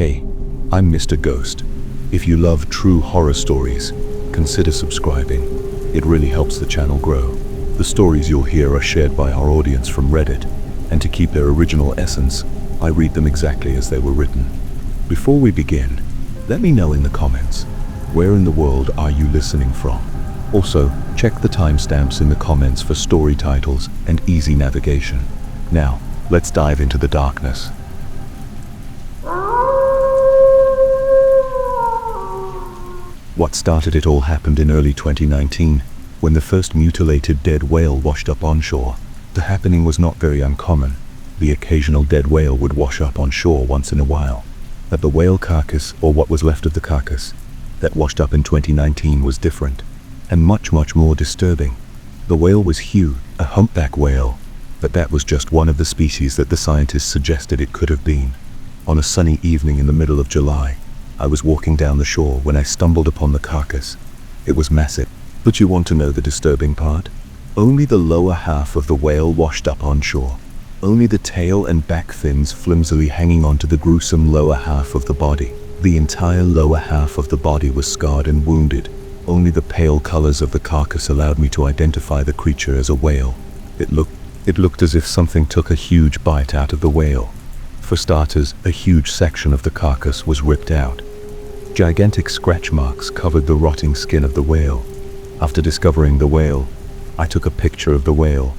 Hey, I'm Mr. Ghost. If you love true horror stories, consider subscribing. It really helps the channel grow. The stories you'll hear are shared by our audience from Reddit, and to keep their original essence, I read them exactly as they were written. Before we begin, let me know in the comments, where in the world are you listening from? Also, check the timestamps in the comments for story titles and easy navigation. Now, let's dive into the darkness. What started it all happened in early 2019, when the first mutilated dead whale washed up onshore. The happening was not very uncommon. The occasional dead whale would wash up on shore once in a while. But the whale carcass, or what was left of the carcass, that washed up in 2019 was different, and much more disturbing. The whale was huge, a humpback whale, but that was just one of the species that the scientists suggested it could have been. On a sunny evening in the middle of July, I was walking down the shore when I stumbled upon the carcass. It was massive. But you want to know the disturbing part? Only the lower half of the whale washed up on shore. Only the tail and back fins flimsily hanging onto the gruesome lower half of the body. The entire lower half of the body was scarred and wounded. Only the pale colors of the carcass allowed me to identify the creature as a whale. It looked as if something took a huge bite out of the whale. For starters, a huge section of the carcass was ripped out. Gigantic scratch marks covered the rotting skin of the whale. After discovering the whale, I took a picture of the whale,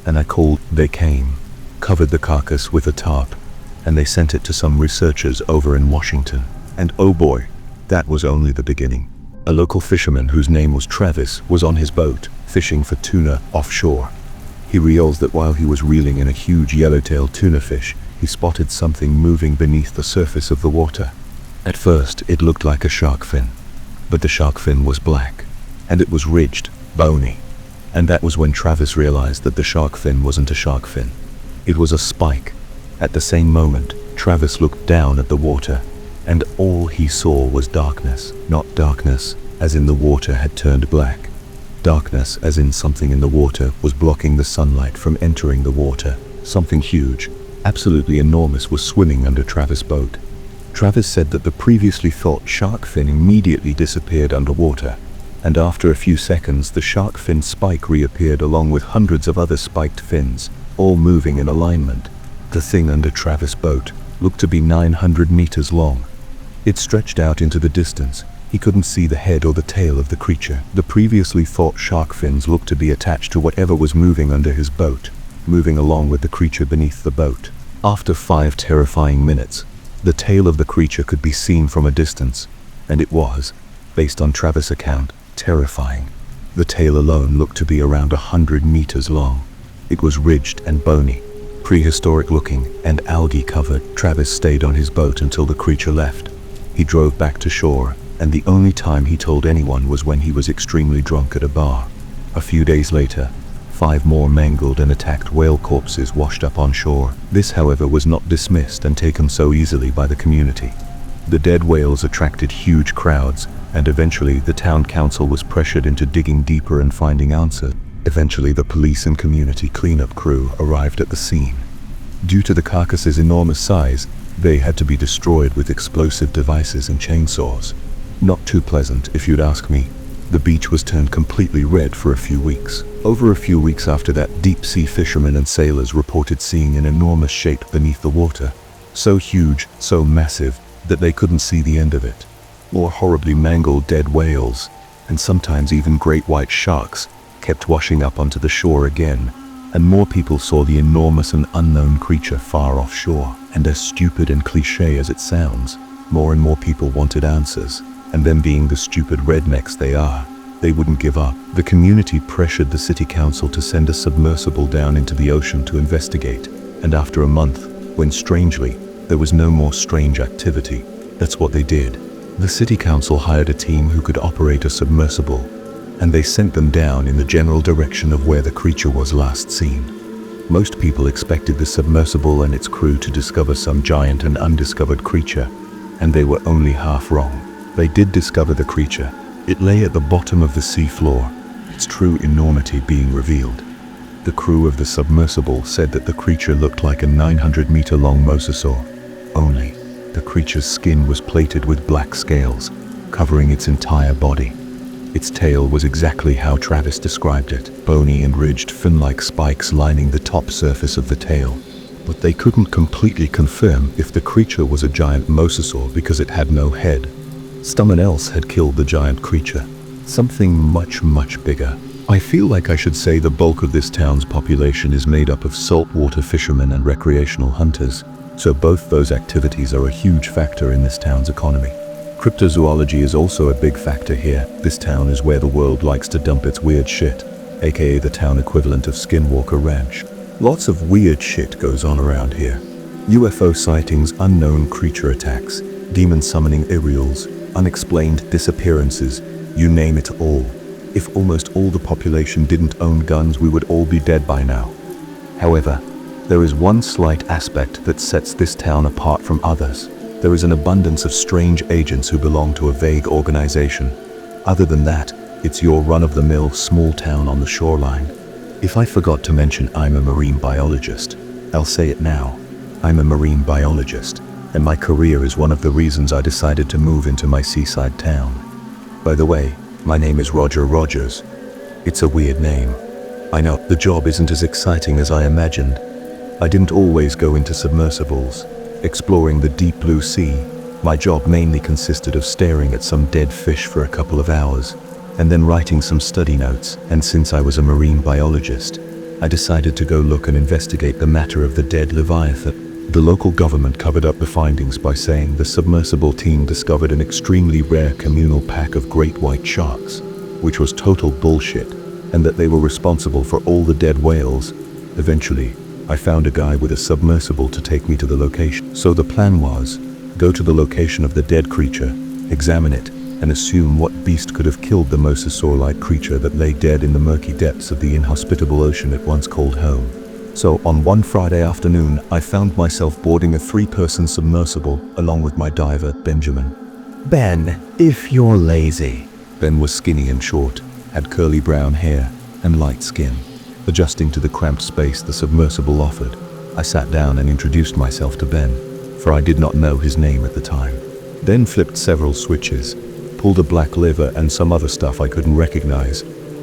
and they came, covered the carcass with a tarp, and they sent it to some researchers over in Washington. And oh boy, that was only the beginning. A local fisherman whose name was Travis was on his boat, fishing for tuna offshore. He reveals that while he was reeling in a huge yellowtail tuna fish, he spotted something moving beneath the surface of the water. At first, it looked like a shark fin, but the shark fin was black, and it was ridged, bony. And that was when Travis realized that the shark fin wasn't a shark fin. It was a spike. At the same moment, Travis looked down at the water, and all he saw was darkness. Not darkness, as in the water had turned black. Darkness, as in something in the water was blocking the sunlight from entering the water. Something huge, absolutely enormous, was swimming under Travis' boat. Travis said that the previously thought shark fin immediately disappeared underwater, and after a few seconds the shark fin spike reappeared along with hundreds of other spiked fins, all moving in alignment. The thing under Travis' boat looked to be 900 meters long. It stretched out into the distance. He couldn't see the head or the tail of the creature. The previously thought shark fins looked to be attached to whatever was moving under his boat, moving along with the creature beneath the boat. After 5 terrifying minutes, the tail of the creature could be seen from a distance, and it was, based on Travis' account, terrifying. The tail alone looked to be around 100 meters long. It was ridged and bony, prehistoric looking, and algae covered. Travis stayed on his boat until the creature left. He drove back to shore, and the only time he told anyone was when he was extremely drunk at a bar. A few days later, 5 more mangled and attacked whale corpses washed up on shore. This, however, was not dismissed and taken so easily by the community. The dead whales attracted huge crowds, and eventually the town council was pressured into digging deeper and finding answers. Eventually the police and community cleanup crew arrived at the scene. Due to the carcass's enormous size, they had to be destroyed with explosive devices and chainsaws. Not too pleasant, if you'd ask me. The beach was turned completely red for a few weeks. Over a few weeks after that, deep-sea fishermen and sailors reported seeing an enormous shape beneath the water. So huge, so massive, that they couldn't see the end of it. More horribly mangled dead whales, and sometimes even great white sharks, kept washing up onto the shore again, and more people saw the enormous and unknown creature far offshore. And as stupid and cliché as it sounds, more and more people wanted answers. And them being the stupid rednecks they are, they wouldn't give up. The community pressured the city council to send a submersible down into the ocean to investigate, and after a month, when strangely, there was no more strange activity, that's what they did. The city council hired a team who could operate a submersible, and they sent them down in the general direction of where the creature was last seen. Most people expected the submersible and its crew to discover some giant and undiscovered creature, and they were only half wrong. They did discover the creature. It lay at the bottom of the sea floor, its true enormity being revealed. The crew of the submersible said that the creature looked like a 900-meter-long mosasaur, only The creature's skin was plated with black scales, covering its entire body. Its tail was exactly how Travis described it, bony and ridged, fin-like spikes lining the top surface of the tail. But they couldn't completely confirm if the creature was a giant mosasaur because it had no head. Someone else had killed the giant creature. Something much, much bigger. I feel like I should say the bulk of this town's population is made up of saltwater fishermen and recreational hunters, so both those activities are a huge factor in this town's economy. Cryptozoology is also a big factor here. This town is where the world likes to dump its weird shit, aka the town equivalent of Skinwalker Ranch. Lots of weird shit goes on around here. UFO sightings, unknown creature attacks, demon summoning aerials, unexplained disappearances, you name it all. If almost all the population didn't own guns, we would all be dead by now. However, there is one slight aspect that sets this town apart from others. There is an abundance of strange agents who belong to a vague organization. Other than that, it's your run-of-the-mill small town on the shoreline. If I forgot to mention I'm a marine biologist, I'll say it now. I'm a marine biologist, and my career is one of the reasons I decided to move into my seaside town. By the way, my name is Roger Rogers. It's a weird name. I know, the job isn't as exciting as I imagined. I didn't always go into submersibles, exploring the deep blue sea. My job mainly consisted of staring at some dead fish for a couple of hours, and then writing some study notes. And since I was a marine biologist, I decided to go look and investigate the matter of the dead Leviathan. The local government covered up the findings by saying the submersible team discovered an extremely rare communal pack of great white sharks, which was total bullshit, and that they were responsible for all the dead whales. Eventually, I found a guy with a submersible to take me to the location. So the plan was, go to the location of the dead creature, examine it, and assume what beast could have killed the mosasaur-like creature that lay dead in the murky depths of the inhospitable ocean it once called home. So on one Friday afternoon, I found myself boarding a 3-person submersible along with my diver, Benjamin. Ben, if you're lazy. Ben was skinny and short, had curly brown hair, and light skin. Adjusting to the cramped space the submersible offered, I sat down and introduced myself to Ben, for I did not know his name at the time. Then flipped several switches, pulled a black lever and some other stuff I couldn't recognize,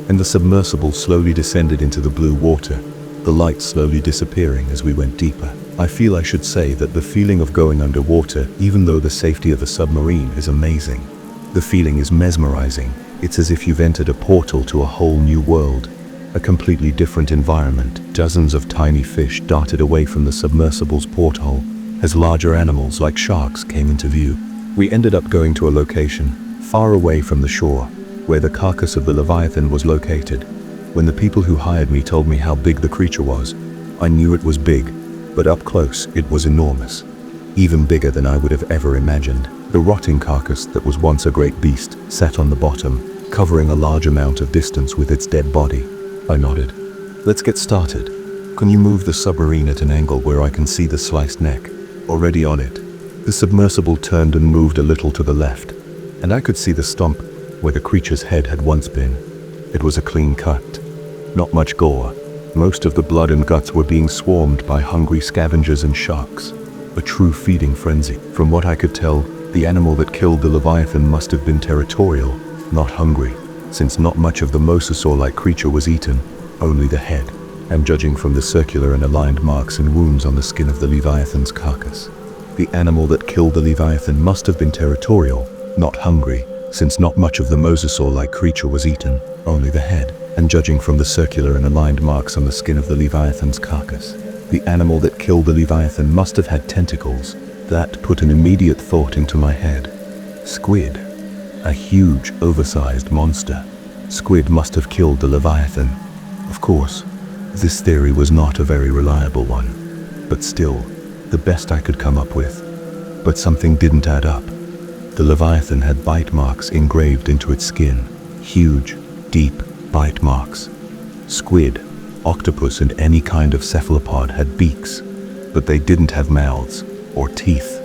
and the submersible slowly descended into the blue water, the light slowly disappearing as we went deeper. I feel I should say that the feeling of going underwater, even though the safety of a submarine, is amazing. The feeling is mesmerizing. It's as if you've entered a portal to a whole new world, a completely different environment. Dozens of tiny fish darted away from the submersible's porthole as larger animals like sharks came into view. We ended up going to a location far away from the shore, where the carcass of the Leviathan was located. When the people who hired me told me how big the creature was, I knew it was big, but up close it was enormous. Even bigger than I would have ever imagined. The rotting carcass that was once a great beast sat on the bottom, covering a large amount of distance with its dead body. I nodded. Let's get started. Can you move the submarine at an angle where I can see the sliced neck? Already on it. The submersible turned and moved a little to the left, and I could see the stump where the creature's head had once been. It was a clean cut. Not much gore. Most of the blood and guts were being swarmed by hungry scavengers and sharks. A true feeding frenzy. From what I could tell, the animal that killed the Leviathan must have been territorial, not hungry, since not much of the mosasaur-like creature was eaten, only the head, and judging from the circular and aligned marks and wounds on the skin of the Leviathan's carcass. The animal that killed the Leviathan must have been territorial, not hungry, since not much of the mosasaur-like creature was eaten, only the head, and judging from the circular and aligned marks on the skin of the Leviathan's carcass. The animal that killed the Leviathan must have had tentacles. That put an immediate thought into my head. Squid. A huge, oversized monster. Squid must have killed the Leviathan. Of course, this theory was not a very reliable one, but still, the best I could come up with. But something didn't add up. The Leviathan had bite marks engraved into its skin. Huge, deep bite marks. Squid, octopus, and any kind of cephalopod had beaks, but they didn't have mouths or teeth.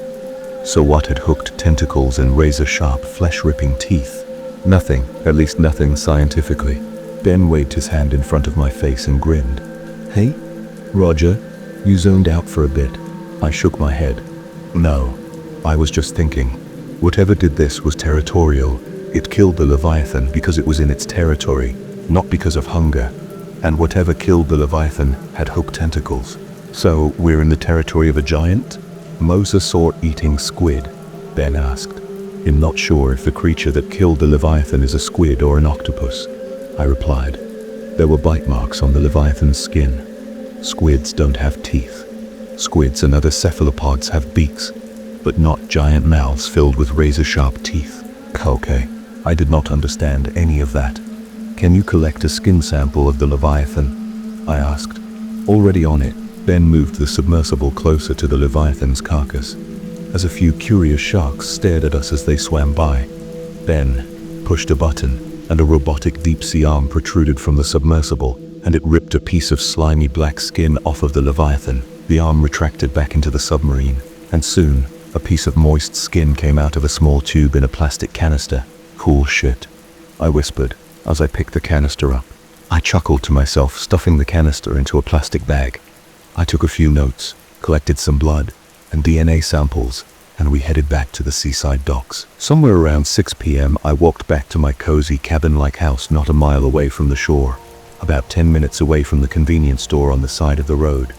So what had hooked tentacles and razor-sharp, flesh-ripping teeth? Nothing, at least nothing scientifically. Ben waved his hand in front of my face and grinned. Hey, Roger, you zoned out for a bit. I shook my head. No, I was just thinking, whatever did this was territorial. It killed the Leviathan because it was in its territory, not because of hunger. And whatever killed the Leviathan had hooked tentacles. So, we're in the territory of a giant? Mosasaur-eating squid, Ben asked. I'm not sure if the creature that killed the Leviathan is a squid or an octopus, I replied. There were bite marks on the Leviathan's skin. Squids don't have teeth. Squids and other cephalopods have beaks, but not giant mouths filled with razor-sharp teeth. Okay, I did not understand any of that. Can you collect a skin sample of the Leviathan? I asked. Already on it, Ben moved the submersible closer to the Leviathan's carcass, as a few curious sharks stared at us as they swam by. Ben pushed a button, and a robotic deep-sea arm protruded from the submersible, and it ripped a piece of slimy black skin off of the Leviathan. The arm retracted back into the submarine, and soon, a piece of moist skin came out of a small tube in a plastic canister. Cool shit, I whispered as I picked the canister up. I chuckled to myself, stuffing the canister into a plastic bag. I took a few notes, collected some blood and DNA samples, and we headed back to the seaside docks. Somewhere around 6 p.m. I walked back to my cozy cabin-like house not a mile away from the shore, about 10 minutes away from the convenience store on the side of the road.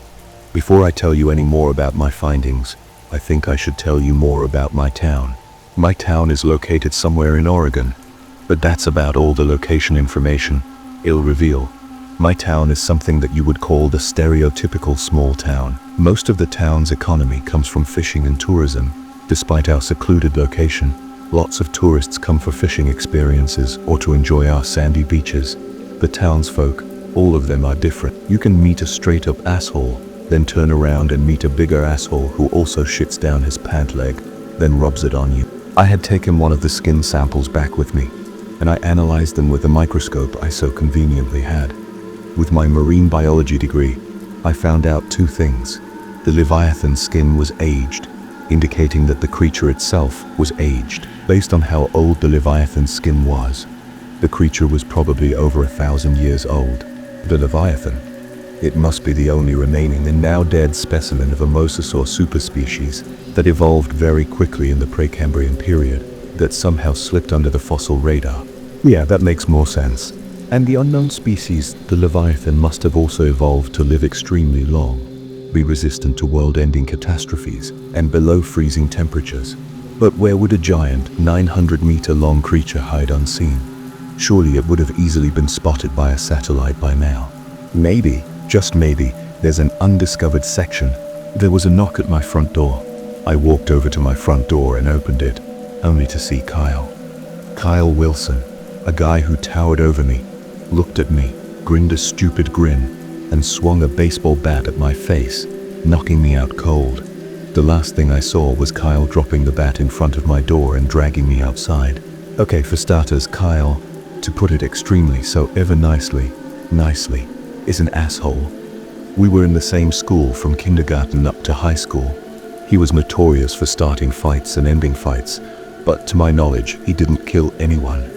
Before I tell you any more about my findings, I think I should tell you more about my town. My town is located somewhere in Oregon, but that's about all the location information it'll reveal. My town is something that you would call the stereotypical small town. Most of the town's economy comes from fishing and tourism. Despite our secluded location, lots of tourists come for fishing experiences or to enjoy our sandy beaches. The townsfolk, all of them are different. You can meet a straight-up asshole, then turn around and meet a bigger asshole who also shits down his pant leg, then rubs it on you. I had taken one of the skin samples back with me, and I analyzed them with the microscope I so conveniently had. With my marine biology degree, I found out two things. The Leviathan's skin was aged, indicating that the creature itself was aged. Based on how old the Leviathan's skin was, the creature was probably over 1,000 years old. The Leviathan, it must be the only remaining and now dead specimen of a mosasaur superspecies that evolved very quickly in the Precambrian period, that somehow slipped under the fossil radar. Yeah, that makes more sense. And the unknown species, the Leviathan, must have also evolved to live extremely long, be resistant to world-ending catastrophes, and below freezing temperatures. But where would a giant, 900-meter-long creature hide unseen? Surely it would have easily been spotted by a satellite by now. Maybe, just maybe, there's an undiscovered section. There was a knock at my front door. I walked over to my front door and opened it, only to see Kyle. Kyle Wilson, a guy who towered over me, looked at me, grinned a stupid grin, and swung a baseball bat at my face, knocking me out cold. The last thing I saw was Kyle dropping the bat in front of my door and dragging me outside. Okay, for starters, Kyle, to put it extremely so ever nicely, is an asshole. We were in the same school from kindergarten up to high school. He was notorious for starting fights and ending fights, but to my knowledge, he didn't kill anyone.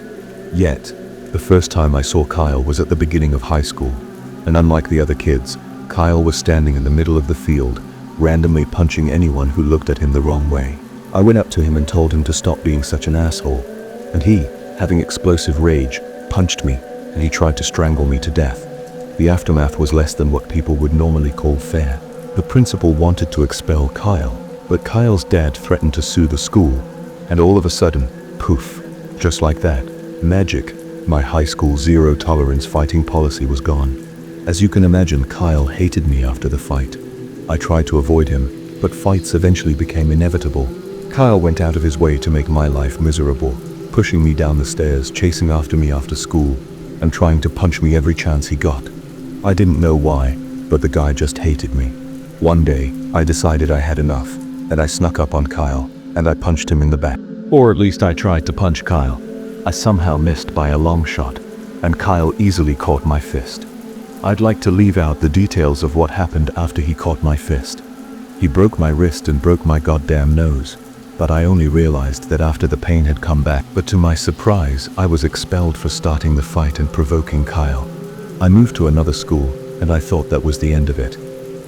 Yet, the first time I saw Kyle was at the beginning of high school, and unlike the other kids, Kyle was standing in the middle of the field, randomly punching anyone who looked at him the wrong way. I went up to him and told him to stop being such an asshole, and he, having explosive rage, punched me, and he tried to strangle me to death. The aftermath was less than what people would normally call fair. The principal wanted to expel Kyle, but Kyle's dad threatened to sue the school, and all of a sudden, poof, just like that, magic, my high school zero-tolerance fighting policy was gone. As you can imagine, Kyle hated me after the fight. I tried to avoid him, but fights eventually became inevitable. Kyle went out of his way to make my life miserable, pushing me down the stairs, chasing after me after school, and trying to punch me every chance he got. I didn't know why, but the guy just hated me. One day, I decided I had enough, and I snuck up on Kyle, and I punched him in the back. Or at least I tried to punch Kyle. I somehow missed by a long shot, and Kyle easily caught my fist. I'd like to leave out the details of what happened after he caught my fist. He broke my wrist and broke my goddamn nose, but I only realized that after the pain had come back. But to my surprise, I was expelled for starting the fight and provoking Kyle. I moved to another school, and I thought that was the end of it.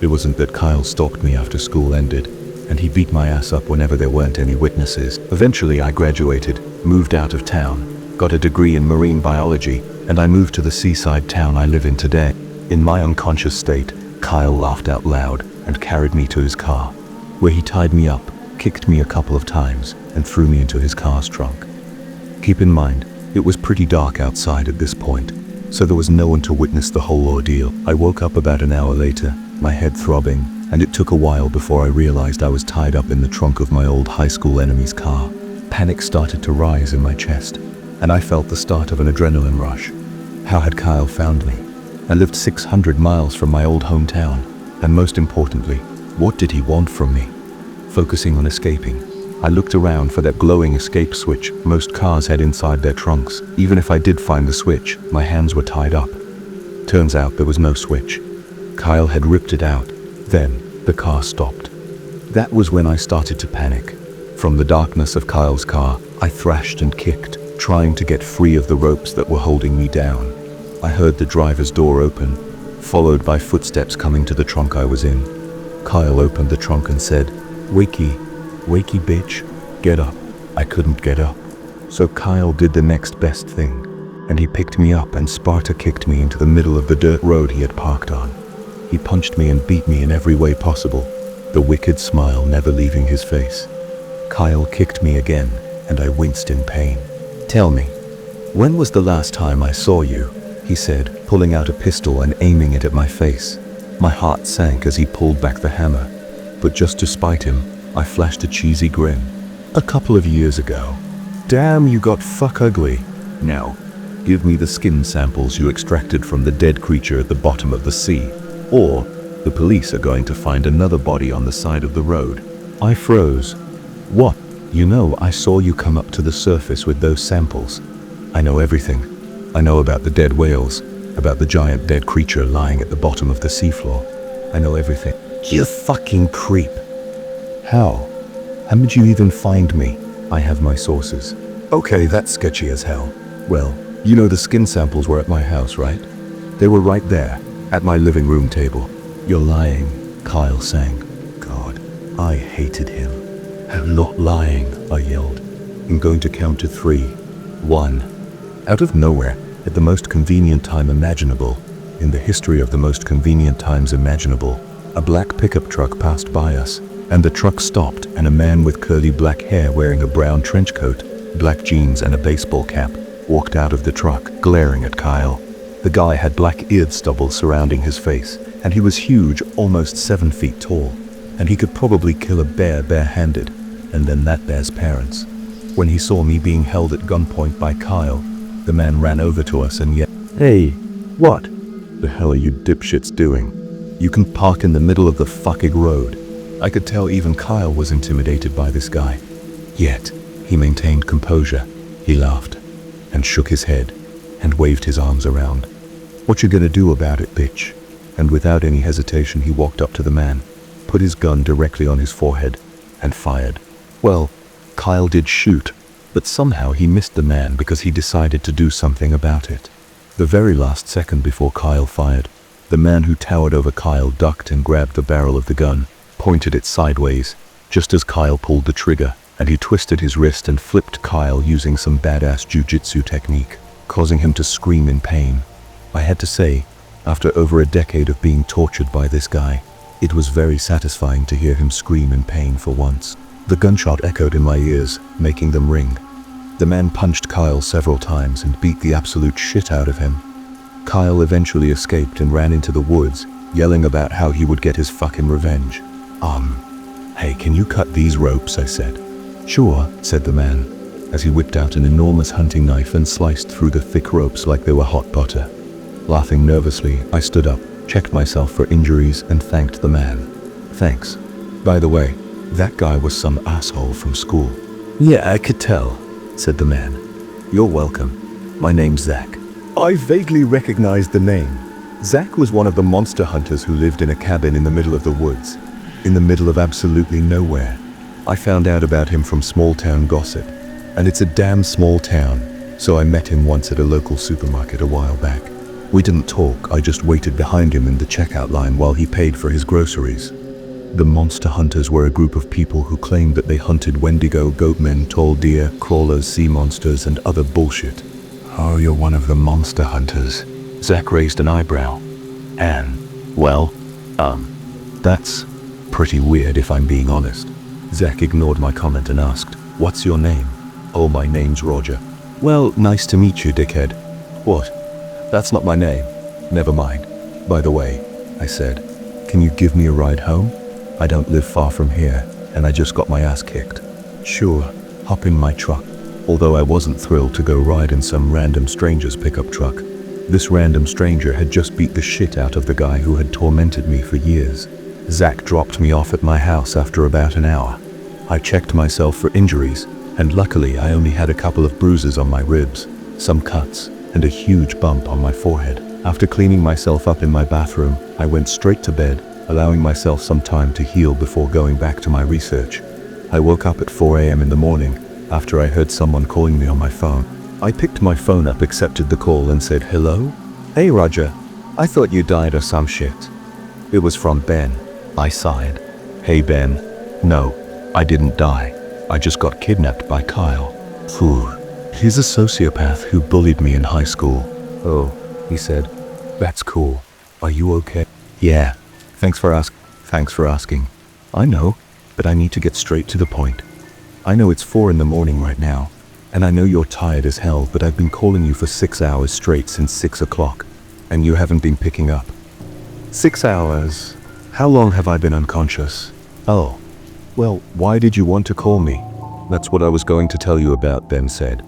It wasn't that Kyle stalked me after school ended, and he beat my ass up whenever there weren't any witnesses. Eventually I graduated, moved out of town, got a degree in marine biology, and I moved to the seaside town I live in today. In my unconscious state, Kyle laughed out loud and carried me to his car, where he tied me up, kicked me a couple of times, and threw me into his car's trunk. Keep in mind, it was pretty dark outside at this point, so there was no one to witness the whole ordeal. I woke up about an hour later, my head throbbing, and it took a while before I realized I was tied up in the trunk of my old high school enemy's car. Panic started to rise in my chest, and I felt the start of an adrenaline rush. How had Kyle found me? I lived 600 miles from my old hometown, and most importantly, what did he want from me? Focusing on escaping, I looked around for that glowing escape switch most cars had inside their trunks. Even if I did find the switch, my hands were tied up. Turns out there was no switch. Kyle had ripped it out. Then, the car stopped. That was when I started to panic. From the darkness of Kyle's car, I thrashed and kicked, trying to get free of the ropes that were holding me down. I heard the driver's door open, followed by footsteps coming to the trunk I was in. Kyle opened the trunk and said, "Wakey, wakey bitch, get up." I couldn't get up. So Kyle did the next best thing, and he picked me up and Sparta kicked me into the middle of the dirt road he had parked on. He punched me and beat me in every way possible, the wicked smile never leaving his face. Kyle kicked me again, and I winced in pain. "Tell me, when was the last time I saw you?" he said, pulling out a pistol and aiming it at my face. My heart sank as he pulled back the hammer, but just to spite him, I flashed a cheesy grin. "A couple of years ago." "Damn, you got fuck ugly. Now, give me the skin samples you extracted from the dead creature at the bottom of the sea, or the police are going to find another body on the side of the road." I froze. "What? You know, I saw you come up to the surface with those samples. I know everything. I know about the dead whales, about the giant dead creature lying at the bottom of the seafloor. I know everything." "You fucking creep." "How? How did you even find me?" "I have my sources." "Okay, that's sketchy as hell. Well, you know the skin samples were at my house, right? They were right there, at my living room table." "You're lying," Kyle sang. God, I hated him. "I'm not lying," I yelled. "I'm going to count to 3. 1. Out of nowhere, at the most convenient time imaginable, in the history of the most convenient times imaginable, a black pickup truck passed by us, and the truck stopped, and a man with curly black hair wearing a brown trench coat, black jeans and a baseball cap walked out of the truck, glaring at Kyle. The guy had black ear stubble surrounding his face, and he was huge, almost 7 feet tall, and he could probably kill a bear barehanded, and then that bear's parents. When he saw me being held at gunpoint by Kyle, the man ran over to us and yelled, "Hey, what the hell are you dipshits doing? You can park in the middle of the fucking road." I could tell even Kyle was intimidated by this guy. Yet, he maintained composure. He laughed, and shook his head, and waved his arms around. "What you gonna do about it, bitch?" And without any hesitation he walked up to the man, put his gun directly on his forehead, and fired. Well, Kyle did shoot, but somehow he missed the man because he decided to do something about it. The very last second before Kyle fired, the man who towered over Kyle ducked and grabbed the barrel of the gun, pointed it sideways, just as Kyle pulled the trigger, and he twisted his wrist and flipped Kyle using some badass jujitsu technique, causing him to scream in pain. I had to say, after over a decade of being tortured by this guy, it was very satisfying to hear him scream in pain for once. The gunshot echoed in my ears, making them ring. The man punched Kyle several times and beat the absolute shit out of him. Kyle eventually escaped and ran into the woods, yelling about how he would get his fucking revenge. Hey, can you cut these ropes?" I said. "Sure," said the man, as he whipped out an enormous hunting knife and sliced through the thick ropes like they were hot butter. Laughing nervously, I stood up, checked myself for injuries, and thanked the man. "Thanks. By the way, that guy was some asshole from school." "Yeah, I could tell," said the man. "You're welcome. My name's Zach." I vaguely recognized the name. Zach was one of the monster hunters who lived in a cabin in the middle of the woods, in the middle of absolutely nowhere. I found out about him from small town gossip, and it's a damn small town, so I met him once at a local supermarket a while back. We didn't talk, I just waited behind him in the checkout line while he paid for his groceries. The monster hunters were a group of people who claimed that they hunted wendigo, goatmen, tall deer, crawlers, sea monsters, and other bullshit. Oh, you're one of the monster hunters. Zach raised an eyebrow. And, well, that's pretty weird if I'm being honest. Zach ignored my comment and asked, "What's your name?" "Oh, my name's Roger." "Well, nice to meet you, dickhead." "What? That's not my name." "Never mind. By the way," I said, "can you give me a ride home? I don't live far from here, and I just got my ass kicked." "Sure, hop in my truck." Although I wasn't thrilled to go ride in some random stranger's pickup truck. This random stranger had just beat the shit out of the guy who had tormented me for years. Zach dropped me off at my house after about an hour. I checked myself for injuries, and luckily I only had a couple of bruises on my ribs, some cuts, and a huge bump on my forehead. After cleaning myself up in my bathroom, I went straight to bed, allowing myself some time to heal before going back to my research. I woke up at 4 a.m. in the morning, after I heard someone calling me on my phone. I picked my phone up, accepted the call, and said, "Hello? Hey Roger, I thought you died or some shit." It was from Ben. I sighed. "Hey Ben, no, I didn't die. I just got kidnapped by Kyle. Phew. He's a sociopath who bullied me in high school." "Oh," he said. "That's cool. Are you okay?" "Yeah. Thanks for asking. I know, but I need to get straight to the point. I know it's 4 in the morning right now, and I know you're tired as hell, but I've been calling you for 6 hours straight since 6 o'clock, and you haven't been picking up." 6 hours? How long have I been unconscious?" "Oh, well, why did you want to call me?" "That's what I was going to tell you about," Ben said.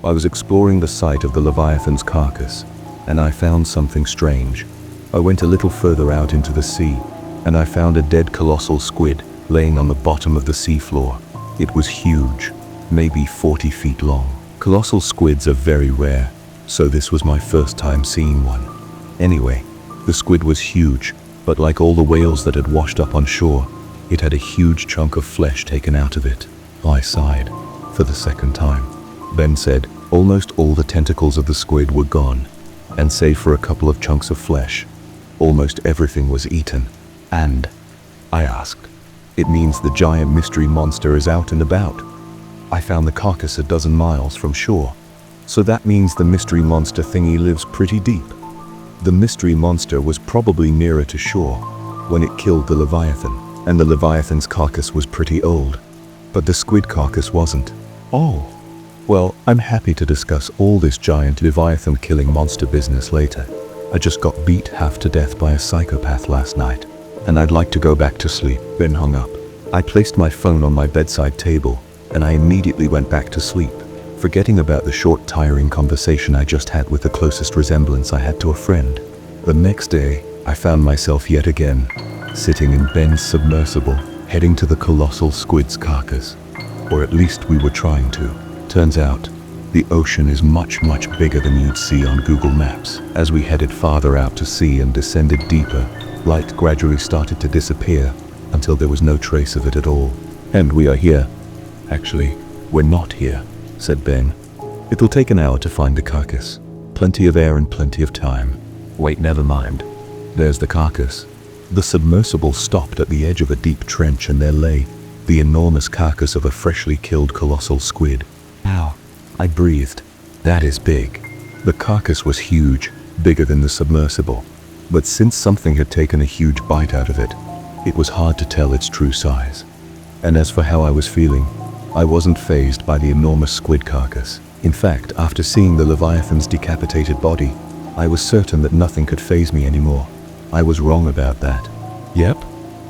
"I was exploring the site of the Leviathan's carcass, and I found something strange. I went a little further out into the sea, and I found a dead colossal squid laying on the bottom of the seafloor. It was huge, maybe 40 feet long. Colossal squids are very rare, so this was my first time seeing one. Anyway, the squid was huge, but like all the whales that had washed up on shore, it had a huge chunk of flesh taken out of it." I sighed, for the second time. Ben said, "Almost all the tentacles of the squid were gone, and save for a couple of chunks of flesh, almost everything was eaten." "And?" I asked. "It means the giant mystery monster is out and about. I found the carcass a dozen miles from shore. So that means the mystery monster thingy lives pretty deep." The mystery monster was probably nearer to shore when it killed the Leviathan, and the Leviathan's carcass was pretty old. But the squid carcass wasn't. "Oh. Well, I'm happy to discuss all this giant Leviathan killing monster business later. I just got beat half to death by a psychopath last night, and I'd like to go back to sleep." Ben hung up. I placed my phone on my bedside table, and I immediately went back to sleep, forgetting about the short, tiring conversation I just had with the closest resemblance I had to a friend. The next day, I found myself yet again, sitting in Ben's submersible, heading to the colossal squid's carcass. Or at least we were trying to. Turns out, the ocean is much, much bigger than you'd see on Google Maps. As we headed farther out to sea and descended deeper, light gradually started to disappear until there was no trace of it at all. "And we are here." "Actually, we're not here," said Ben. "It'll take an hour to find the carcass. Plenty of air and plenty of time." "Wait, never mind. There's the carcass." The submersible stopped at the edge of a deep trench, and there lay the enormous carcass of a freshly killed colossal squid. "Ow," I breathed. "That is big." The carcass was huge, bigger than the submersible. But since something had taken a huge bite out of it, it was hard to tell its true size. And as for how I was feeling, I wasn't fazed by the enormous squid carcass. In fact, after seeing the Leviathan's decapitated body, I was certain that nothing could faze me anymore. I was wrong about that. "Yep,"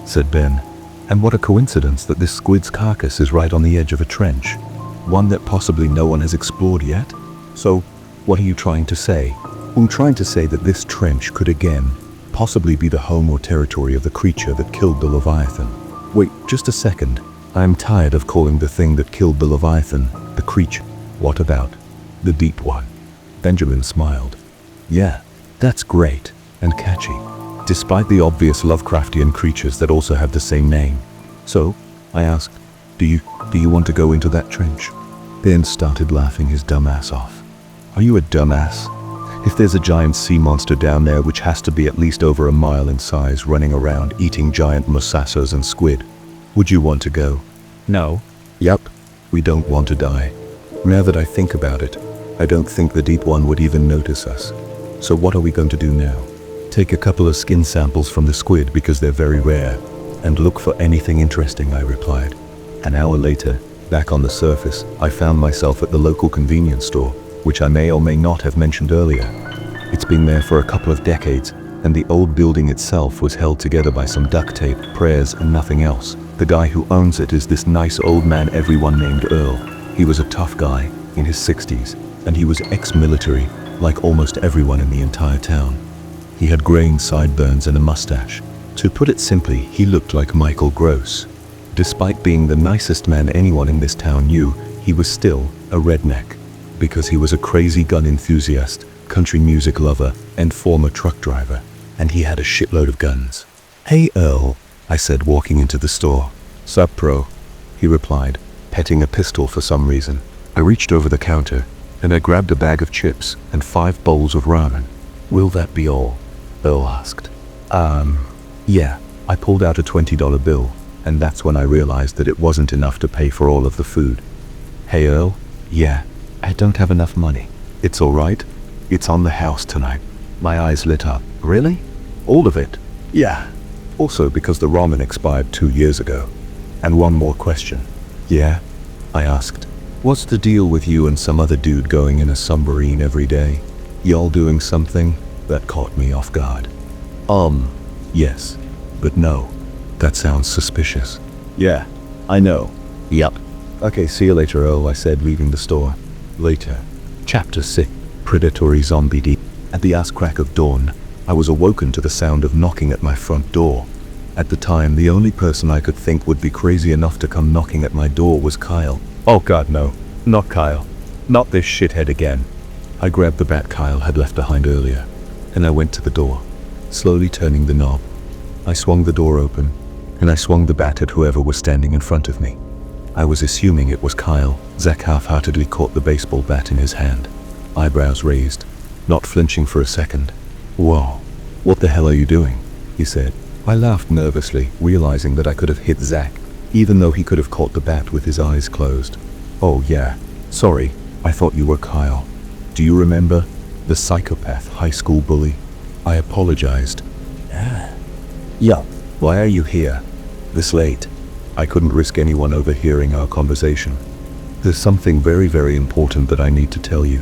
said Ben. "And what a coincidence that this squid's carcass is right on the edge of a trench. One that possibly no one has explored yet. So, what are you trying to say?" "I'm trying to say that this trench could again possibly be the home or territory of the creature that killed the Leviathan." "Wait, just a second. I'm tired of calling the thing that killed the Leviathan the creature." "What about the deep one?" Benjamin smiled. "Yeah, that's great and catchy, despite the obvious Lovecraftian creatures that also have the same name. So, I asked, do you want to go into that trench?" Ben started laughing his dumb ass off. "Are you a dumbass? If there's a giant sea monster down there which has to be at least over a mile in size running around eating giant mosasos and squid, would you want to go? No. Yup, we don't want to die. Now that I think about it, I don't think the deep one would even notice us. So what are we going to do now? Take a couple of skin samples from the squid because they're very rare, and look for anything interesting, I replied. An hour later, back on the surface, I found myself at the local convenience store, which I may or may not have mentioned earlier. It's been there for a couple of decades, and the old building itself was held together by some duct tape, prayers, and nothing else. The guy who owns it is this nice old man everyone named Earl. He was a tough guy, in his 60s, and he was ex-military, like almost everyone in the entire town. He had graying sideburns and a mustache. To put it simply, he looked like Michael Gross. Despite being the nicest man anyone in this town knew, he was still a redneck, because he was a crazy gun enthusiast, country music lover, and former truck driver, and he had a shitload of guns. "Hey Earl," I said, walking into the store. "Sup, bro?" he replied, petting a pistol for some reason. I reached over the counter, and I grabbed a bag of chips and 5 bowls of ramen. "Will that be all?" Earl asked. Yeah. I pulled out a $20 bill, and that's when I realized that it wasn't enough to pay for all of the food. "Hey Earl, yeah, I don't have enough money." "It's all right. It's on the house tonight." My eyes lit up. "Really? All of it?" "Yeah. Also because the ramen expired 2 years ago. And one more question." "Yeah?" I asked. "What's the deal with you and some other dude going in a submarine every day? Y'all doing something?" That caught me off guard. Yes, but no. That sounds suspicious. "Yeah, I know." "Yup." "Okay, see you later, Earl," I said, leaving the store. Later. Chapter 6. Predatory Zombie Deep. At the ass crack of dawn, I was awoken to the sound of knocking at my front door. At the time, the only person I could think would be crazy enough to come knocking at my door was Kyle. Oh god, no. Not Kyle. Not this shithead again. I grabbed the bat Kyle had left behind earlier, and I went to the door, slowly turning the knob. I swung the door open, and I swung the bat at whoever was standing in front of me. I was assuming it was Kyle. Zach half-heartedly caught the baseball bat in his hand, eyebrows raised, not flinching for a second. "Whoa, what the hell are you doing?" he said. I laughed nervously, realizing that I could have hit Zach, even though he could have caught the bat with his eyes closed. "Oh yeah, sorry, I thought you were Kyle. Do you remember? The psychopath high school bully?" I apologized. "Yeah, why are you here? This late?" I couldn't risk anyone overhearing our conversation. "There's something very, very important that I need to tell you.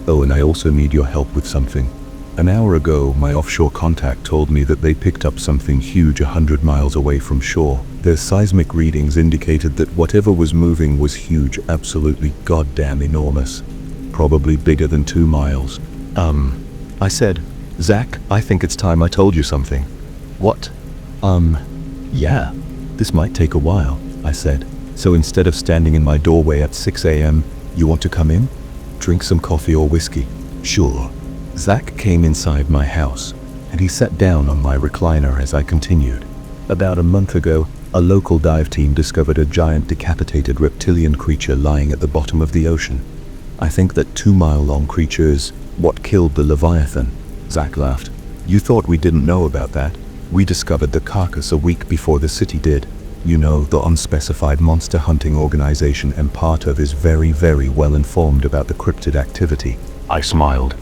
Oh, and I also need your help with something. An hour ago, my offshore contact told me that they picked up something huge 100 miles away from shore. Their seismic readings indicated that whatever was moving was huge, absolutely goddamn enormous. Probably bigger than 2 miles. I said, "Zach, I think it's time I told you something." "What?" Yeah, this might take a while," I said. "So instead of standing in my doorway at 6 a.m., you want to come in? Drink some coffee or whiskey?" "Sure." Zach came inside my house, and he sat down on my recliner as I continued. "About a month ago, a local dive team discovered a giant decapitated reptilian creature lying at the bottom of the ocean. I think that 2-mile-long creature is what killed the Leviathan." Zach laughed. "You thought we didn't know about that? We discovered the carcass a week before the city did. You know, the unspecified monster hunting organization Emparta is very, very well informed about the cryptid activity." I smiled.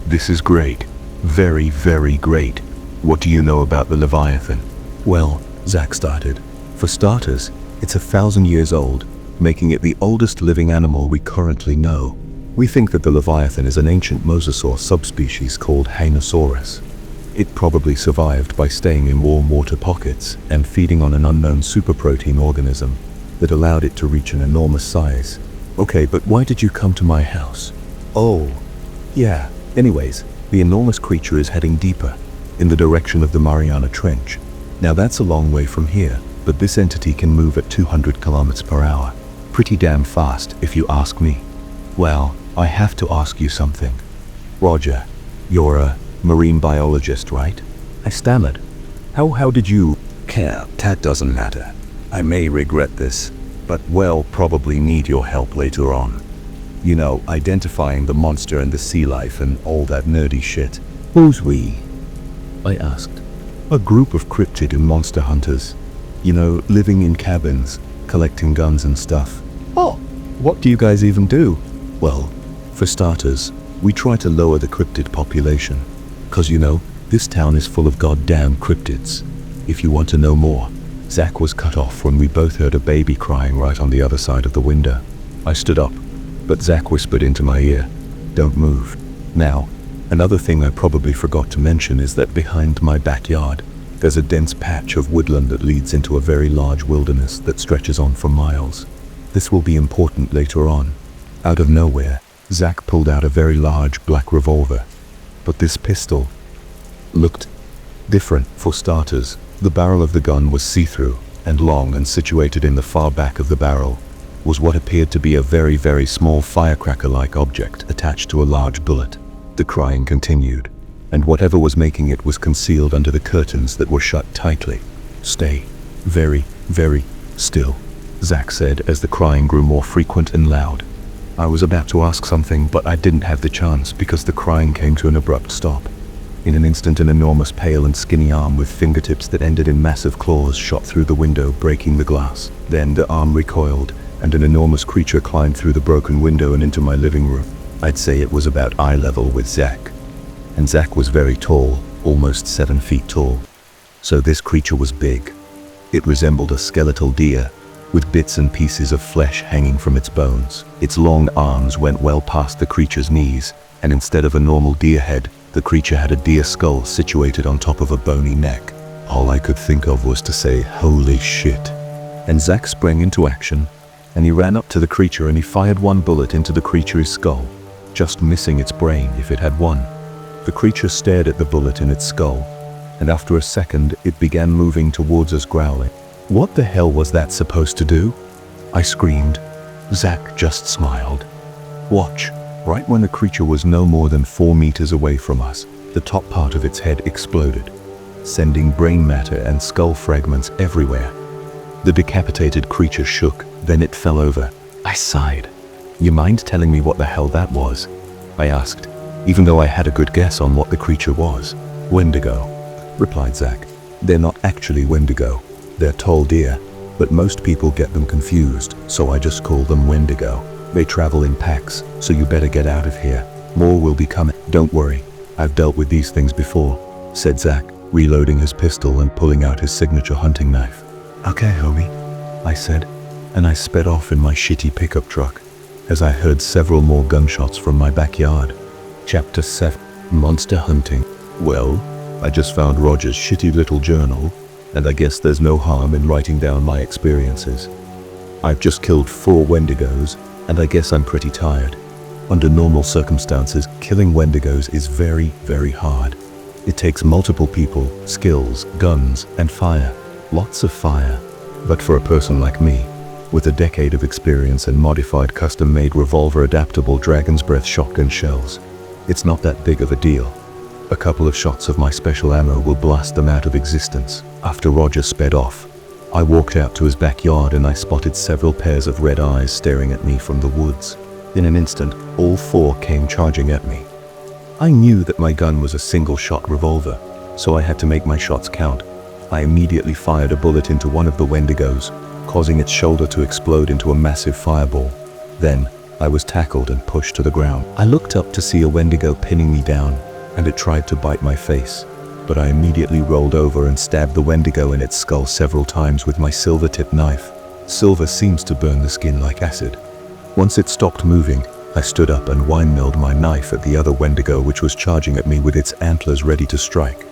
"This is great. Very, very great. What do you know about the Leviathan?" "Well," Zach started, "for starters, it's 1,000 years old, making it the oldest living animal we currently know. We think that the Leviathan is an ancient mosasaur subspecies called Hainosaurus. It probably survived by staying in warm water pockets and feeding on an unknown superprotein organism that allowed it to reach an enormous size." "Okay, but why did you come to my house?" "Oh, yeah. Anyways, the enormous creature is heading deeper, in the direction of the Mariana Trench. Now that's a long way from here, but this entity can move at 200 kilometers per hour. Pretty damn fast, if you ask me." "Well, I have to ask you something." "Roger, you're a marine biologist, right?" I stammered. How did you?" "Care, that doesn't matter. I may regret this, but probably need your help later on." You know, identifying the monster and the sea life and all that nerdy shit. Who's we? I asked. A group of cryptid and monster hunters. You know, living in cabins, collecting guns and stuff. Oh, What do you guys even do? Well, for starters, we try to lower the cryptid population. 'Cause you know, this town is full of goddamn cryptids. If you want to know more, Zach was cut off when we both heard a baby crying right on the other side of the window. I stood up, but Zach whispered into my ear, "Don't move." Now, another thing I probably forgot to mention is that behind my backyard, there's a dense patch of woodland that leads into a very large wilderness that stretches on for miles. This will be important later on. Out of nowhere, Zach pulled out a very large black revolver. But this pistol looked different. For starters, the barrel of the gun was see-through and long, and situated in the far back of the barrel was what appeared to be a very, very small firecracker-like object attached to a large bullet. The crying continued, and whatever was making it was concealed under the curtains that were shut tightly. "Stay very, very still," Zach said as the crying grew more frequent and loud. I was about to ask something, but I didn't have the chance because the crying came to an abrupt stop. In an instant, an enormous, pale and skinny arm with fingertips that ended in massive claws shot through the window, breaking the glass. Then the arm recoiled, and an enormous creature climbed through the broken window and into my living room. I'd say it was about eye level with Zach. And Zach was very tall, almost 7 feet tall. So this creature was big. It resembled a skeletal deer, with bits and pieces of flesh hanging from its bones. Its long arms went well past the creature's knees, and instead of a normal deer head, the creature had a deer skull situated on top of a bony neck. All I could think of was to say, "Holy shit." And Zach sprang into action, and he ran up to the creature and he fired one bullet into the creature's skull, just missing its brain if it had one. The creature stared at the bullet in its skull, and after a second it began moving towards us, growling. "What the hell was that supposed to do?" I screamed. Zach just smiled. "Watch." Right when the creature was no more than 4 meters away from us, the top part of its head exploded, sending brain matter and skull fragments everywhere. The decapitated creature shook, then it fell over. I sighed. "You mind telling me what the hell that was?" I asked, even though I had a good guess on what the creature was. "Wendigo," replied Zach. "They're not actually Wendigo. They're tall deer, but most people get them confused, so I just call them Wendigo. They travel in packs, so you better get out of here. More will be coming." "Don't worry, I've dealt with these things before," said Zach, reloading his pistol and pulling out his signature hunting knife. "Okay, homie," I said, and I sped off in my shitty pickup truck as I heard several more gunshots from my backyard. Chapter 7. Monster Hunting. Well, I just found Roger's shitty little journal, and I guess there's no harm in writing down my experiences. I've just killed 4 Wendigos, and I guess I'm pretty tired. Under normal circumstances, killing Wendigos is very, very hard. It takes multiple people, skills, guns, and fire. Lots of fire. But for a person like me, with a decade of experience and modified custom-made revolver adaptable Dragon's Breath shotgun shells, it's not that big of a deal. A couple of shots of my special ammo will blast them out of existence. After Roger sped off, I walked out to his backyard and I spotted several pairs of red eyes staring at me from the woods. In an instant, all 4 came charging at me. I knew that my gun was a single-shot revolver, so I had to make my shots count. I immediately fired a bullet into one of the Wendigos, causing its shoulder to explode into a massive fireball. Then, I was tackled and pushed to the ground. I looked up to see a Wendigo pinning me down, and it tried to bite my face. But I immediately rolled over and stabbed the Wendigo in its skull several times with my silver-tipped knife. Silver seems to burn the skin like acid. Once it stopped moving, I stood up and windmilled my knife at the other Wendigo, which was charging at me with its antlers ready to strike.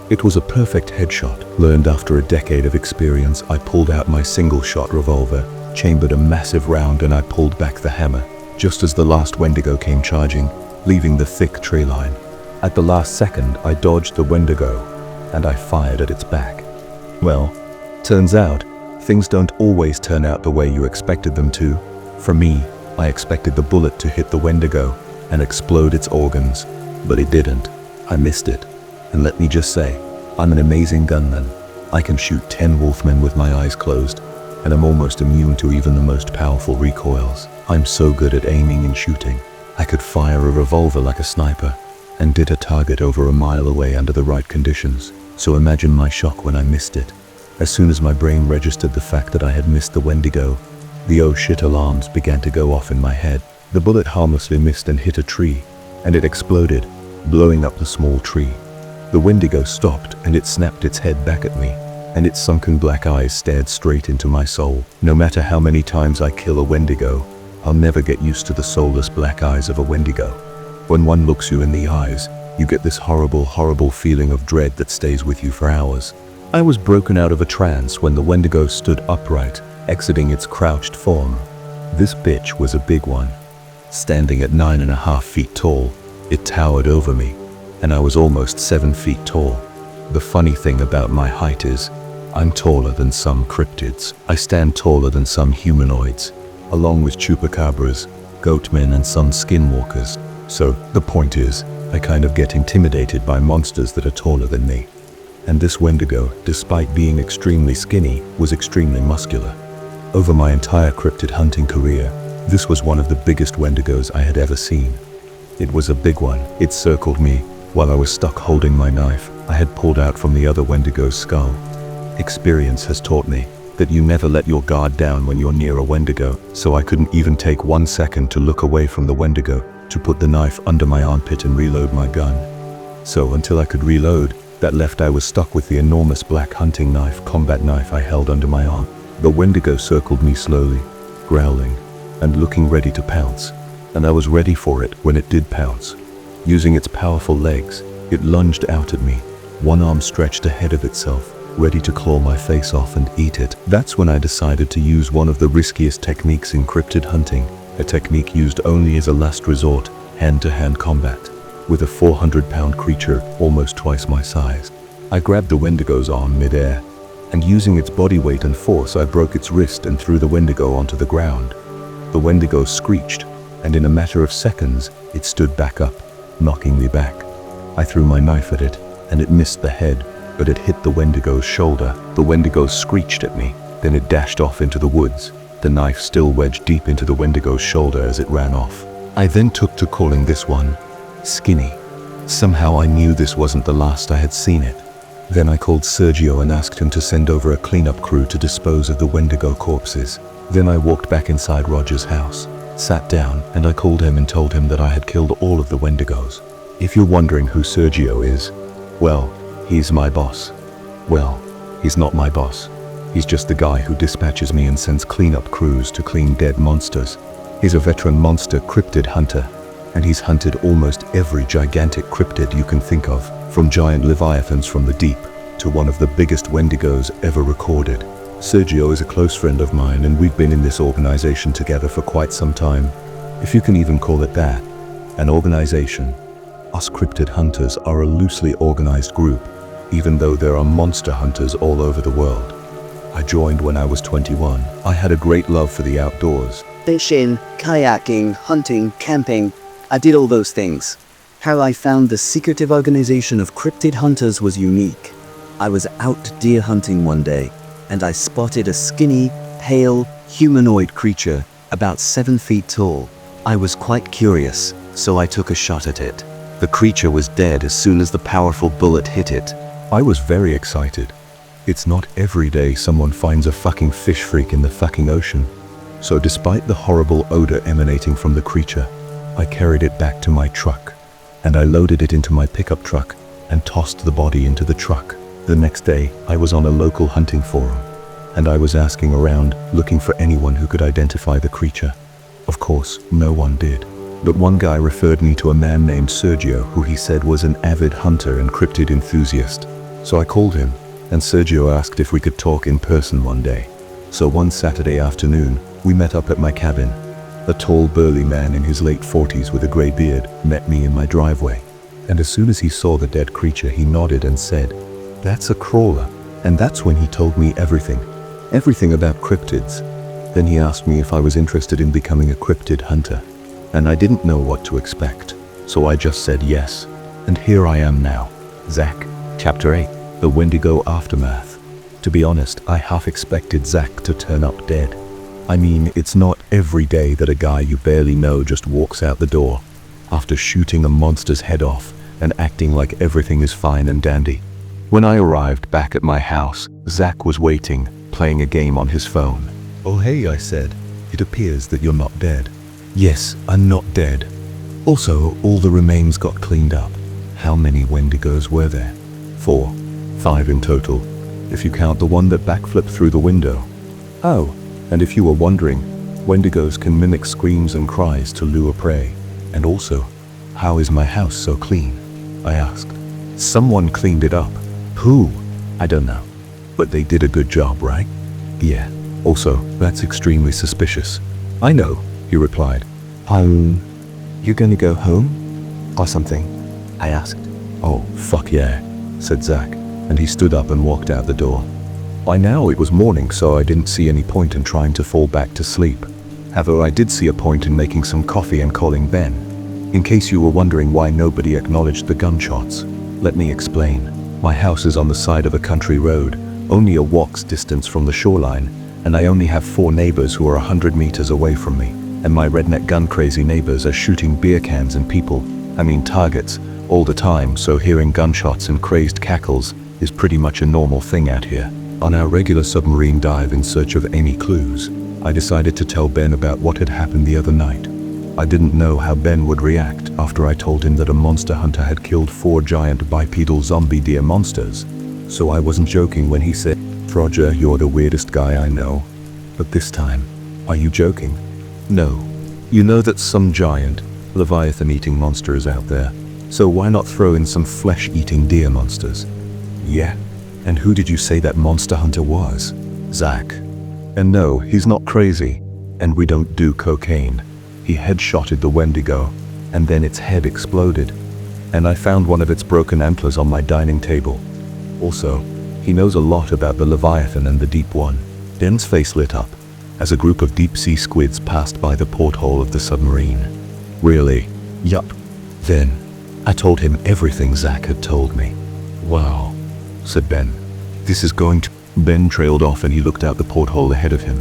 It was a perfect headshot. Learned after a decade of experience, I pulled out my single-shot revolver, chambered a massive round, and I pulled back the hammer, just as the last Wendigo came charging, leaving the thick tree line. At the last second, I dodged the Wendigo, and I fired at its back. Well, turns out, things don't always turn out the way you expected them to. For me, I expected the bullet to hit the Wendigo and explode its organs, but it didn't. I missed it. And let me just say, I'm an amazing gunman. I can shoot 10 wolfmen with my eyes closed, and I'm almost immune to even the most powerful recoils. I'm so good at aiming and shooting. I could fire a revolver like a sniper and hit a target over a mile away under the right conditions. So imagine my shock when I missed it. As soon as my brain registered the fact that I had missed the Wendigo, the oh shit alarms began to go off in my head. The bullet harmlessly missed and hit a tree, and it exploded, blowing up the small tree. The Wendigo stopped and it snapped its head back at me, and its sunken black eyes stared straight into my soul. No matter how many times I kill a Wendigo, I'll never get used to the soulless black eyes of a Wendigo. When one looks you in the eyes, you get this horrible, horrible feeling of dread that stays with you for hours. I was broken out of a trance when the Wendigo stood upright, exiting its crouched form. This bitch was a big one. Standing at 9.5 feet tall, it towered over me, and I was almost 7 feet tall. The funny thing about my height is, I'm taller than some cryptids. I stand taller than some humanoids, along with chupacabras, goatmen, and some skinwalkers. So, the point is, I kind of get intimidated by monsters that are taller than me. And this Wendigo, despite being extremely skinny, was extremely muscular. Over my entire cryptid hunting career, this was one of the biggest Wendigos I had ever seen. It was a big one. It circled me while I was stuck holding my knife I had pulled out from the other Wendigo's skull. Experience has taught me that you never let your guard down when you're near a Wendigo, so I couldn't even take 1 second to look away from the Wendigo to put the knife under my armpit and reload my gun. So until I could reload, that left I was stuck with the enormous black hunting knife, combat knife I held under my arm. The Wendigo circled me slowly, growling, and looking ready to pounce, and I was ready for it when it did pounce. Using its powerful legs, it lunged out at me, one arm stretched ahead of itself, ready to claw my face off and eat it. That's when I decided to use one of the riskiest techniques in cryptid hunting, a technique used only as a last resort, hand-to-hand combat, with a 400-pound creature almost twice my size. I grabbed the Wendigo's arm mid-air, and using its body weight and force, I broke its wrist and threw the Wendigo onto the ground. The Wendigo screeched, and in a matter of seconds, it stood back up, knocking me back. I threw my knife at it, and it missed the head, but it hit the Wendigo's shoulder. The Wendigo screeched at me, then it dashed off into the woods, the knife still wedged deep into the Wendigo's shoulder as it ran off. I then took to calling this one Skinny. Somehow I knew this wasn't the last I had seen it. Then I called Sergio and asked him to send over a cleanup crew to dispose of the Wendigo corpses. Then I walked back inside Roger's house, sat down, and I called him and told him that I had killed all of the Wendigos. If you're wondering who Sergio is, well, he's my boss. Well, he's not my boss. He's just the guy who dispatches me and sends cleanup crews to clean dead monsters. He's a veteran monster cryptid hunter, and he's hunted almost every gigantic cryptid you can think of, from giant leviathans from the deep to one of the biggest Wendigos ever recorded. Sergio is a close friend of mine, and we've been in this organization together for quite some time, if you can even call it that, an organization. Us cryptid hunters are a loosely organized group, even though there are monster hunters all over the world. I joined when I was 21. I had a great love for the outdoors. Fishing, kayaking, hunting, camping. I did all those things. How I found the secretive organization of cryptid hunters was unique. I was out deer hunting one day, and I spotted a skinny, pale, humanoid creature about 7 feet tall. I was quite curious, so I took a shot at it. The creature was dead as soon as the powerful bullet hit it. I was very excited. It's not every day someone finds a fucking fish freak in the fucking ocean. So despite the horrible odor emanating from the creature, I carried it back to my truck, and I loaded it into my pickup truck and tossed the body into the truck. The next day, I was on a local hunting forum, and I was asking around, looking for anyone who could identify the creature. Of course, no one did. But one guy referred me to a man named Sergio, who he said was an avid hunter and cryptid enthusiast. So I called him, and Sergio asked if we could talk in person one day. So one Saturday afternoon, we met up at my cabin. A tall, burly man in his late 40s with a gray beard met me in my driveway. And as soon as he saw the dead creature, he nodded and said, "That's a crawler." And that's when he told me everything about cryptids. Then he asked me if I was interested in becoming a cryptid hunter. And I didn't know what to expect, so I just said yes. And here I am now. Zach, Chapter 8, The Wendigo Aftermath. To be honest, I half expected Zach to turn up dead. I mean, it's not every day that a guy you barely know just walks out the door after shooting a monster's head off and acting like everything is fine and dandy. When I arrived back at my house, Zach was waiting, playing a game on his phone. "Oh hey," I said. "It appears that you're not dead." "Yes, I'm not dead. Also, all the remains got cleaned up." "How many Wendigos were there?" "4. 5 in total, if you count the one that backflipped through the window." "Oh, and if you were wondering, Wendigos can mimic screams and cries to lure prey. And also, how is my house so clean?" I asked. "Someone cleaned it up." "Who?" "I don't know. But they did a good job, right?" "Yeah. Also, that's extremely suspicious." "I know," he replied. You gonna go home? Or something?" I asked. "Oh, fuck yeah," said Zach, and he stood up and walked out the door. By now it was morning, so I didn't see any point in trying to fall back to sleep. However, I did see a point in making some coffee and calling Ben. In case you were wondering why nobody acknowledged the gunshots, let me explain. My house is on the side of a country road, only a walk's distance from the shoreline, and I only have 4 neighbors who are 100 meters away from me. And my redneck gun-crazy neighbors are shooting beer cans and people, targets, all the time, so hearing gunshots and crazed cackles is pretty much a normal thing out here. On our regular submarine dive in search of any clues, I decided to tell Ben about what had happened the other night. I didn't know how Ben would react after I told him that a monster hunter had killed 4 giant bipedal zombie deer monsters, so I wasn't joking when he said, "Roger, you're the weirdest guy I know." But this time, are you joking? "No. You know that some giant, Leviathan-eating monster is out there, so why not throw in some flesh-eating deer monsters?" "Yeah. And who did you say that monster hunter was?" "Zach. And no, he's not crazy. And we don't do cocaine. He headshotted the Wendigo, and then its head exploded. And I found one of its broken antlers on my dining table. Also, he knows a lot about the Leviathan and the Deep One." Ben's face lit up as a group of deep-sea squids passed by the porthole of the submarine. "Really?" "Yup." Then, I told him everything Zach had told me. "Wow," said Ben. "This is going to—" Ben trailed off and he looked out the porthole ahead of him.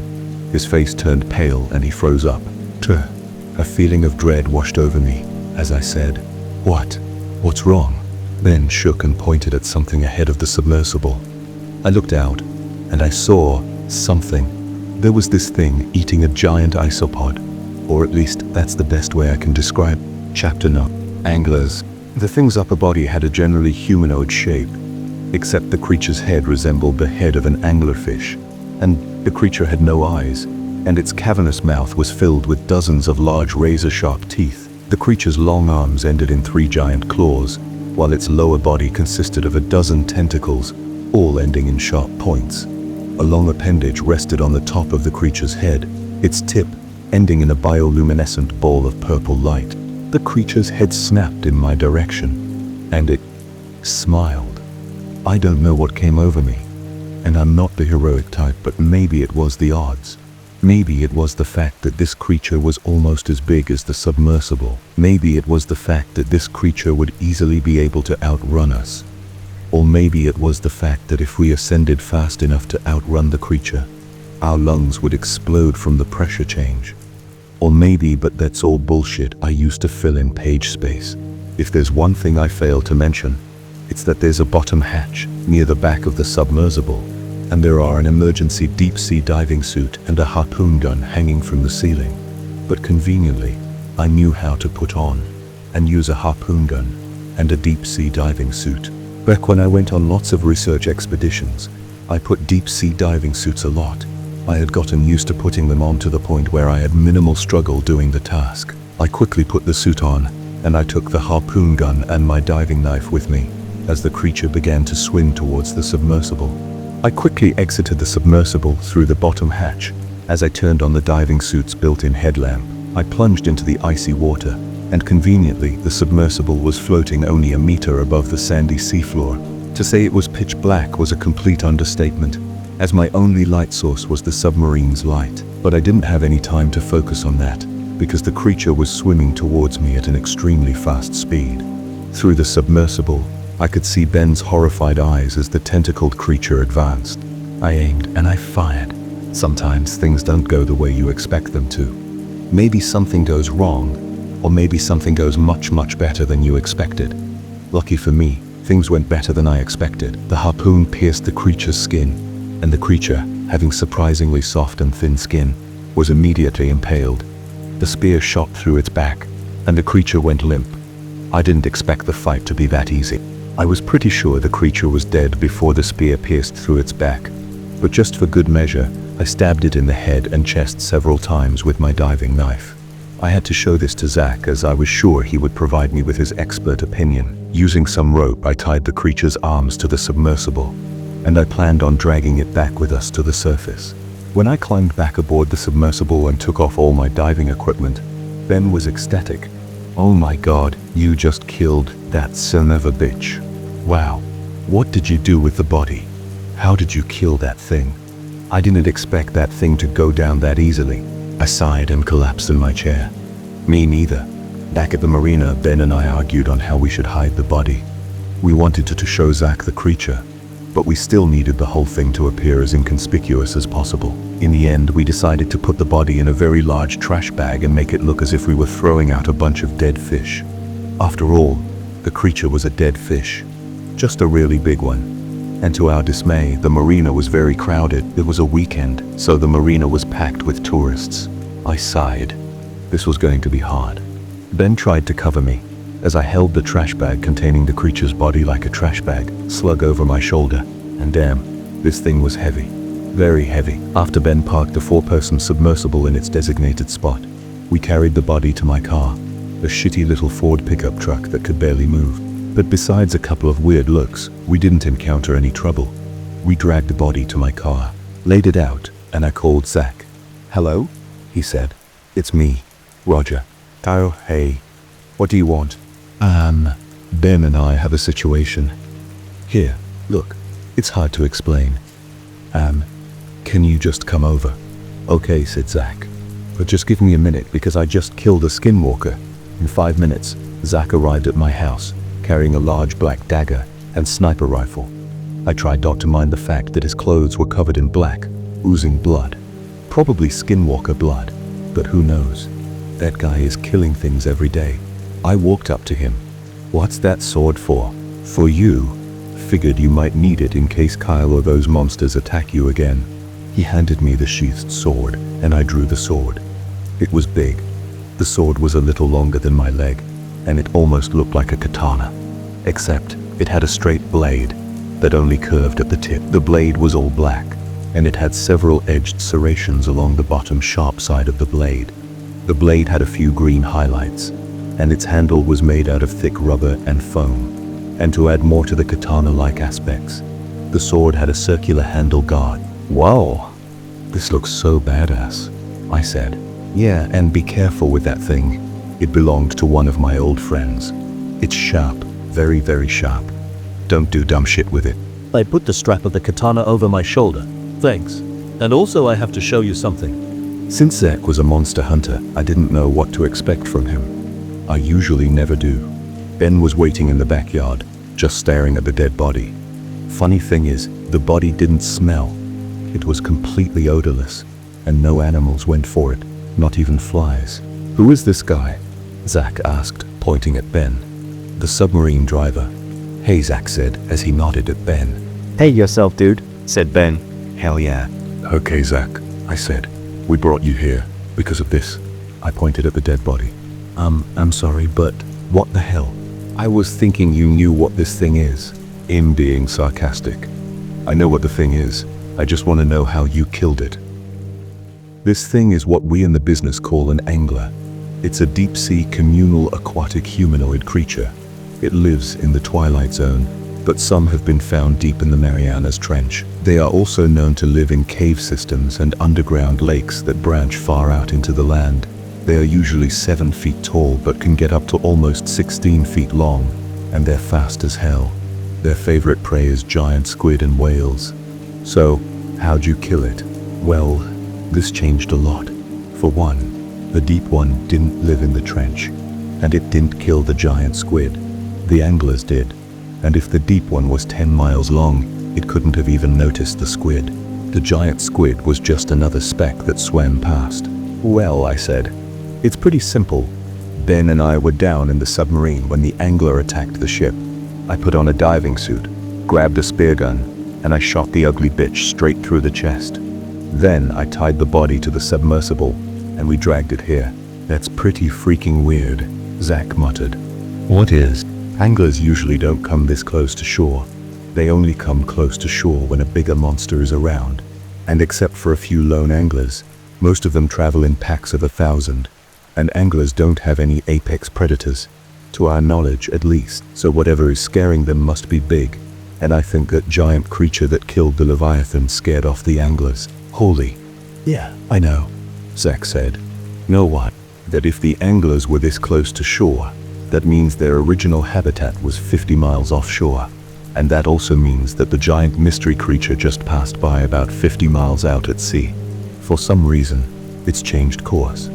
His face turned pale and he froze up. A feeling of dread washed over me as I said, What's wrong?" Ben shook and pointed at something ahead of the submersible. I looked out and I saw something. There was this thing eating a giant isopod, or at least that's the best way I can describe. Chapter 9. Anglers. The thing's upper body had a generally humanoid shape, except the creature's head resembled the head of an anglerfish, and the creature had no eyes, and its cavernous mouth was filled with dozens of large razor-sharp teeth. The creature's long arms ended in 3 giant claws, while its lower body consisted of a dozen tentacles, all ending in sharp points. A long appendage rested on the top of the creature's head, its tip ending in a bioluminescent ball of purple light. The creature's head snapped in my direction, and it smiled. I don't know what came over me, and I'm not the heroic type, but maybe it was the odds. Maybe it was the fact that this creature was almost as big as the submersible. Maybe it was the fact that this creature would easily be able to outrun us. Or maybe it was the fact that if we ascended fast enough to outrun the creature, our lungs would explode from the pressure change. Or maybe, but that's all bullshit, I used to fill in page space. If there's one thing I failed to mention, it's that there's a bottom hatch near the back of the submersible, and there are an emergency deep-sea diving suit and a harpoon gun hanging from the ceiling. But conveniently, I knew how to put on and use a harpoon gun and a deep-sea diving suit. Back when I went on lots of research expeditions, I put deep-sea diving suits a lot. I had gotten used to putting them on to the point where I had minimal struggle doing the task. I quickly put the suit on, and I took the harpoon gun and my diving knife with me as the creature began to swim towards the submersible. I quickly exited the submersible through the bottom hatch. As I turned on the diving suit's built-in headlamp, I plunged into the icy water, and conveniently, the submersible was floating only a meter above the sandy seafloor. To say it was pitch black was a complete understatement, as my only light source was the submarine's light. But I didn't have any time to focus on that, because the creature was swimming towards me at an extremely fast speed. Through the submersible, I could see Ben's horrified eyes as the tentacled creature advanced. I aimed and I fired. Sometimes things don't go the way you expect them to. Maybe something goes wrong, or maybe something goes much, much better than you expected. Lucky for me, things went better than I expected. The harpoon pierced the creature's skin, and the creature, having surprisingly soft and thin skin, was immediately impaled. The spear shot through its back, and the creature went limp. I didn't expect the fight to be that easy. I was pretty sure the creature was dead before the spear pierced through its back, but just for good measure, I stabbed it in the head and chest several times with my diving knife. I had to show this to Zach as I was sure he would provide me with his expert opinion. Using some rope, I tied the creature's arms to the submersible, and I planned on dragging it back with us to the surface. When I climbed back aboard the submersible and took off all my diving equipment, Ben was ecstatic. "Oh my God, you just killed that son of a bitch. Wow, what did you do with the body? How did you kill that thing? I didn't expect that thing to go down that easily." I sighed and collapsed in my chair. Me neither. Back at the marina, Ben and I argued on how we should hide the body. We wanted to show Zach the creature, but we still needed the whole thing to appear as inconspicuous as possible. In the end, we decided to put the body in a very large trash bag and make it look as if we were throwing out a bunch of dead fish. After all, the creature was a dead fish, just a really big one. And to our dismay, the marina was very crowded. It was a weekend, so the marina was packed with tourists. I sighed. This was going to be hard. Ben tried to cover me, as I held the trash bag containing the creature's body like a trash bag, slung over my shoulder. And damn, this thing was heavy. Very heavy. After Ben parked the 4-person submersible in its designated spot, we carried the body to my car, a shitty little Ford pickup truck that could barely move. But besides a couple of weird looks, we didn't encounter any trouble. We dragged the body to my car, laid it out, and I called Zach. "Hello?" he said. "It's me, Roger." "Oh, hey. What do you want?" Ben and I have a situation. Here, look. It's hard to explain. Can you just come over?" "Okay," said Zach. "But just give me a minute because I just killed a skinwalker." In 5 minutes, Zach arrived at my house, carrying a large black dagger and sniper rifle. I tried not to mind the fact that his clothes were covered in black, oozing blood. Probably skinwalker blood, but who knows? That guy is killing things every day. I walked up to him. "What's that sword for?" "For you. Figured you might need it in case Kyle or those monsters attack you again." He handed me the sheathed sword, and I drew the sword. It was big. The sword was a little longer than my leg, and it almost looked like a katana, except it had a straight blade that only curved at the tip. The blade was all black, and it had several edged serrations along the bottom sharp side of the blade. The blade had a few green highlights, and its handle was made out of thick rubber and foam. And to add more to the katana-like aspects, the sword had a circular handle guard. "Whoa, this looks so badass," I said. "Yeah, and be careful with that thing. It belonged to one of my old friends. It's sharp, very, very sharp. Don't do dumb shit with it." I put the strap of the katana over my shoulder. "Thanks. And also I have to show you something." Since Zach was a monster hunter, I didn't know what to expect from him. I usually never do. Ben was waiting in the backyard, just staring at the dead body. Funny thing is, the body didn't smell. It was completely odorless, and no animals went for it, not even flies. "Who is this guy?" Zach asked, pointing at Ben. "The submarine driver." "Hey," Zach said as he nodded at Ben. "Hey yourself, dude," said Ben. "Hell yeah." "Okay, Zach," I said. "We brought you here because of this." I pointed at the dead body. I'm sorry, but what the hell?" "I was thinking you knew what this thing is." Him being sarcastic. "I know what the thing is. I just want to know how you killed it." This thing is what we in the business call an angler. It's a deep-sea communal aquatic humanoid creature. It lives in the Twilight Zone, but some have been found deep in the Marianas Trench. They are also known to live in cave systems and underground lakes that branch far out into the land. They are usually 7 feet tall but can get up to almost 16 feet long, and they're fast as hell. Their favorite prey is giant squid and whales. So, how'd you kill it? Well, this changed a lot. For one, the deep one didn't live in the trench, and it didn't kill the giant squid. The anglers did, and if the deep one was 10 miles long, it couldn't have even noticed the squid. The giant squid was just another speck that swam past. Well, I said, it's pretty simple. Ben and I were down in the submarine when the angler attacked the ship. I put on a diving suit, grabbed a spear gun, and I shot the ugly bitch straight through the chest. Then I tied the body to the submersible, and we dragged it here. That's pretty freaking weird, Zach muttered. What is? Anglers usually don't come this close to shore. They only come close to shore when a bigger monster is around. And except for a few lone anglers, most of them travel in packs of 1,000. And anglers don't have any apex predators, to our knowledge at least, so whatever is scaring them must be big. And I think that giant creature that killed the Leviathan scared off the anglers. Holy. Yeah, I know, Zach said. Know what? That if the anglers were this close to shore, that means their original habitat was 50 miles offshore. And that also means that the giant mystery creature just passed by about 50 miles out at sea. For some reason, it's changed course.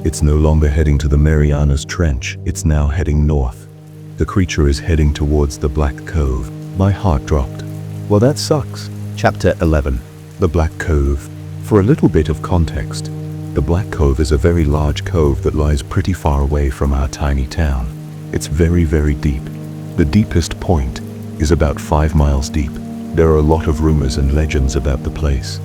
It's no longer heading to the Marianas Trench, it's now heading north. The creature is heading towards the Black Cove. My heart dropped. Well, that sucks. Chapter 11. The Black Cove. For a little bit of context, the Black Cove is a very large cove that lies pretty far away from our tiny town. It's very, very deep. The deepest point is about 5 miles deep. There are a lot of rumors and legends about the place.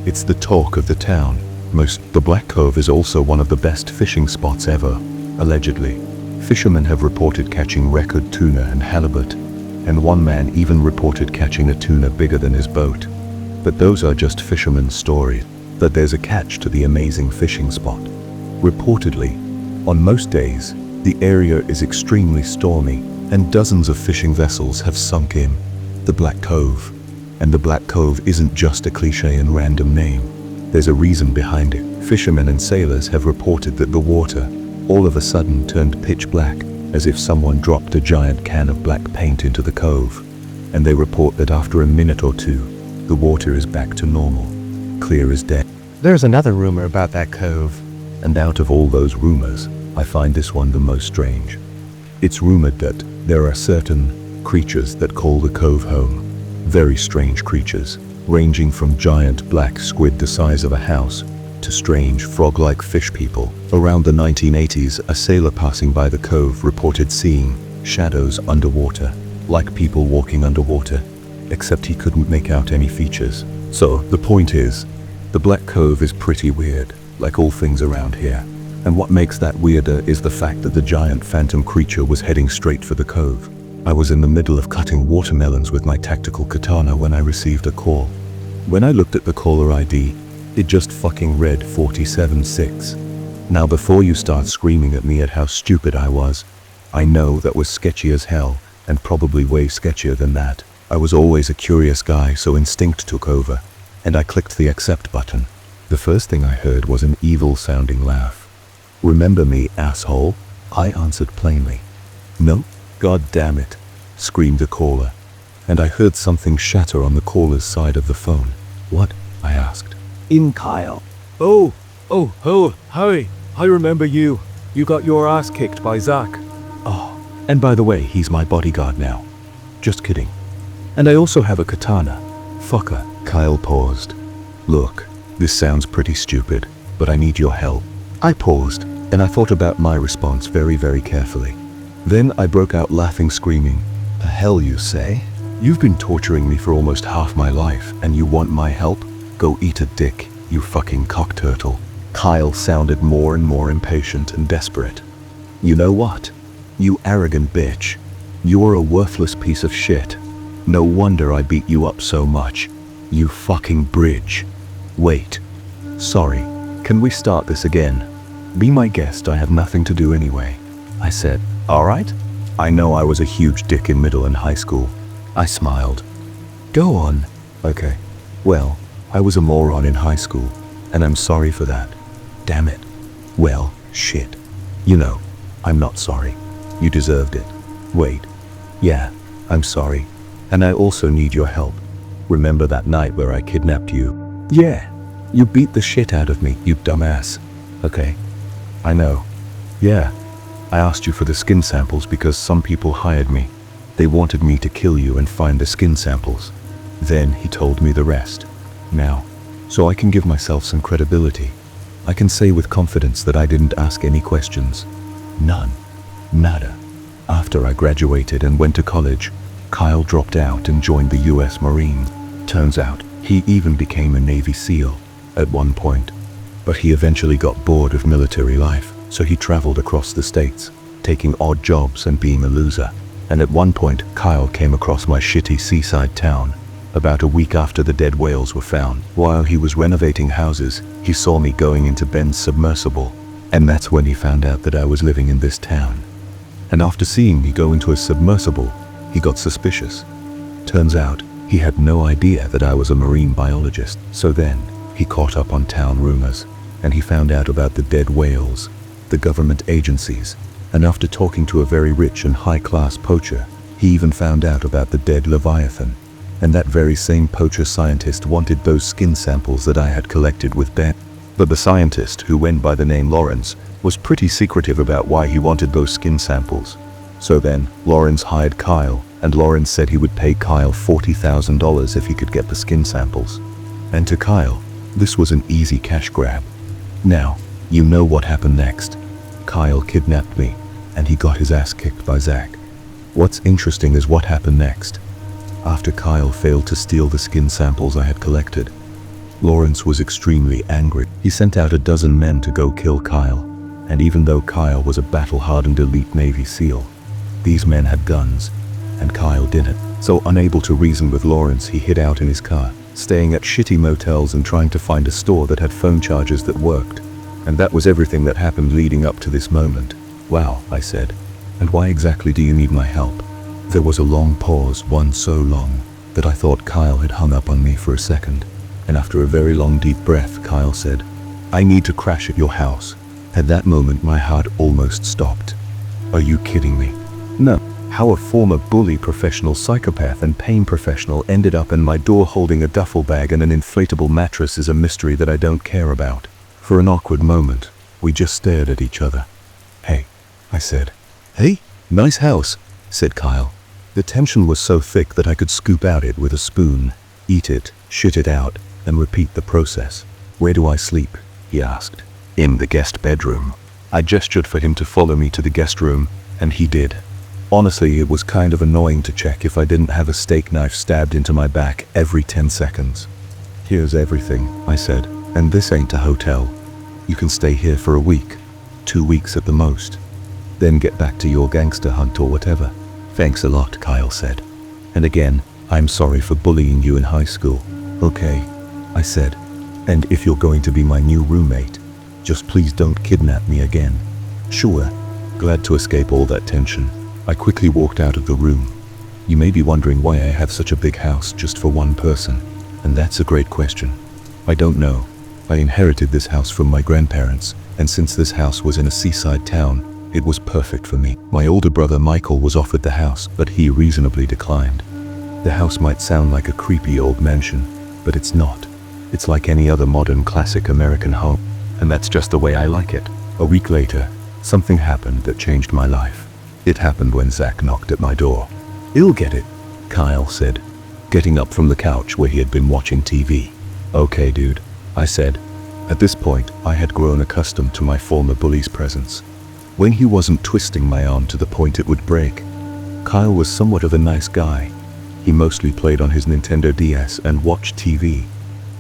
It's the talk of the town. The Black Cove is also one of the best fishing spots ever, allegedly. Fishermen have reported catching record tuna and halibut, and one man even reported catching a tuna bigger than his boat. But those are just fishermen's stories. But there's a catch to the amazing fishing spot. Reportedly, on most days, the area is extremely stormy, and dozens of fishing vessels have sunk in the Black Cove. And the Black Cove isn't just a cliche and random name. There's a reason behind it. Fishermen and sailors have reported that the water all of a sudden turned pitch black, as if someone dropped a giant can of black paint into the cove. And they report that after a minute or two, the water is back to normal, clear as day. There's another rumor about that cove. And out of all those rumors, I find this one the most strange. It's rumored that there are certain creatures that call the cove home. Very strange creatures, ranging from giant black squid the size of a house to strange frog-like fish people. Around the 1980s, a sailor passing by the cove reported seeing shadows underwater, like people walking underwater, except he couldn't make out any features. So, the point is, the Black Cove is pretty weird, like all things around here. And what makes that weirder is the fact that the giant phantom creature was heading straight for the cove. I was in the middle of cutting watermelons with my tactical katana when I received a call. When I looked at the caller ID, it just fucking read 476. Now before you start screaming at me at how stupid I was, I know that was sketchy as hell, and probably way sketchier than that. I was always a curious guy, so instinct took over, and I clicked the accept button. The first thing I heard was an evil-sounding laugh. "Remember me, asshole?" I answered plainly. "No, god damn it," screamed the caller, and I heard something shatter on the caller's side of the phone. "What?" I asked. In Kyle. Oh, Harry, I remember you. You got your ass kicked by Zach. "Oh, and by the way, he's my bodyguard now." "Just kidding. And I also have a katana." "Fucker." Kyle paused. "Look, this sounds pretty stupid, but I need your help." I paused, and I thought about my response very, very carefully. Then I broke out laughing, screaming, "The hell you say? You've been torturing me for almost half my life, and you want my help? Go eat a dick, you fucking cock turtle." Kyle sounded more and more impatient and desperate. "You know what? You arrogant bitch. You're a worthless piece of shit. No wonder I beat you up so much. You fucking bridge. Wait. Sorry, can we start this again? Be my guest, I have nothing to do anyway." I said, "Alright. I know I was a huge dick in middle and high school." I smiled. "Go on." "Okay. Well, I was a moron in high school, and I'm sorry for that. Damn it. Well, shit. You know, I'm not sorry. You deserved it. Wait. Yeah, I'm sorry. And I also need your help. Remember that night where I kidnapped you?" "Yeah. You beat the shit out of me, you dumbass." "Okay. I know. Yeah. I asked you for the skin samples because some people hired me. They wanted me to kill you and find the skin samples. Then he told me the rest. Now, so I can give myself some credibility, I can say with confidence that I didn't ask any questions. None. Nada. After I graduated and went to college, Kyle dropped out and joined the US Marine. Turns out, he even became a Navy SEAL at one point. But he eventually got bored of military life, so he traveled across the states, taking odd jobs and being a loser. And at one point, Kyle came across my shitty seaside town. About a week after the dead whales were found, while he was renovating houses, he saw me going into Ben's submersible. And that's when he found out that I was living in this town. And after seeing me go into a submersible, he got suspicious. Turns out, he had no idea that I was a marine biologist. So then, he caught up on town rumors, and he found out about the dead whales, the government agencies, and after talking to a very rich and high-class poacher, he even found out about the dead leviathan. And that very same poacher scientist wanted those skin samples that I had collected with Ben. But the scientist, who went by the name Lawrence, was pretty secretive about why he wanted those skin samples. So then, Lawrence hired Kyle, and Lawrence said he would pay Kyle $40,000 if he could get the skin samples. And to Kyle, this was an easy cash grab. Now, you know what happened next. Kyle kidnapped me, and he got his ass kicked by Zach. What's interesting is what happened next. After Kyle failed to steal the skin samples I had collected, Lawrence was extremely angry. He sent out a dozen men to go kill Kyle, and even though Kyle was a battle-hardened elite Navy SEAL, these men had guns, and Kyle didn't. So unable to reason with Lawrence, he hid out in his car, staying at shitty motels and trying to find a store that had phone chargers that worked. And that was everything that happened leading up to this moment. Wow, I said. And why exactly do you need my help? There was a long pause, one so long that I thought Kyle had hung up on me for a second. And after a very long deep breath, Kyle said, I need to crash at your house. At that moment, my heart almost stopped. Are you kidding me? No. How a former bully, professional psychopath and pain professional ended up in my door holding a duffel bag and an inflatable mattress is a mystery that I don't care about. For an awkward moment, we just stared at each other. Hey, I said. Hey, nice house, said Kyle. The tension was so thick that I could scoop out it with a spoon, eat it, shit it out, and repeat the process. Where do I sleep? He asked. In the guest bedroom. I gestured for him to follow me to the guest room, and he did. Honestly, it was kind of annoying to check if I didn't have a steak knife stabbed into my back every 10 seconds. Here's everything, I said, and this ain't a hotel. You can stay here for a week, 2 weeks at the most. Then get back to your gangster hunt or whatever. Thanks a lot, Kyle said. And again, I'm sorry for bullying you in high school. Okay, I said. And if you're going to be my new roommate, just please don't kidnap me again. Sure. Glad to escape all that tension, I quickly walked out of the room. You may be wondering why I have such a big house just for one person, and that's a great question. I don't know. I inherited this house from my grandparents, and since this house was in a seaside town, it was perfect for me. My older brother Michael was offered the house, but he reasonably declined. The house might sound like a creepy old mansion, but it's not. It's like any other modern classic American home, and that's just the way I like it. A week later, something happened that changed my life. It happened when Zach knocked at my door. You'll get it, Kyle said, getting up from the couch where he had been watching TV. Okay, dude, I said. At this point, I had grown accustomed to my former bully's presence. When he wasn't twisting my arm to the point it would break, Kyle was somewhat of a nice guy. He mostly played on his Nintendo DS and watched TV,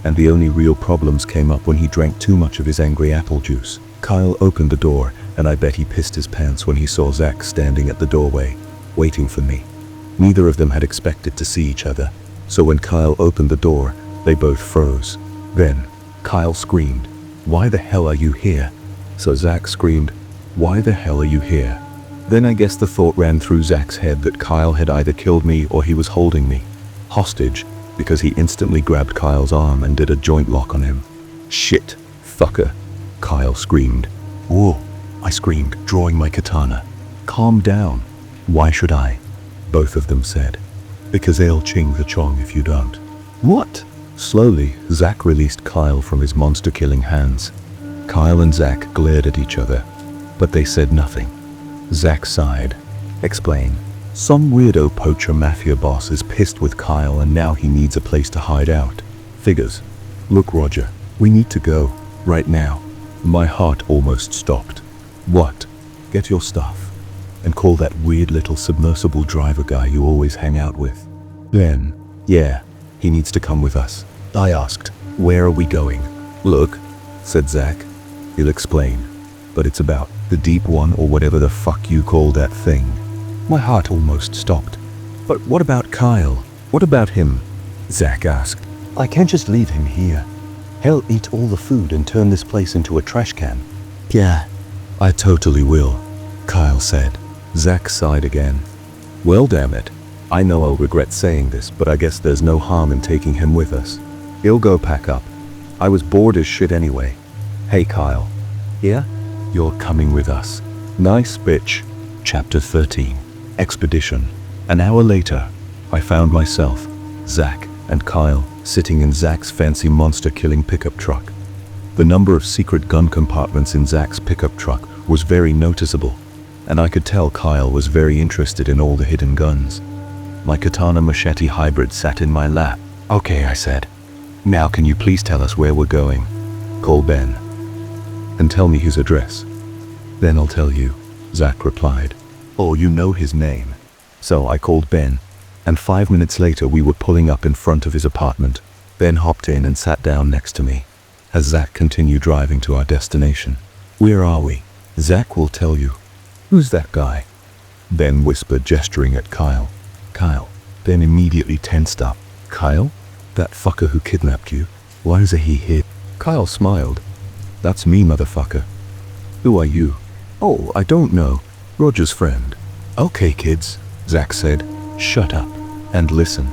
and the only real problems came up when he drank too much of his angry apple juice. Kyle opened the door, and I bet he pissed his pants when he saw Zach standing at the doorway, waiting for me. Neither of them had expected to see each other, so when Kyle opened the door, they both froze. Then, Kyle screamed, "Why the hell are you here?" So Zach screamed, "Why the hell are you here?" Then I guess the thought ran through Zach's head that Kyle had either killed me or he was holding me hostage, because he instantly grabbed Kyle's arm and did a joint lock on him. "Shit, fucker," Kyle screamed. "Whoa," I screamed, drawing my katana. "Calm down." "Why should I?" both of them said. "Because they'll ching the chong if you don't." "What?" Slowly, Zach released Kyle from his monster-killing hands. Kyle and Zach glared at each other, but they said nothing. Zach sighed. "Explain." "Some weirdo poacher mafia boss is pissed with Kyle and now he needs a place to hide out. Figures. Look, Roger, we need to go. Right now. My heart almost stopped. What? Get your stuff. And call that weird little submersible driver guy you always hang out with. Ben. Yeah, he needs to come with us. I asked, where are we going? Look, said Zach. He'll explain. But it's about the deep one or whatever the fuck you call that thing. My heart almost stopped. But what about Kyle? What about him? Zach asked. I can't just leave him here. He'll eat all the food and turn this place into a trash can. Yeah, I totally will, Kyle said. Zach sighed again. Well, damn it. I know I'll regret saying this, but I guess there's no harm in taking him with us. He'll go pack up. I was bored as shit anyway. Hey, Kyle. Yeah? You're coming with us. Nice bitch. Chapter 13. Expedition. An hour later, I found myself, Zach, and Kyle sitting in Zach's fancy monster-killing pickup truck. The number of secret gun compartments in Zach's pickup truck was very noticeable, and I could tell Kyle was very interested in all the hidden guns. My katana machete hybrid sat in my lap. Okay, I said. Now can you please tell us where we're going? Call Ben. And tell me his address. Then I'll tell you, Zach replied. Oh, you know his name. So I called Ben, and 5 minutes later we were pulling up in front of his apartment. Ben hopped in and sat down next to me, as Zach continued driving to our destination. Where are we? Zach will tell you. Who's that guy? Ben whispered, gesturing at Kyle. Kyle. Ben immediately tensed up. Kyle? That fucker who kidnapped you? Why is he here? Kyle smiled. That's me, motherfucker. Who are you? Oh, I don't know. Roger's friend. Okay, kids, Zach said. Shut up and listen.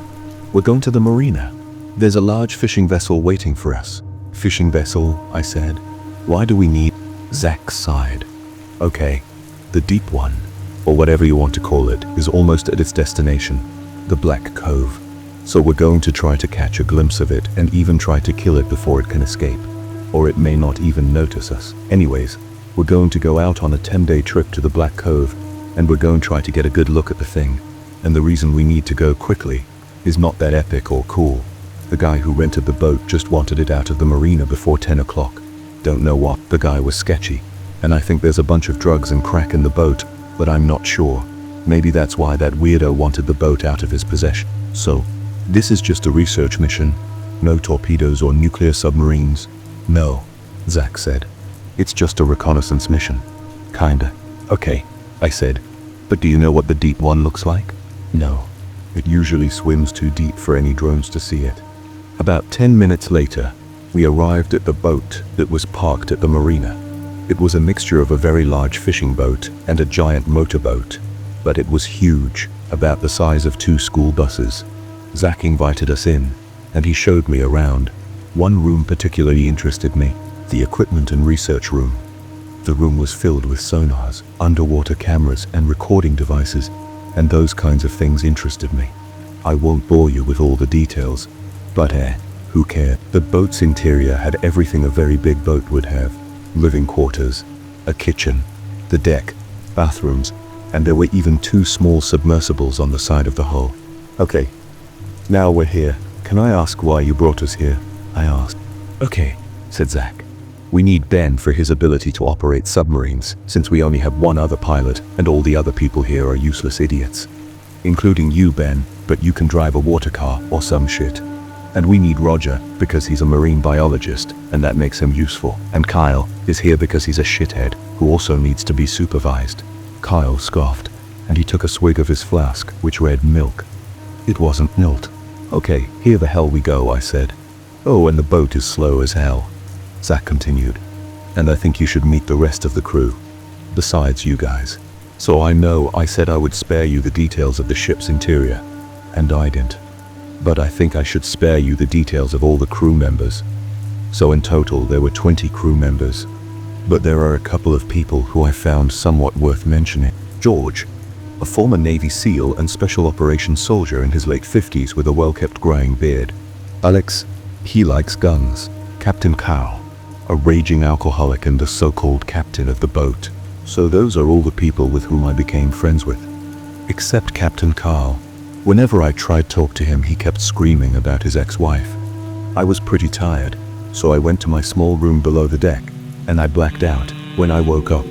We're going to the marina. There's a large fishing vessel waiting for us. Fishing vessel, I said. Why do we need? Zach sighed. Okay, the deep one, or whatever you want to call it, is almost at its destination, the Black Cove. So we're going to try to catch a glimpse of it and even try to kill it before it can escape. Or it may not even notice us. Anyways, we're going to go out on a 10-day trip to the Black Cove, and we're going to try to get a good look at the thing. And the reason we need to go quickly is not that epic or cool. The guy who rented the boat just wanted it out of the marina before 10 o'clock. Don't know what, the guy was sketchy. And I think there's a bunch of drugs and crack in the boat, but I'm not sure. Maybe that's why that weirdo wanted the boat out of his possession. So, this is just a research mission. No torpedoes or nuclear submarines. No, Zach said. It's just a reconnaissance mission. Kinda. Okay, I said. But do you know what the deep one looks like? No. It usually swims too deep for any drones to see it. About 10 minutes later, we arrived at the boat that was parked at the marina. It was a mixture of a very large fishing boat and a giant motorboat, but it was huge, about the size of 2 school buses. Zach invited us in, and he showed me around. One room particularly interested me, the equipment and research room. The room was filled with sonars, underwater cameras, and recording devices, and those kinds of things interested me. I won't bore you with all the details, but who cared? The boat's interior had everything a very big boat would have. Living quarters, a kitchen, the deck, bathrooms, and there were even 2 small submersibles on the side of the hull. Okay, now we're here. Can I ask why you brought us here? I asked. Okay, said Zach. We need Ben for his ability to operate submarines, since we only have 1 other pilot and all the other people here are useless idiots. Including you, Ben, but you can drive a water car or some shit. And we need Roger, because he's a marine biologist, and that makes him useful. And Kyle is here because he's a shithead, who also needs to be supervised. Kyle scoffed, and he took a swig of his flask, which read milk. It wasn't milk. Okay, here the hell we go, I said. Oh, and the boat is slow as hell, Zach continued. And I think you should meet the rest of the crew. Besides you guys. So I know I said I would spare you the details of the ship's interior, and I didn't. But I think I should spare you the details of all the crew members. So in total there were 20 crew members. But there are a couple of people who I found somewhat worth mentioning. George, a former Navy SEAL and Special Operations soldier in his late 50s with a well-kept graying beard. Alex, he likes guns. Captain Carl, a raging alcoholic and the so-called captain of the boat. So those are all the people with whom I became friends with. Except Captain Carl. Whenever I tried to talk to him, he kept screaming about his ex-wife. I was pretty tired, so I went to my small room below the deck, and I blacked out. When I woke up,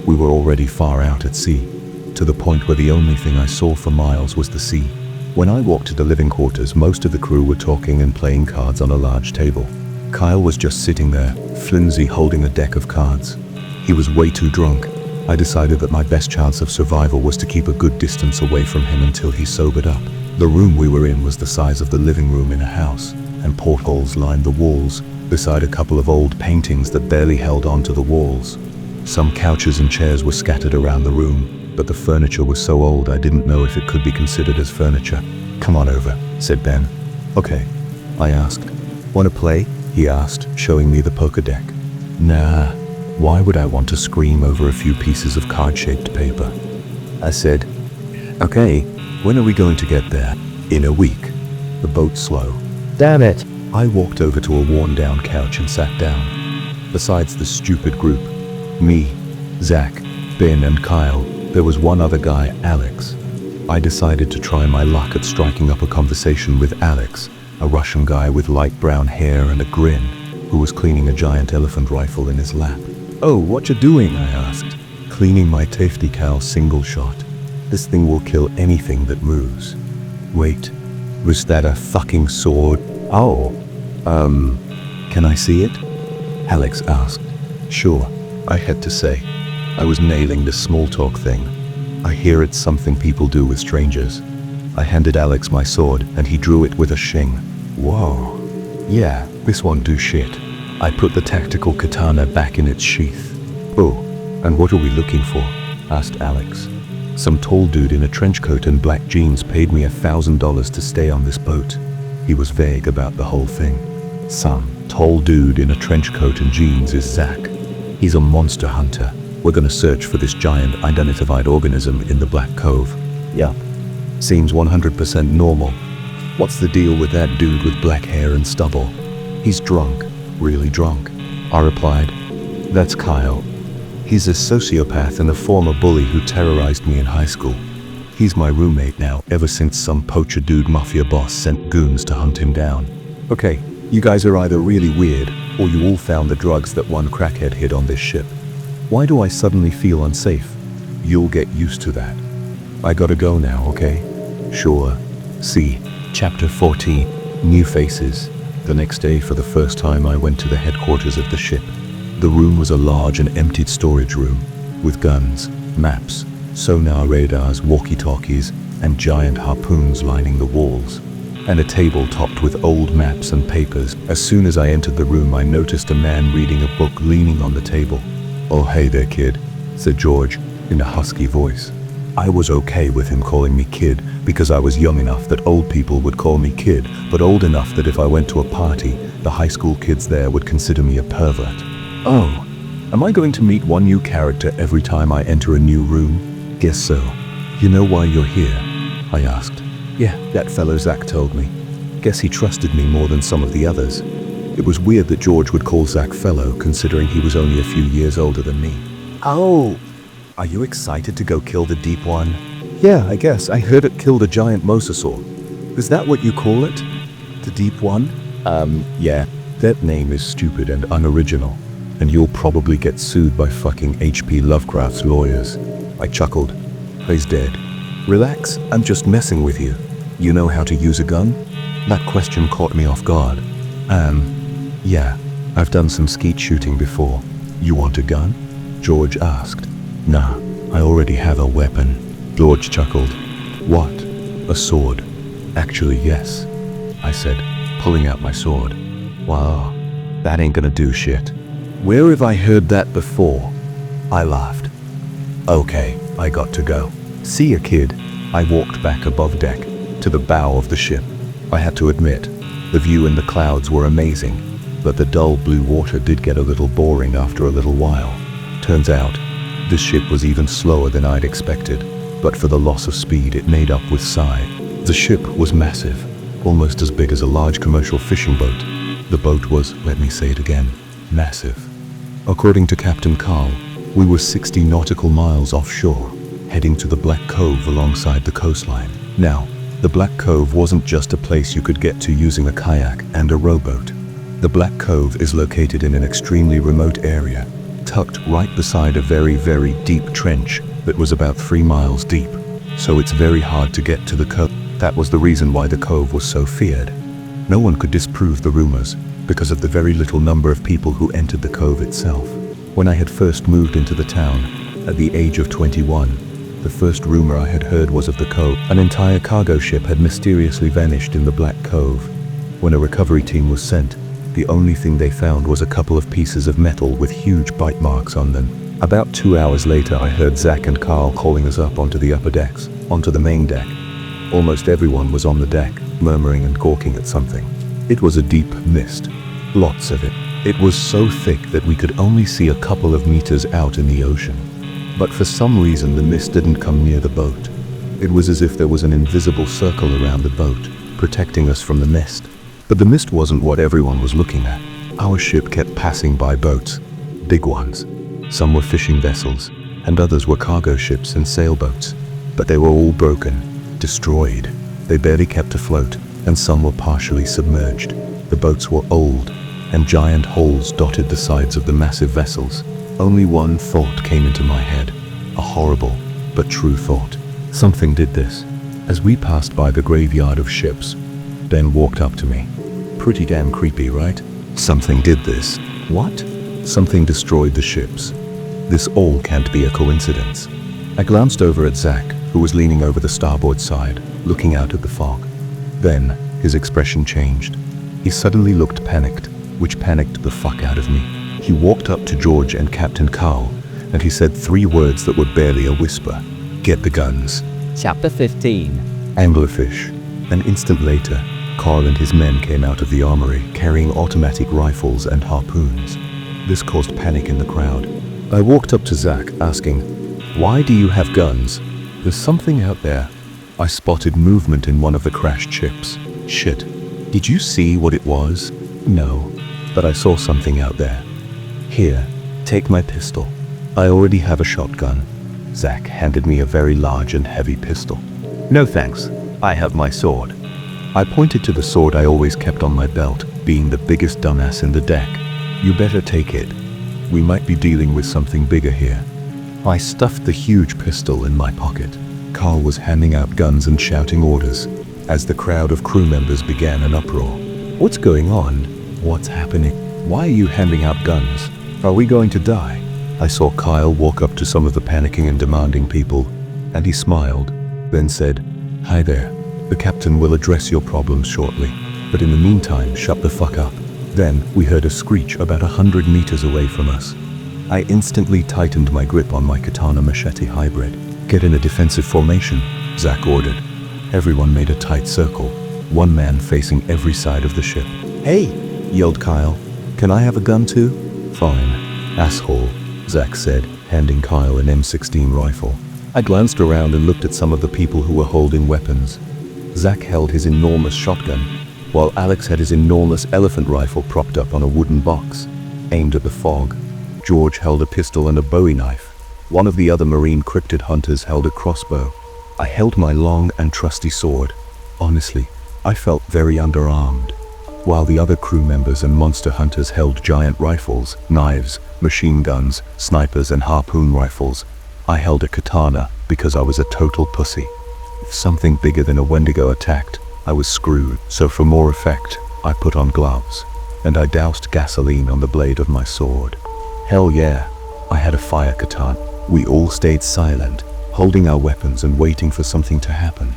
we were already far out at sea, to the point where the only thing I saw for miles was the sea. When I walked to the living quarters, most of the crew were talking and playing cards on a large table. Kyle was just sitting there, flimsy, holding a deck of cards. He was way too drunk. I decided that my best chance of survival was to keep a good distance away from him until he sobered up. The room we were in was the size of the living room in a house, and portholes lined the walls, beside a couple of old paintings that barely held onto the walls. Some couches and chairs were scattered around the room, but the furniture was so old I didn't know if it could be considered as furniture. "Come on over," said Ben. "Okay," I asked. "Wanna play?" he asked, showing me the poker deck. "Nah, why would I want to scream over a few pieces of card-shaped paper?" I said. "Okay, when are we going to get there?" "In a week." The boat's slow. Damn it. I walked over to a worn-down couch and sat down. Besides the stupid group, me, Zach, Ben, and Kyle, there was one other guy, Alex. I decided to try my luck at striking up a conversation with Alex, a Russian guy with light brown hair and a grin, who was cleaning a giant elephant rifle in his lap. "Oh, what you doing?" I asked. "Cleaning my Tafety Cow single shot. This thing will kill anything that moves." "Wait, was that a fucking sword?" "Oh, can I see it?" Alex asked. "Sure," I had to say. I was nailing this small talk thing. I hear it's something people do with strangers. I handed Alex my sword, and he drew it with a shing. "Whoa. Yeah, this won't do shit." I put the tactical katana back in its sheath. "Oh, and what are we looking for?" asked Alex. "Some tall dude in a trench coat and black jeans paid me $1,000 to stay on this boat." He was vague about the whole thing. "Some tall dude in a trench coat and jeans is Zach. He's a monster hunter. We're gonna search for this giant unidentified organism in the Black Cove." "Yup. Seems 100% normal. What's the deal with that dude with black hair and stubble?" "He's drunk. Really drunk," I replied. "That's Kyle. He's a sociopath and a former bully who terrorized me in high school. He's my roommate now, ever since some poacher dude mafia boss sent goons to hunt him down." "Okay, you guys are either really weird, or you all found the drugs that one crackhead hid on this ship. Why do I suddenly feel unsafe?" "You'll get used to that. I gotta go now, okay?" "Sure." See, Chapter 14, New Faces. The next day, for the first time, I went to the headquarters of the ship. The room was a large and emptied storage room, with guns, maps, sonar radars, walkie-talkies, and giant harpoons lining the walls, and a table topped with old maps and papers. As soon as I entered the room, I noticed a man reading a book leaning on the table. "Oh, hey there, kid," said George, in a husky voice. I was okay with him calling me kid because I was young enough that old people would call me kid, but old enough that if I went to a party, the high school kids there would consider me a pervert. "Oh, am I going to meet one new character every time I enter a new room?" "Guess so." "You know why you're here?" I asked. "Yeah, that fellow Zach told me. Guess he trusted me more than some of the others." It was weird that George would call Zach fellow, considering he was only a few years older than me. "Oh, are you excited to go kill the Deep One?" "Yeah, I guess. I heard it killed a giant mosasaur. Is that what you call it? The Deep One?" Yeah. That name is stupid and unoriginal, and you'll probably get sued by fucking H.P. Lovecraft's lawyers." I chuckled. "He's dead." "Relax, I'm just messing with you. You know how to use a gun?" That question caught me off guard. Yeah, I've done some skeet shooting before." "You want a gun?" George asked. "Nah, I already have a weapon." George chuckled. "What? A sword?" "Actually, yes," I said, pulling out my sword. "Wow, that ain't gonna do shit." "Where have I heard that before?" I laughed. "Okay, I got to go. See ya, kid." I walked back above deck, to the bow of the ship. I had to admit, the view and the clouds were amazing, but the dull blue water did get a little boring after a little while. Turns out, this ship was even slower than I'd expected, but for the loss of speed it made up with sigh. The ship was massive, almost as big as a large commercial fishing boat. The boat was, let me say it again, massive. According to Captain Carl, we were 60 nautical miles offshore, heading to the Black Cove alongside the coastline. Now, the Black Cove wasn't just a place you could get to using a kayak and a rowboat. The Black Cove is located in an extremely remote area, tucked right beside a very, very deep trench that was about 3 miles deep. So it's very hard to get to the cove. That was the reason why the cove was so feared. No one could disprove the rumors because of the very little number of people who entered the cove itself. When I had first moved into the town, at the age of 21, the first rumor I had heard was of the cove. An entire cargo ship had mysteriously vanished in the Black Cove. When a recovery team was sent, the only thing they found was a couple of pieces of metal with huge bite marks on them. About 2 hours later, I heard Zach and Carl calling us up onto the upper decks, onto the main deck. Almost everyone was on the deck, murmuring and gawking at something. It was a deep mist, lots of it. It was so thick that we could only see a couple of meters out in the ocean. But for some reason the mist didn't come near the boat. It was as if there was an invisible circle around the boat, protecting us from the mist. But the mist wasn't what everyone was looking at. Our ship kept passing by boats, big ones. Some were fishing vessels, and others were cargo ships and sailboats. But they were all broken, destroyed. They barely kept afloat, and some were partially submerged. The boats were old, and giant holes dotted the sides of the massive vessels. Only one thought came into my head, a horrible but true thought. Something did this. As we passed by the graveyard of ships, Ben walked up to me. Pretty damn creepy, right? Something did this. What? Something destroyed the ships. This all can't be a coincidence. I glanced over at Zach, who was leaning over the starboard side, looking out at the fog. Then, his expression changed. He suddenly looked panicked, which panicked the fuck out of me. He walked up to George and Captain Carl, and he said 3 words that were barely a whisper. Get the guns. Chapter 15. Anglerfish. An instant later, Carl and his men came out of the armory, carrying automatic rifles and harpoons. This caused panic in the crowd. I walked up to Zach, asking, "Why do you have guns? There's something out there." I spotted movement in one of the crashed ships. Shit. Did you see what it was? No, but I saw something out there. Here, take my pistol. I already have a shotgun. Zach handed me a very large and heavy pistol. No thanks, I have my sword. I pointed to the sword I always kept on my belt, being the biggest dumbass in the deck. You better take it. We might be dealing with something bigger here. I stuffed the huge pistol in my pocket. Carl was handing out guns and shouting orders, as the crowd of crew members began an uproar. What's going on? What's happening? Why are you handing out guns? Are we going to die? I saw Kyle walk up to some of the panicking and demanding people, and he smiled, then said, "Hi there. The captain will address your problems shortly, but in the meantime, shut the fuck up." Then we heard a screech about 100 meters away from us. I instantly tightened my grip on my katana machete hybrid. Get in a defensive formation, Zach ordered. Everyone made a tight circle, one man facing every side of the ship. "Hey," yelled Kyle. "Can I have a gun too?" "Fine, asshole," Zach said, handing Kyle an M16 rifle. I glanced around and looked at some of the people who were holding weapons. Zach held his enormous shotgun, while Alex had his enormous elephant rifle propped up on a wooden box, aimed at the fog. George held a pistol and a Bowie knife. One of the other marine cryptid hunters held a crossbow. I held my long and trusty sword. Honestly, I felt very underarmed. While the other crew members and monster hunters held giant rifles, knives, machine guns, snipers and harpoon rifles, I held a katana because I was a total pussy. If something bigger than a Wendigo attacked, I was screwed. So for more effect, I put on gloves, and I doused gasoline on the blade of my sword. Hell yeah, I had a fire katana. We all stayed silent, holding our weapons and waiting for something to happen.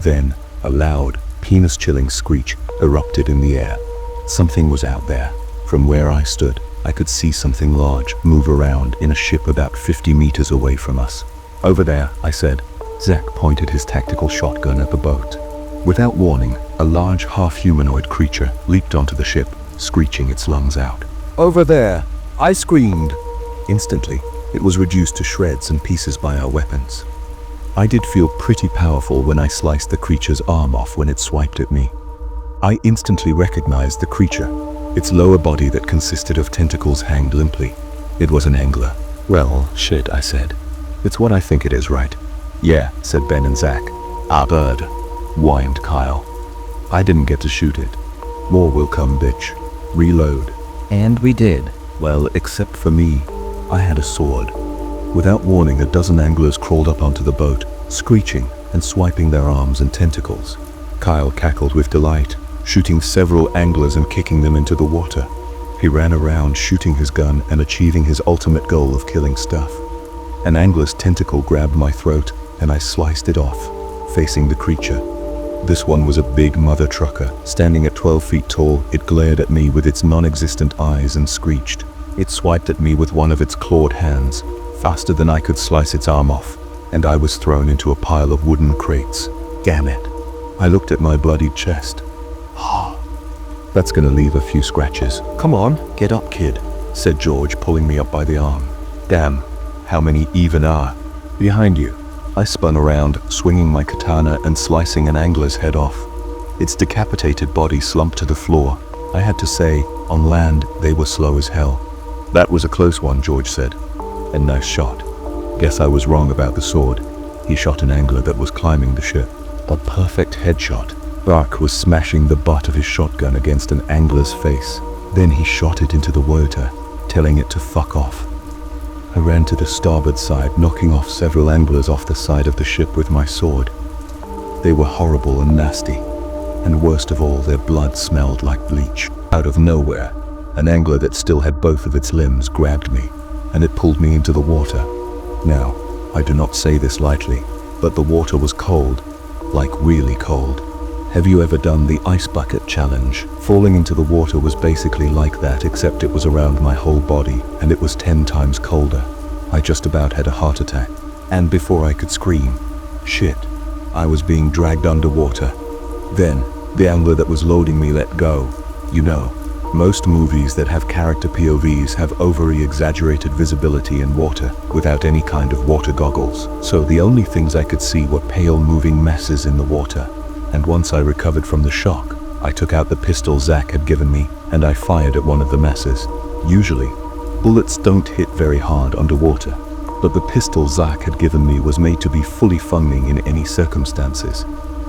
Then, a loud, penis-chilling screech erupted in the air. Something was out there. From where I stood, I could see something large move around in a ship about 50 meters away from us. "Over there," I said. Zach pointed his tactical shotgun at the boat. Without warning, a large half-humanoid creature leaped onto the ship, screeching its lungs out. "Over there!" I screamed. Instantly, it was reduced to shreds and pieces by our weapons. I did feel pretty powerful when I sliced the creature's arm off when it swiped at me. I instantly recognized the creature. Its lower body that consisted of tentacles hanged limply. It was an angler. "Well, shit," I said. "It's what I think it is, right?" "Yeah," said Ben and Zach. "Our bird," whined Kyle. I didn't get to shoot it. "More will come, bitch." reload. And we did. Well, except for me, I had a sword. Without warning, a dozen anglers crawled up onto the boat, screeching and swiping their arms and tentacles. Kyle cackled with delight, shooting several anglers and kicking them into the water. He ran around shooting his gun and achieving his ultimate goal of killing stuff. An angler's tentacle grabbed my throat and I sliced it off, facing the creature. This one was a big mother trucker. Standing at 12 feet tall, it glared at me with its non-existent eyes and screeched. It swiped at me with one of its clawed hands, faster than I could slice its arm off, and I was thrown into a pile of wooden crates. Damn it. I looked at my bloodied chest. That's gonna leave a few scratches. Come on, get up, kid, said George, pulling me up by the arm. Damn, how many even are? Behind you. I spun around, swinging my katana and slicing an angler's head off. Its decapitated body slumped to the floor. I had to say, on land, they were slow as hell. That was a close one, George said. And nice shot. Guess I was wrong about the sword. He shot an angler that was climbing the ship. A perfect headshot. Bark was smashing the butt of his shotgun against an angler's face. Then he shot it into the water, telling it to fuck off. I ran to the starboard side, knocking off several anglers off the side of the ship with my sword. They were horrible and nasty, and worst of all, their blood smelled like bleach. Out of nowhere, an angler that still had both of its limbs grabbed me, and it pulled me into the water. Now, I do not say this lightly, but the water was cold, like really cold. Have you ever done the ice bucket challenge? Falling into the water was basically like that, except it was around my whole body, and it was 10 times colder. I just about had a heart attack. And before I could scream, shit, I was being dragged underwater. Then, the angler that was loading me let go. You know, most movies that have character POVs have overly exaggerated visibility in water, without any kind of water goggles. So the only things I could see were pale moving messes in the water. And once I recovered from the shock, I took out the pistol Zach had given me, and I fired at one of the messes. Usually, bullets don't hit very hard underwater, but the pistol Zach had given me was made to be fully functioning in any circumstances.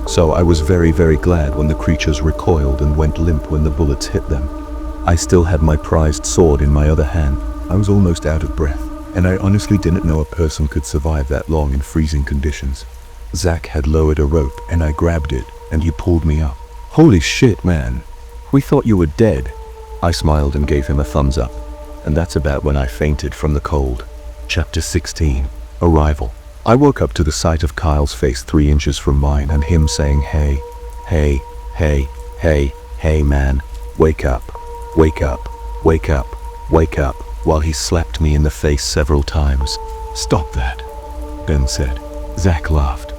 So I was very, very glad when the creatures recoiled and went limp when the bullets hit them. I still had my prized sword in my other hand. I was almost out of breath, and I honestly didn't know a person could survive that long in freezing conditions. Zach had lowered a rope and I grabbed it and he pulled me up. Holy shit, man. We thought you were dead. I smiled and gave him a thumbs up. And that's about when I fainted from the cold. Chapter 16. Arrival. I woke up to the sight of Kyle's face 3 inches from mine and him saying, hey, hey, hey, hey, hey man, wake up, wake up, wake up, wake up, while he slapped me in the face several times. Stop that, Ben said. Zach laughed.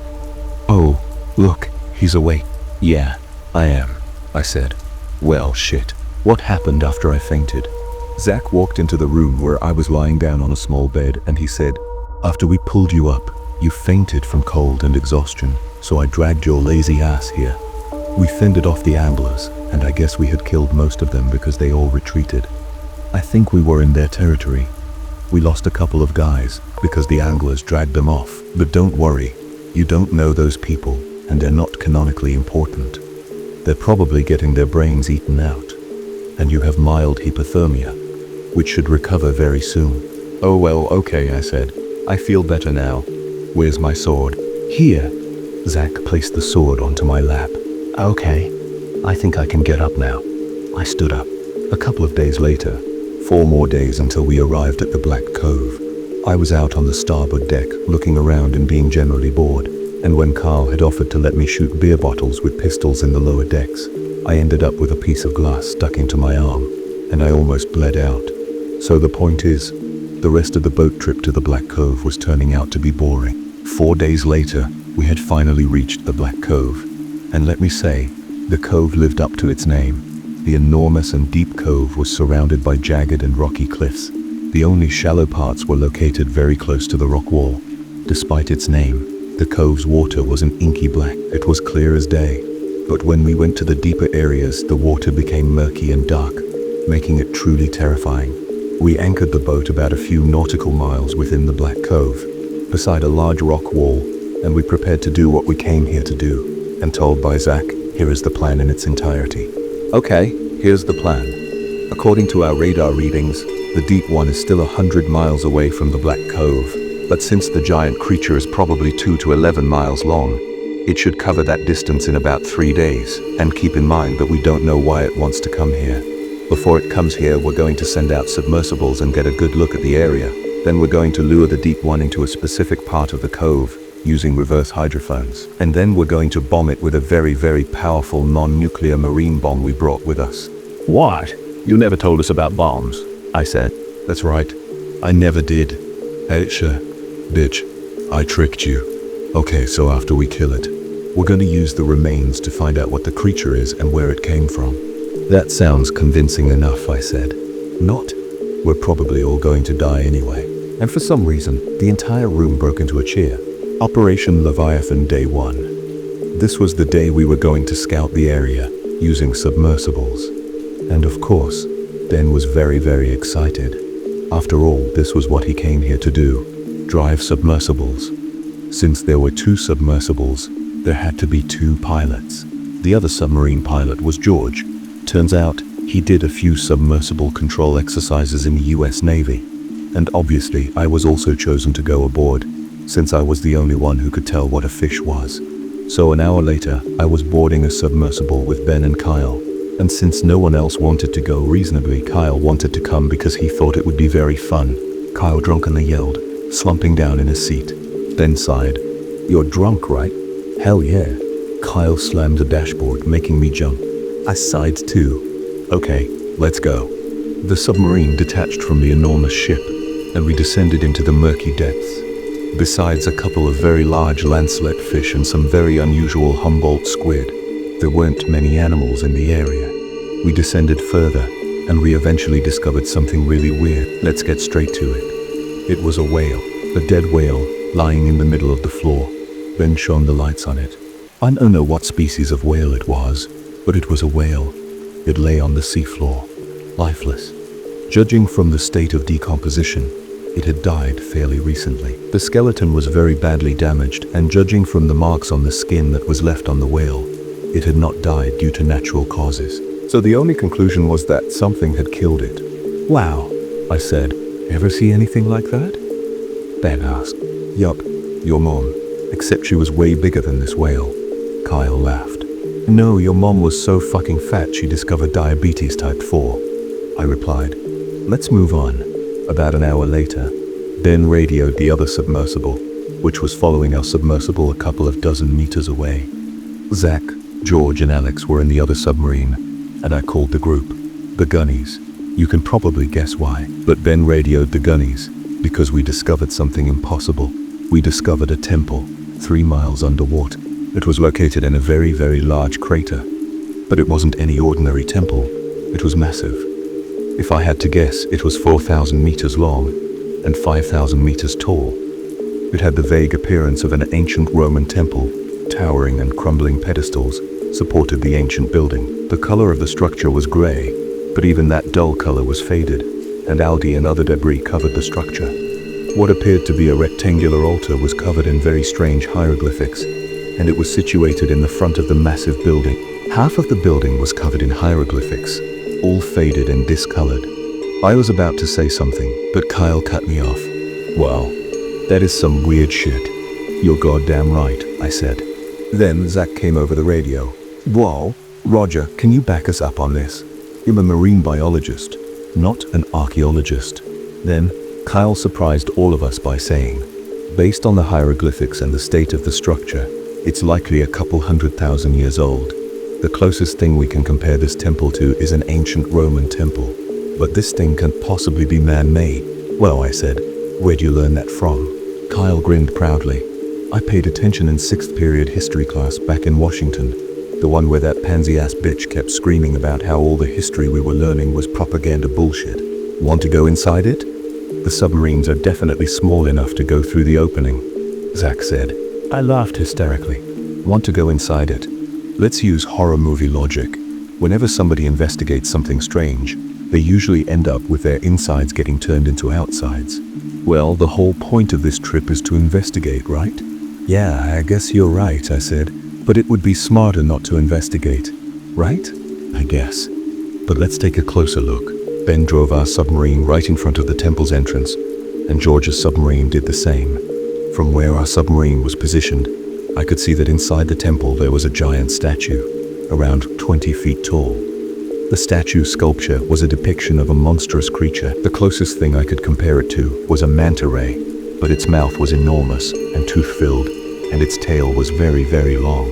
Oh, look, he's awake. Yeah, I am, I said. Well, shit. What happened after I fainted? Zach walked into the room where I was lying down on a small bed and he said, after we pulled you up, you fainted from cold and exhaustion, so I dragged your lazy ass here. We fended off the anglers, and I guess we had killed most of them because they all retreated. I think we were in their territory. We lost a couple of guys because the anglers dragged them off, but don't worry. You don't know those people, and they're not canonically important. They're probably getting their brains eaten out. And you have mild hypothermia, which should recover very soon. Oh well, okay, I said. I feel better now. Where's my sword? Here. Zach placed the sword onto my lap. Okay, I think I can get up now. I stood up. A couple of days later, 4 more days until we arrived at the Black Cove. I was out on the starboard deck, looking around and being generally bored, and when Carl had offered to let me shoot beer bottles with pistols in the lower decks, I ended up with a piece of glass stuck into my arm, and I almost bled out. So the point is, the rest of the boat trip to the Black Cove was turning out to be boring. 4 days later, we had finally reached the Black Cove, and let me say, the cove lived up to its name. The enormous and deep cove was surrounded by jagged and rocky cliffs. The only shallow parts were located very close to the rock wall. Despite its name, the cove's water was an inky black. It was clear as day. But when we went to the deeper areas, the water became murky and dark, making it truly terrifying. We anchored the boat about a few nautical miles within the Black Cove, beside a large rock wall, and we prepared to do what we came here to do, and told by Zach, here is the plan in its entirety. Okay, here's the plan. According to our radar readings, the Deep One is still 100 miles away from the Black Cove, but since the giant creature is probably 2 to 11 miles long, it should cover that distance in about 3 days, and keep in mind that we don't know why it wants to come here. Before it comes here, we're going to send out submersibles and get a good look at the area. Then we're going to lure the Deep One into a specific part of the cove, using reverse hydrophones. And then we're going to bomb it with a very, very powerful non-nuclear marine bomb we brought with us. What? You never told us about bombs, I said. That's right. I never did. Hey, sure. Bitch, I tricked you. Okay, so after we kill it, we're going to use the remains to find out what the creature is and where it came from. That sounds convincing enough, I said. Not. We're probably all going to die anyway. And for some reason, the entire room broke into a cheer. Operation Leviathan Day 1. This was the day we were going to scout the area, using submersibles. And of course, Ben was very, very excited. After all, this was what he came here to do, drive submersibles. Since there were 2 submersibles, there had to be 2 pilots. The other submarine pilot was George. Turns out, he did a few submersible control exercises in the US Navy. And obviously, I was also chosen to go aboard, since I was the only one who could tell what a fish was. So an hour later, I was boarding a submersible with Ben and Kyle. And since no one else wanted to go reasonably, Kyle wanted to come because he thought it would be very fun. Kyle drunkenly yelled, slumping down in his seat. Ben sighed. You're drunk, right? Hell yeah. Kyle slammed the dashboard, making me jump. I sighed too. Okay, let's go. The submarine detached from the enormous ship, and we descended into the murky depths. Besides a couple of very large lancelet fish and some very unusual Humboldt squid, there weren't many animals in the area. We descended further, and we eventually discovered something really weird. Let's get straight to it. It was a whale, a dead whale, lying in the middle of the floor. Ben shone the lights on it. I don't know what species of whale it was, but it was a whale. It lay on the seafloor, lifeless. Judging from the state of decomposition, it had died fairly recently. The skeleton was very badly damaged, and judging from the marks on the skin that was left on the whale, it had not died due to natural causes. So the only conclusion was that something had killed it. Wow, I said. Ever see anything like that? Ben asked. Yup, your mom. Except she was way bigger than this whale. Kyle laughed. No, your mom was so fucking fat she discovered diabetes type 4. I replied. Let's move on. About an hour later, Ben radioed the other submersible, which was following our submersible a couple of dozen meters away. Zach, George, and Alex were in the other submarine, and I called the group the Gunnies. You can probably guess why, but Ben radioed the Gunnies because we discovered something impossible. We discovered a temple 3 miles underwater. It was located in a very, very large crater, but it wasn't any ordinary temple. It was massive. If I had to guess, it was 4,000 meters long and 5,000 meters tall. It had the vague appearance of an ancient Roman temple. Towering and crumbling pedestals supported the ancient building. The color of the structure was gray, but even that dull color was faded, and algae and other debris covered the structure. What appeared to be a rectangular altar was covered in very strange hieroglyphics, and it was situated in the front of the massive building. Half of the building was covered in hieroglyphics, all faded and discolored. I was about to say something, but Kyle cut me off. Wow, that is some weird shit. You're goddamn right, I said. Then Zach came over the radio. Whoa, Roger, can you back us up on this? I'm a marine biologist, not an archaeologist. Then Kyle surprised all of us by saying, based on the hieroglyphics and the state of the structure, it's likely a couple 100,000 years old. The closest thing we can compare this temple to is an ancient Roman temple. But this thing can't possibly be man-made. Well, I said, where'd you learn that from? Kyle grinned proudly. I paid attention in 6th period history class back in Washington, the one where that pansy-ass bitch kept screaming about how all the history we were learning was propaganda bullshit. Want to go inside it? The submarines are definitely small enough to go through the opening, Zach said. I laughed hysterically. Want to go inside it? Let's use horror movie logic. Whenever somebody investigates something strange, they usually end up with their insides getting turned into outsides. Well, the whole point of this trip is to investigate, right? Yeah, I guess you're right, I said. But it would be smarter not to investigate, right? I guess. But let's take a closer look. Ben drove our submarine right in front of the temple's entrance, and George's submarine did the same. From where our submarine was positioned, I could see that inside the temple there was a giant statue, around 20 feet tall. The statue's sculpture was a depiction of a monstrous creature. The closest thing I could compare it to was a manta ray, but its mouth was enormous and tooth-filled, and its tail was very, very long.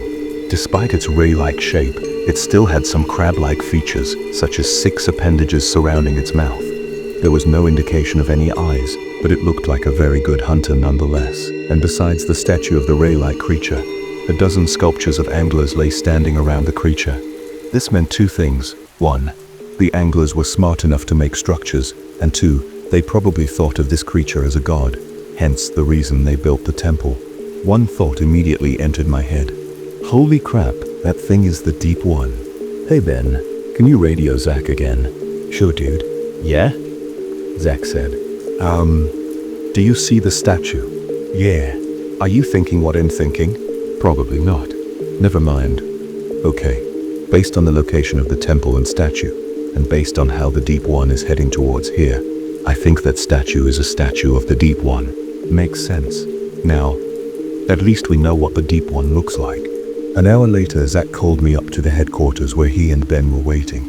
Despite its ray-like shape, it still had some crab-like features, such as 6 appendages surrounding its mouth. There was no indication of any eyes, but it looked like a very good hunter nonetheless. And besides the statue of the ray-like creature, a dozen sculptures of anglers lay standing around the creature. This meant 2 things. 1, the anglers were smart enough to make structures, and 2, they probably thought of this creature as a god, hence the reason they built the temple. One thought immediately entered my head. Holy crap, that thing is the Deep One. Hey Ben, can you radio Zach again? Sure dude. Yeah? Zach said. Do you see the statue? Yeah. Are you thinking what I'm thinking? Probably not. Never mind. Okay. Based on the location of the temple and statue, and based on how the Deep One is heading towards here, I think that statue is a statue of the Deep One. Makes sense. Now, at least we know what the Deep One looks like. An hour later, Zach called me up to the headquarters where he and Ben were waiting.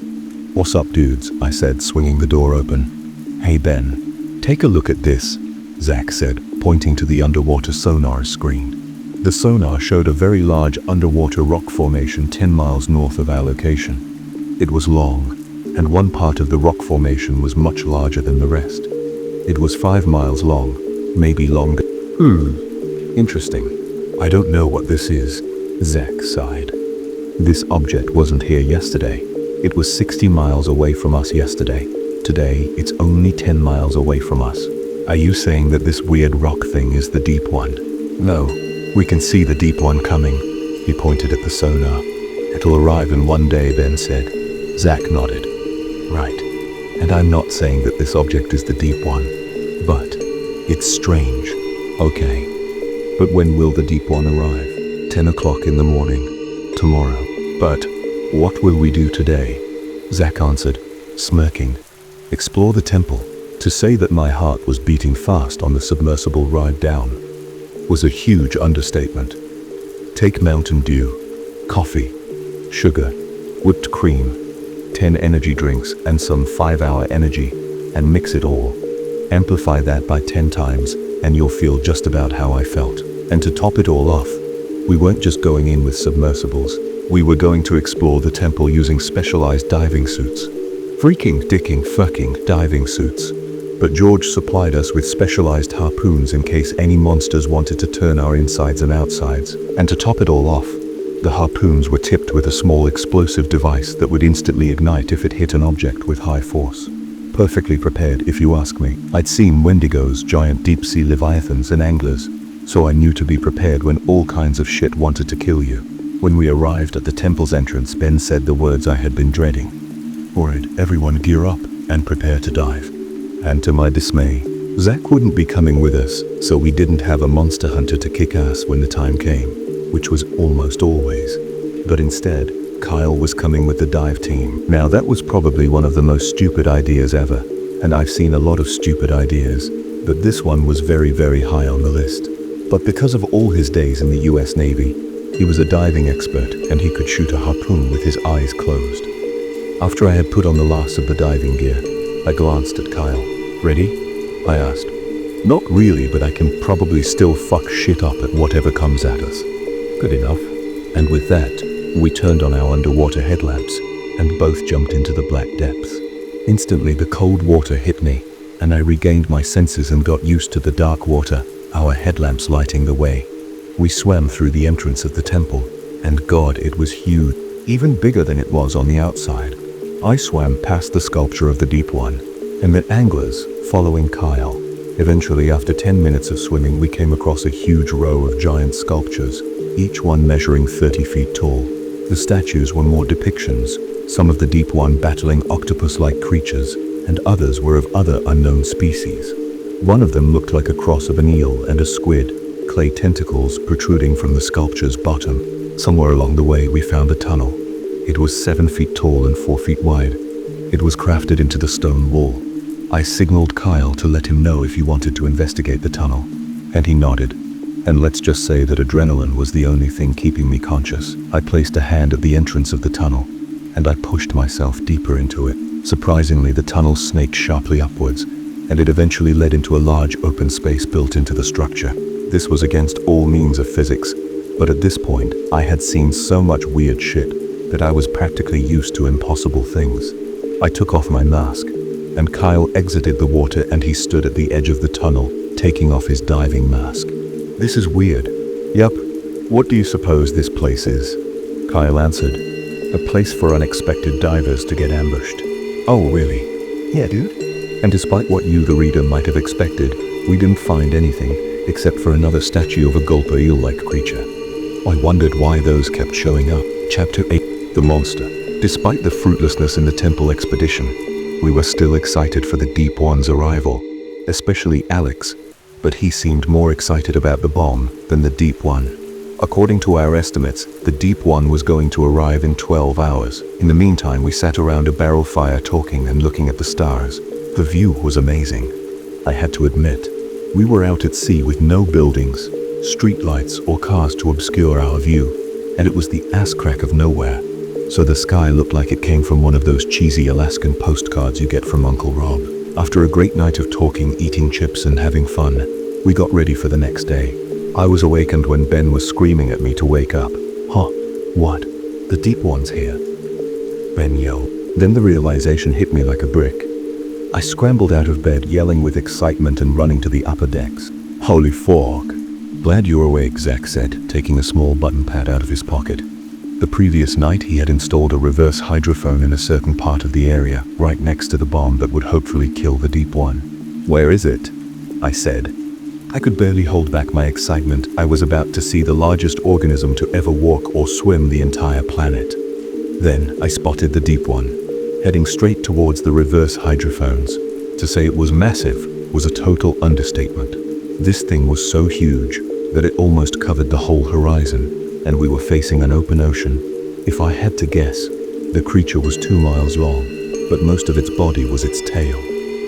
What's up, dudes? I said, swinging the door open. Hey Ben, take a look at this, Zach said, pointing to the underwater sonar screen. The sonar showed a very large underwater rock formation 10 miles north of our location. It was long, and one part of the rock formation was much larger than the rest. It was 5 miles long, maybe longer. Interesting. I don't know what this is, Zach sighed. This object wasn't here yesterday. It was 60 miles away from us yesterday. Today, it's only 10 miles away from us. Are you saying that this weird rock thing is the Deep One? No. We can see the Deep One coming. He pointed at the sonar. It'll arrive in 1 day, Ben said. Zach nodded. Right. And I'm not saying that this object is the Deep One, but it's strange. Okay. But when will the Deep One arrive? 10 o'clock in the morning. Tomorrow. But what will we do today? Zach answered, smirking. Explore the temple. To say that my heart was beating fast on the submersible ride down was a huge understatement. Take Mountain Dew, coffee, sugar, whipped cream, 10 energy drinks and some 5-hour energy, and mix it all. Amplify that by 10 times, and you'll feel just about how I felt. And to top it all off, we weren't just going in with submersibles. We were going to explore the temple using specialized diving suits. Freaking dicking fucking diving suits. But George supplied us with specialized harpoons in case any monsters wanted to turn our insides and outsides. And to top it all off, the harpoons were tipped with a small explosive device that would instantly ignite if it hit an object with high force. Perfectly prepared, if you ask me. I'd seen Wendigos, giant deep-sea leviathans, and anglers, so I knew to be prepared when all kinds of shit wanted to kill you. When we arrived at the temple's entrance, Ben said the words I had been dreading. Alright, everyone gear up and prepare to dive. And to my dismay, Zach wouldn't be coming with us, so we didn't have a monster hunter to kick ass when the time came, which was almost always. But instead, Kyle was coming with the dive team. Now that was probably one of the most stupid ideas ever, and I've seen a lot of stupid ideas, but this one was very, very high on the list. But because of all his days in the US Navy, he was a diving expert and he could shoot a harpoon with his eyes closed. After I had put on the last of the diving gear, I glanced at Kyle. Ready? I asked. Not really, but I can probably still fuck shit up at whatever comes at us. Good enough. And with that, we turned on our underwater headlamps and both jumped into the black depths. Instantly the cold water hit me, and I regained my senses and got used to the dark water, our headlamps lighting the way. We swam through the entrance of the temple, and God, it was huge, even bigger than it was on the outside. I swam past the sculpture of the Deep One, and met anglers following Kyle. Eventually, after 10 minutes of swimming, we came across a huge row of giant sculptures, each one measuring 30 feet tall. The statues were more depictions, some of the Deep One battling octopus-like creatures, and others were of other unknown species. One of them looked like a cross of an eel and a squid, clay tentacles protruding from the sculpture's bottom. Somewhere along the way, we found a tunnel. It was 7 feet tall and 4 feet wide. It was crafted into the stone wall. I signaled Kyle to let him know if he wanted to investigate the tunnel, and he nodded. And let's just say that adrenaline was the only thing keeping me conscious. I placed a hand at the entrance of the tunnel, and I pushed myself deeper into it. Surprisingly, the tunnel snaked sharply upwards, and it eventually led into a large open space built into the structure. This was against all means of physics, but at this point, I had seen so much weird shit that I was practically used to impossible things. I took off my mask, and Kyle exited the water and he stood at the edge of the tunnel, taking off his diving mask. "This is weird." "Yup. What do you suppose this place is?" Kyle answered. "A place for unexpected divers to get ambushed." "Oh, really?" "Yeah, dude." And despite what you, the reader, might have expected, we didn't find anything except for another statue of a gulper eel-like creature. I wondered why those kept showing up. Chapter 8. The Monster. Despite the fruitlessness in the temple expedition, we were still excited for the Deep One's arrival, especially Alex, but he seemed more excited about the bomb than the Deep One. According to our estimates, the Deep One was going to arrive in 12 hours. In the meantime, we sat around a barrel fire talking and looking at the stars. The view was amazing. I had to admit, we were out at sea with no buildings, streetlights, or cars to obscure our view, and it was the ass crack of nowhere. So the sky looked like it came from one of those cheesy Alaskan postcards you get from Uncle Rob. After a great night of talking, eating chips, and having fun, we got ready for the next day. I was awakened when Ben was screaming at me to wake up. "Huh? What? The Deep One's here," Ben yelled. Then the realization hit me like a brick. I scrambled out of bed, yelling with excitement and running to the upper decks. "Holy fork." "Glad you're awake," Zach said, taking a small button pad out of his pocket. The previous night, he had installed a reverse hydrophone in a certain part of the area, right next to the bomb that would hopefully kill the Deep One. "Where is it?" I said. I could barely hold back my excitement. I was about to see the largest organism to ever walk or swim the entire planet. Then I spotted the Deep One, heading straight towards the reverse hydrophones. To say it was massive was a total understatement. This thing was so huge that it almost covered the whole horizon, and we were facing an open ocean. If I had to guess, the creature was 2 miles long, but most of its body was its tail.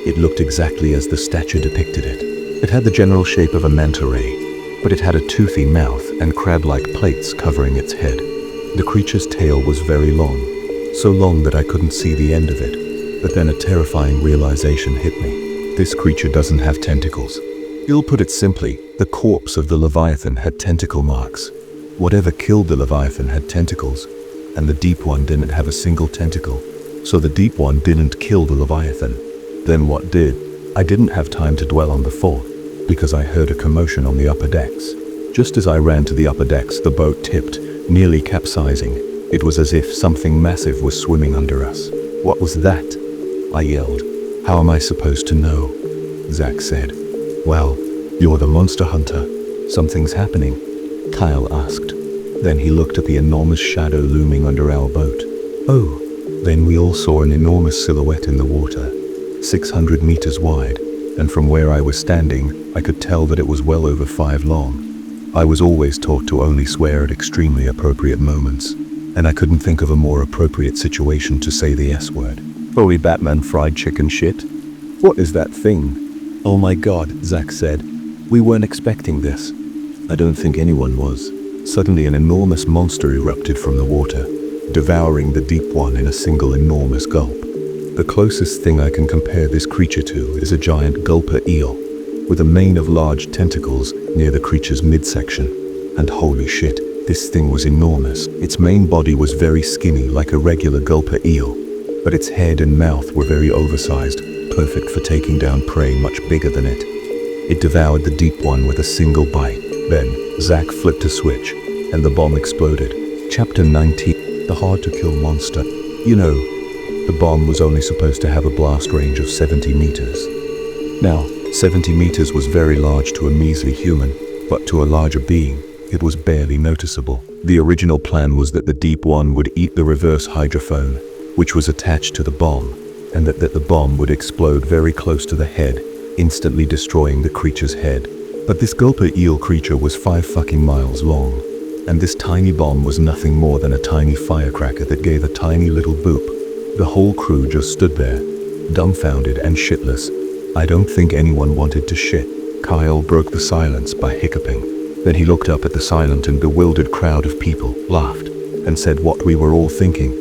It looked exactly as the statue depicted it. It had the general shape of a manta ray, but it had a toothy mouth and crab-like plates covering its head. The creature's tail was very long, so long that I couldn't see the end of it. But then a terrifying realization hit me. This creature doesn't have tentacles. You'll put it simply, the corpse of the Leviathan had tentacle marks. Whatever killed the Leviathan had tentacles, and the Deep One didn't have a single tentacle. So the Deep One didn't kill the Leviathan. Then what did? I didn't have time to dwell on the thought, because I heard a commotion on the upper decks. Just as I ran to the upper decks, the boat tipped, nearly capsizing. It was as if something massive was swimming under us. "What was that?" I yelled. "How am I supposed to know?" Zach said. "Well, you're the monster hunter. Something's happening," Kyle asked. Then he looked at the enormous shadow looming under our boat. "Oh." Then we all saw an enormous silhouette in the water, 600 meters wide, and from where I was standing, I could tell that it was well over 5 long. I was always taught to only swear at extremely appropriate moments, and I couldn't think of a more appropriate situation to say the S word. "Holy Batman fried chicken shit. What is that thing?" "Oh my God," Zach said. "We weren't expecting this." I don't think anyone was. Suddenly an enormous monster erupted from the water, devouring the Deep One in a single enormous gulp. The closest thing I can compare this creature to is a giant gulper eel, with a mane of large tentacles near the creature's midsection. And holy shit, this thing was enormous. Its main body was very skinny, like a regular gulper eel, but its head and mouth were very oversized, perfect for taking down prey much bigger than it. It devoured the Deep One with a single bite. Then, Zach flipped a switch, and the bomb exploded. Chapter 19. The hard-to-kill monster. You know, the bomb was only supposed to have a blast range of 70 meters. Now, 70 meters was very large to a measly human, but to a larger being, it was barely noticeable. The original plan was that the Deep One would eat the reverse hydrophone, which was attached to the bomb, and that the bomb would explode very close to the head, instantly destroying the creature's head. But this gulper eel creature was 5 fucking miles long, and this tiny bomb was nothing more than a tiny firecracker that gave a tiny little boop. The whole crew just stood there, dumbfounded and shitless. I don't think anyone wanted to shit. Kyle broke the silence by hiccuping. Then he looked up at the silent and bewildered crowd of people, laughed, and said what we were all thinking.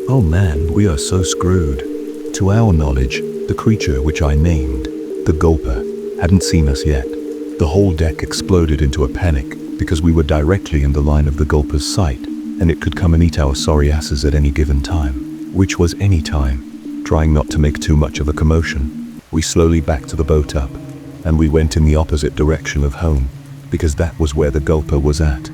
Oh man, we are so screwed. To our knowledge, the creature which I named, the Gulper, hadn't seen us yet. The whole deck exploded into a panic because we were directly in the line of the Gulper's sight, and it could come and eat our sorry asses at any given time. Which was any time. Trying not to make too much of a commotion, we slowly backed the boat up, and we went in the opposite direction of home, because that was where the Gulper was at.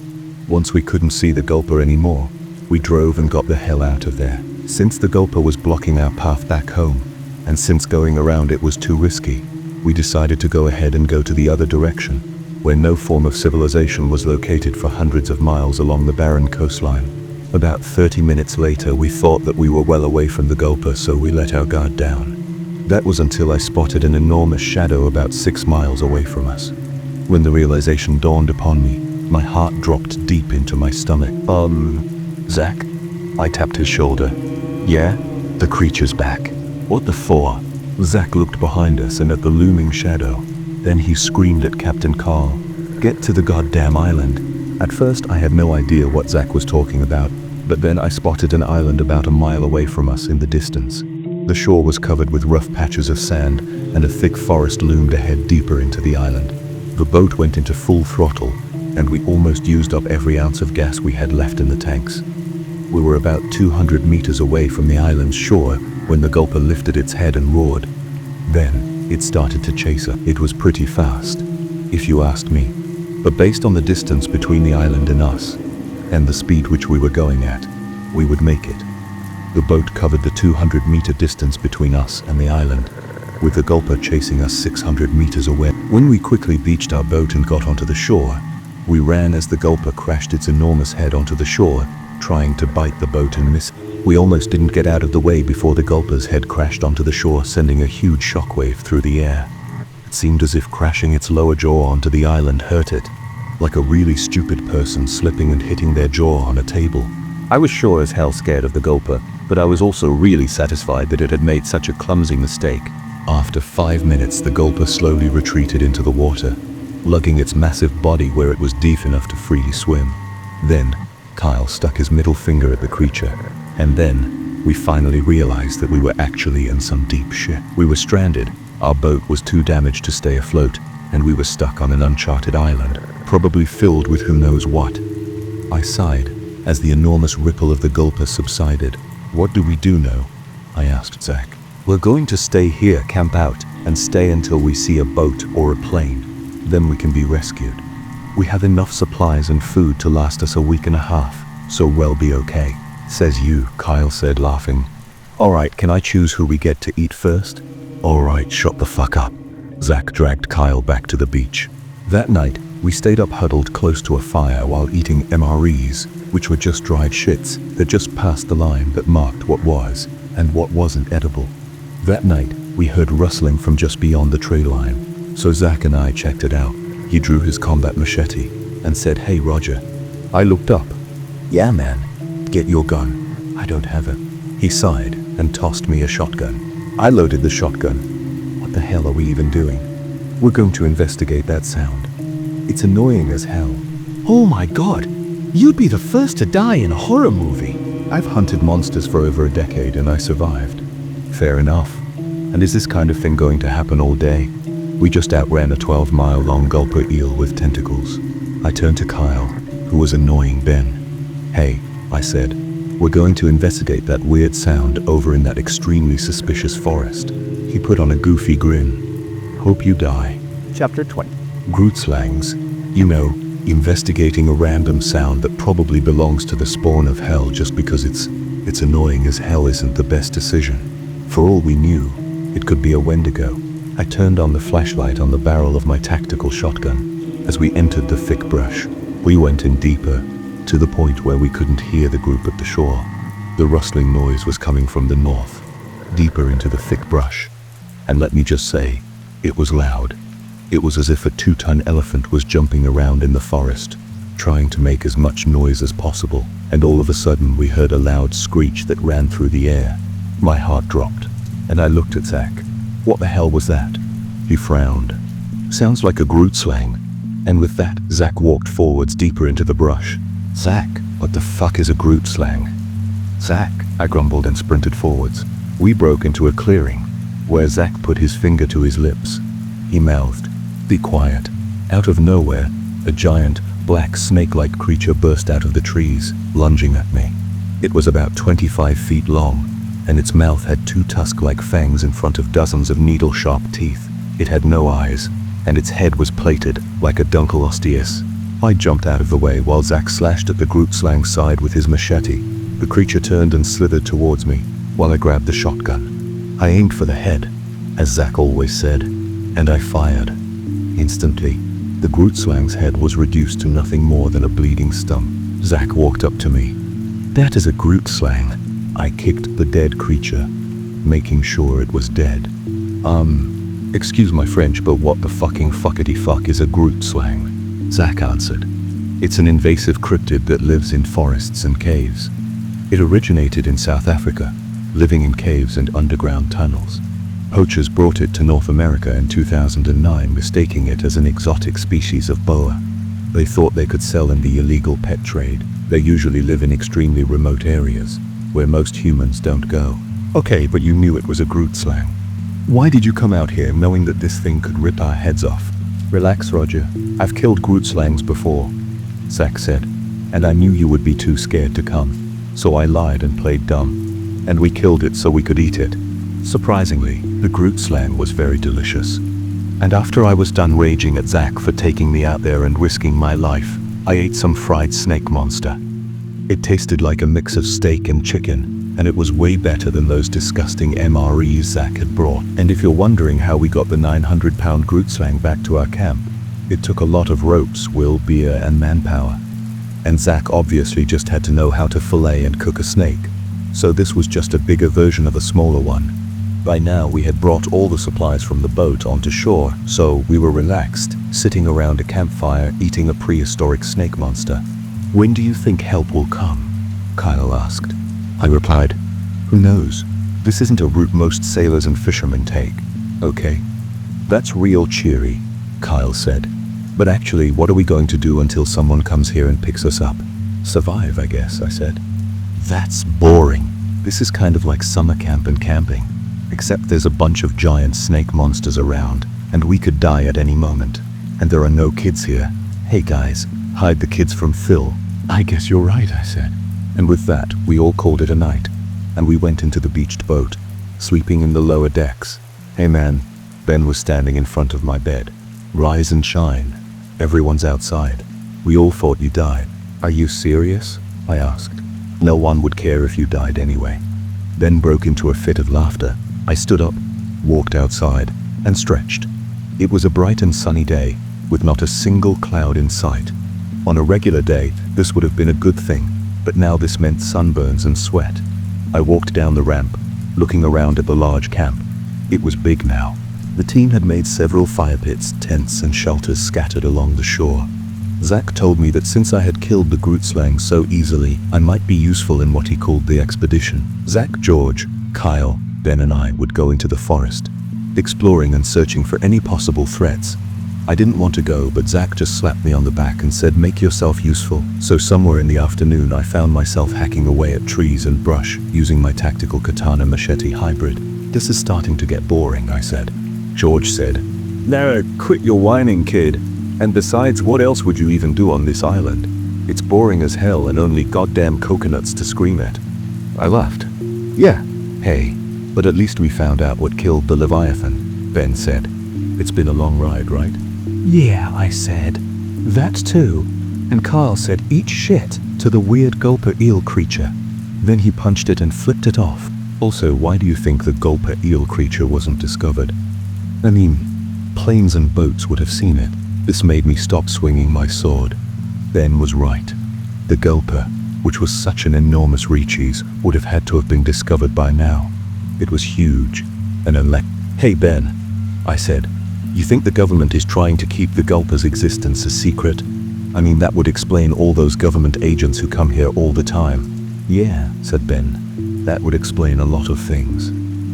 Once we couldn't see the Gulper anymore, we drove and got the hell out of there. Since the Gulper was blocking our path back home, and since going around it was too risky, we decided to go ahead and go to the other direction, where no form of civilization was located for hundreds of miles along the barren coastline. About 30 minutes later, we thought that we were well away from the Gulper, so we let our guard down. That was until I spotted an enormous shadow about 6 miles away from us. When the realization dawned upon me, my heart dropped deep into my stomach. Zach? I tapped his shoulder. Yeah? The creature's back. What the for? Zach looked behind us and at the looming shadow. Then he screamed at Captain Carl. Get to the goddamn island. At first I had no idea what Zach was talking about, but then I spotted an island about a mile away from us in the distance. The shore was covered with rough patches of sand, and a thick forest loomed ahead deeper into the island. The boat went into full throttle, and we almost used up every ounce of gas we had left in the tanks. We were about 200 meters away from the island's shore when the Gulper lifted its head and roared. Then, it started to chase us. It was pretty fast, if you asked me. But based on the distance between the island and us, and the speed which we were going at, we would make it. The boat covered the 200-meter distance between us and the island, with the Gulper chasing us 600 meters away. When we quickly beached our boat and got onto the shore, we ran as the Gulper crashed its enormous head onto the shore, trying to bite the boat and miss. We almost didn't get out of the way before the Gulper's head crashed onto the shore, sending a huge shockwave through the air. It seemed as if crashing its lower jaw onto the island hurt it, like a really stupid person slipping and hitting their jaw on a table. I was sure as hell scared of the Gulper, but I was also really satisfied that it had made such a clumsy mistake. After 5 minutes, the Gulper slowly retreated into the water, lugging its massive body where it was deep enough to freely swim. Then, Kyle stuck his middle finger at the creature, and then, we finally realized that we were actually in some deep shit. We were stranded, our boat was too damaged to stay afloat, and we were stuck on an uncharted island, probably filled with who knows what. I sighed as the enormous ripple of the Gulper subsided. What do we do now? I asked Zach. We're going to stay here, camp out, and stay until we see a boat or a plane. Then we can be rescued. We have enough supplies and food to last us a week and a half, so we'll be okay. Says you, Kyle said, laughing. Alright, can I choose who we get to eat first? Alright, shut the fuck up. Zach dragged Kyle back to the beach. That night, we stayed up huddled close to a fire while eating MREs, which were just dried shits that just passed the line that marked what was and what wasn't edible. That night, we heard rustling from just beyond the tree line, so Zach and I checked it out. He drew his combat machete and said, "Hey, Roger." I looked up. "Yeah, man. Get your gun." "I don't have it." He sighed and tossed me a shotgun. I loaded the shotgun. What the hell are we even doing? We're going to investigate that sound. It's annoying as hell. Oh my god, you'd be the first to die in a horror movie. I've hunted monsters for over a decade and I survived. Fair enough. And is this kind of thing going to happen all day? We just outran a 12-mile-long Gulper eel with tentacles. I turned to Kyle, who was annoying Ben. "Hey," I said, "we're going to investigate that weird sound over in that extremely suspicious forest." He put on a goofy grin. "Hope you die." Chapter 20. Groot slangs. You know, investigating a random sound that probably belongs to the spawn of hell just because it's annoying as hell isn't the best decision. For all we knew, it could be a Wendigo. I turned on the flashlight on the barrel of my tactical shotgun. As we entered the thick brush, we went in deeper, to the point where we couldn't hear the group at the shore. The rustling noise was coming from the north, deeper into the thick brush. And let me just say, it was loud. It was as if a 2-ton elephant was jumping around in the forest, trying to make as much noise as possible. And all of a sudden we heard a loud screech that ran through the air. My heart dropped, and I looked at Zach. What the hell was that? He frowned. Sounds like a Groot slang. And with that, Zach walked forwards deeper into the brush. Zach, what the fuck is a Groot slang? Zach, I grumbled and sprinted forwards. We broke into a clearing, where Zach put his finger to his lips. He mouthed, "Be quiet." Out of nowhere, a giant, black snake-like creature burst out of the trees, lunging at me. It was about 25 feet long, and its mouth had 2 tusk-like fangs in front of dozens of needle-sharp teeth. It had no eyes, and its head was plated like a Dunkleosteus. I jumped out of the way while Zach slashed at the Groot slang's side with his machete. The creature turned and slithered towards me, while I grabbed the shotgun. I aimed for the head, as Zach always said, and I fired. Instantly, the Groot slang's head was reduced to nothing more than a bleeding stump. Zach walked up to me. "That is a Groot slang." I kicked the dead creature, making sure it was dead. Excuse my French, but what the fucking fuckity fuck is a Groot slang? Zach answered. It's an invasive cryptid that lives in forests and caves. It originated in South Africa, living in caves and underground tunnels. Poachers brought it to North America in 2009, mistaking it as an exotic species of boa. They thought they could sell in the illegal pet trade. They usually live in extremely remote areas, where most humans don't go. Okay, but you knew it was a Groot slang. Why did you come out here knowing that this thing could rip our heads off? Relax, Roger. I've killed Groot slangs before, Zach said, and I knew you would be too scared to come. So I lied and played dumb, and we killed it so we could eat it. Surprisingly, the Groot slang was very delicious. And after I was done raging at Zach for taking me out there and risking my life, I ate some fried snake monster. It tasted like a mix of steak and chicken, and it was way better than those disgusting MREs Zach had brought. And if you're wondering how we got the 900-pound Groot slang back to our camp, it took a lot of ropes, will, beer, and manpower. And Zach obviously just had to know how to fillet and cook a snake, so this was just a bigger version of a smaller one. By now we had brought all the supplies from the boat onto shore, so we were relaxed, sitting around a campfire eating a prehistoric snake monster. "When do you think help will come?" Kyle asked. I replied, "Who knows? This isn't a route most sailors and fishermen take." "Okay. That's real cheery," Kyle said. "But actually, what are we going to do until someone comes here and picks us up?" "Survive, I guess," I said. "That's boring. This is kind of like summer camp and camping. Except there's a bunch of giant snake monsters around, and we could die at any moment. And there are no kids here. Hey guys, hide the kids from Phil." "I guess you're right," I said. And with that, we all called it a night, and we went into the beached boat, sleeping in the lower decks. "Hey man," Ben was standing in front of my bed. "Rise and shine. Everyone's outside. We all thought you died." "Are you serious?" I asked. "No one would care if you died anyway." Ben broke into a fit of laughter. I stood up, walked outside, and stretched. It was a bright and sunny day, with not a single cloud in sight. On a regular day, this would have been a good thing, but now this meant sunburns and sweat. I walked down the ramp, looking around at the large camp. It was big now. The team had made several fire pits, tents, and shelters scattered along the shore. Zach told me that since I had killed the Groot slang so easily, I might be useful in what he called the expedition. Zach, George, Kyle, Ben, and I would go into the forest, exploring and searching for any possible threats. I didn't want to go, but Zach just slapped me on the back and said, "Make yourself useful." So somewhere in the afternoon, I found myself hacking away at trees and brush, using my tactical katana machete hybrid. "This is starting to get boring," I said. George said, "Now quit your whining, kid. And besides, what else would you even do on this island? It's boring as hell and only goddamn coconuts to scream at." I laughed. "Yeah, hey, but at least we found out what killed the Leviathan," Ben said. "It's been a long ride, right?" "Yeah," I said. "That too." And Kyle said, "Eat shit," to the weird gulper eel creature. Then he punched it and flipped it off. Also, why do you think the gulper eel creature wasn't discovered? I mean, planes and boats would have seen it. This made me stop swinging my sword. Ben was right. The gulper, which was such an enormous reaches, would have had to have been discovered by now. It was huge, and "Hey Ben," I said, "you think the government is trying to keep the gulper's existence a secret? I mean, that would explain all those government agents who come here all the time." "Yeah," said Ben. That would explain a lot of things.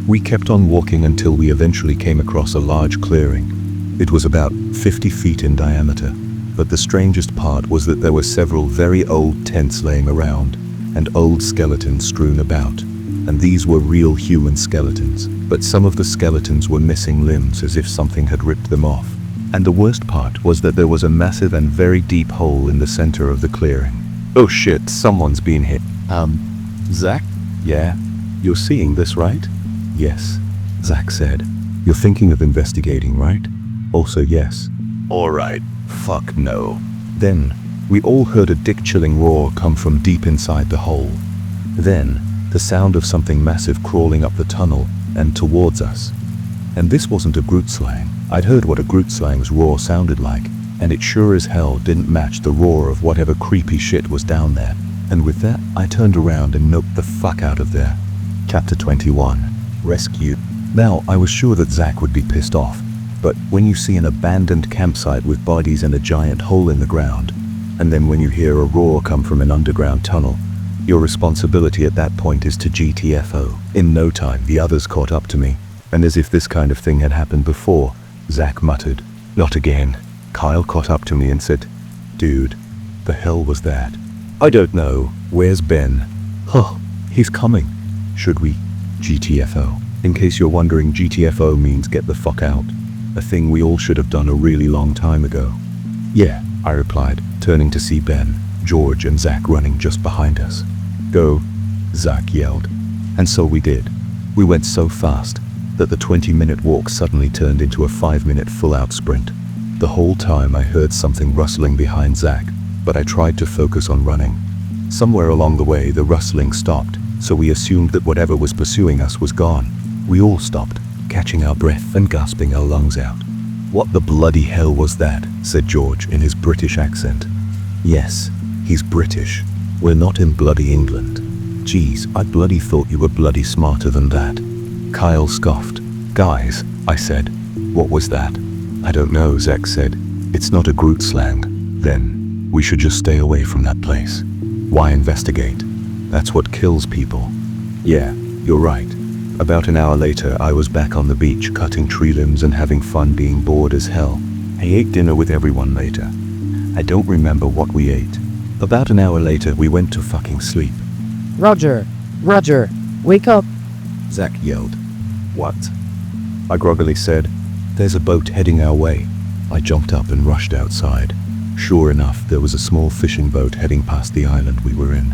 We kept on walking until we eventually came across a large clearing. It was about 50 feet in diameter, but the strangest part was that there were several very old tents laying around, and old skeletons strewn about. And these were real human skeletons, but some of the skeletons were missing limbs as if something had ripped them off. And the worst part was that there was a massive and very deep hole in the center of the clearing. Oh shit, someone's been hit. Zach? Yeah? You're seeing this, right? Yes, Zach said. You're thinking of investigating, right? Also yes. Alright, fuck no. Then, we all heard a dick-chilling roar come from deep inside the hole. Then, the sound of something massive crawling up the tunnel and towards us. And this wasn't a Groot slang. I'd heard what a Groot slang's roar sounded like, and it sure as hell didn't match the roar of whatever creepy shit was down there. And with that, I turned around and noped the fuck out of there. Chapter 21. Rescue. Now, I was sure that Zach would be pissed off, but when you see an abandoned campsite with bodies and a giant hole in the ground, and then when you hear a roar come from an underground tunnel, your responsibility at that point is to GTFO. In no time, the others caught up to me, and as if this kind of thing had happened before, Zach muttered, "Not again." Kyle caught up to me and said, "Dude, the hell was that?" "I don't know. Where's Ben?" "Oh, he's coming." "Should we GTFO?" In case you're wondering, GTFO means get the fuck out. A thing we all should have done a really long time ago. "Yeah," I replied, turning to see Ben, George and Zach running just behind us. "Go," Zach yelled. And so we did. We went so fast that the 20-minute walk suddenly turned into a 5-minute full-out sprint. The whole time I heard something rustling behind Zach, but I tried to focus on running. Somewhere along the way the rustling stopped, so we assumed that whatever was pursuing us was gone. We all stopped, catching our breath and gasping our lungs out. "What the bloody hell was that?" said George in his British accent. Yes, he's British. We're not in bloody England. Geez, I bloody thought you were bloody smarter than that. Kyle scoffed. "Guys," I said, "what was that?" "I don't know," Zach said. "It's not a Groot slang." "Then, we should just stay away from that place. Why investigate? That's what kills people." "Yeah, you're right." About an hour later, I was back on the beach cutting tree limbs and having fun being bored as hell. I ate dinner with everyone later. I don't remember what we ate. About an hour later, we went to fucking sleep. Roger, wake up. Zach yelled. "What?" I groggily said, "There's a boat heading our way." I jumped up and rushed outside. Sure enough, there was a small fishing boat heading past the island we were in.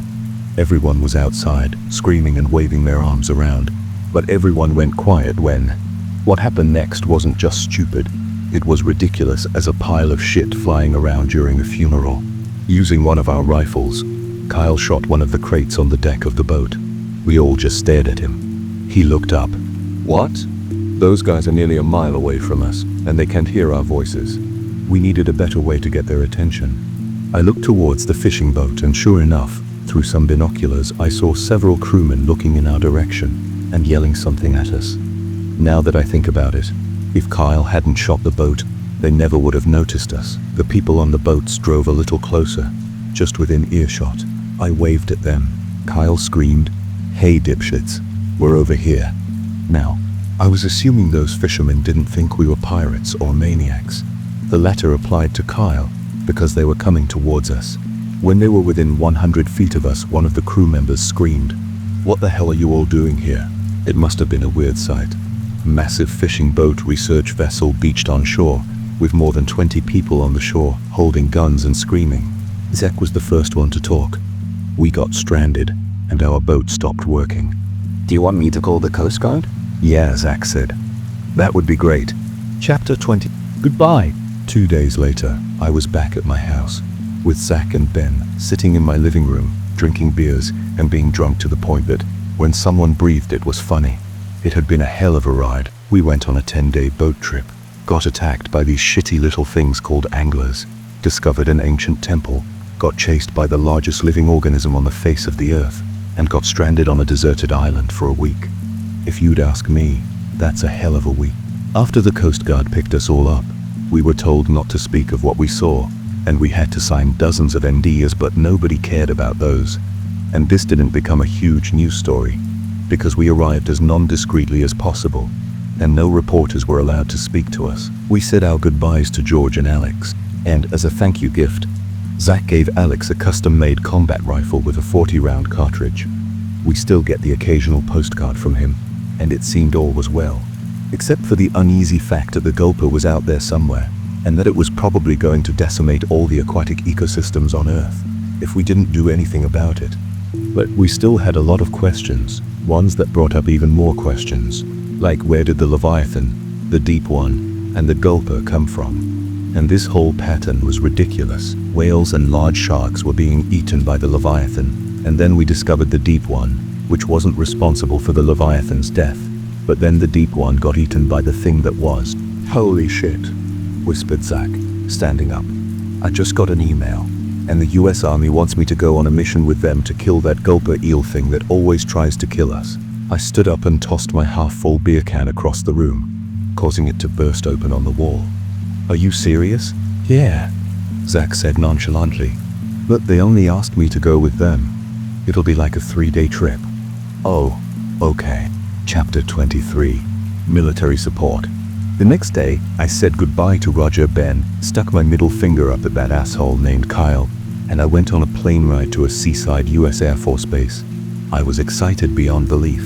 Everyone was outside, screaming and waving their arms around, but everyone went quiet when... What happened next wasn't just stupid, it was ridiculous as a pile of shit flying around during a funeral. Using one of our rifles, Kyle shot one of the crates on the deck of the boat. We all just stared at him. He looked up. "What?" "Those guys are nearly a mile away from us, and they can't hear our voices. We needed a better way to get their attention." I looked towards the fishing boat, and sure enough, through some binoculars, I saw several crewmen looking in our direction and yelling something at us. Now that I think about it, if Kyle hadn't shot the boat, they never would have noticed us. The people on the boats drove a little closer, just within earshot. I waved at them. Kyle screamed, "Hey dipshits, we're over here." Now, I was assuming those fishermen didn't think we were pirates or maniacs. The latter applied to Kyle because they were coming towards us. When they were within 100 feet of us, one of the crew members screamed, "What the hell are you all doing here?" It must have been a weird sight. A massive fishing boat research vessel beached on shore, with more than 20 people on the shore, holding guns and screaming. Zach was the first one to talk. "We got stranded, and our boat stopped working." Do you want me to call the Coast Guard? "Yeah," Zach said. "That would be great." Chapter 20. Goodbye. 2 days later, I was back at my house, with Zach and Ben sitting in my living room, drinking beers and being drunk to the point that, when someone breathed, it was funny. It had been a hell of a ride. We went on a 10-day boat trip, got attacked by these shitty little things called anglers, discovered an ancient temple, got chased by the largest living organism on the face of the earth, and got stranded on a deserted island for a week. If you'd ask me, that's a hell of a week. After the Coast Guard picked us all up, we were told not to speak of what we saw, and we had to sign dozens of NDAs, but nobody cared about those. And this didn't become a huge news story. because we arrived as non-discreetly as possible, and no reporters were allowed to speak to us. We said our goodbyes to George and Alex, and as a thank you gift, Zach gave Alex a custom-made combat rifle with a 40-round cartridge. We still get the occasional postcard from him, and it seemed all was well, except for the uneasy fact that the gulper was out there somewhere, and that it was probably going to decimate all the aquatic ecosystems on Earth if we didn't do anything about it. But we still had a lot of questions, ones that brought up even more questions, like where did the Leviathan, the deep one, and the gulper come from? And this whole pattern was ridiculous. Whales and large sharks were being eaten by the Leviathan, and then we discovered the deep one, which wasn't responsible for the Leviathan's death, but then the deep one got eaten by the thing that was. Holy shit, whispered Zach, standing up. I just got an email, and the US Army wants me to go on a mission with them to kill that gulper eel thing that always tries to kill us. I stood up and tossed my half-full beer can across the room, causing it to burst open on the wall. Are you serious? Yeah, Zach said nonchalantly. But they only asked me to go with them. It'll be like a 3-day trip. Oh, okay. Chapter 23. Military support. The next day, I said goodbye to Roger, Ben, stuck my middle finger up at that asshole named Kyle, and I went on a plane ride to a seaside US Air Force base. I was excited beyond belief.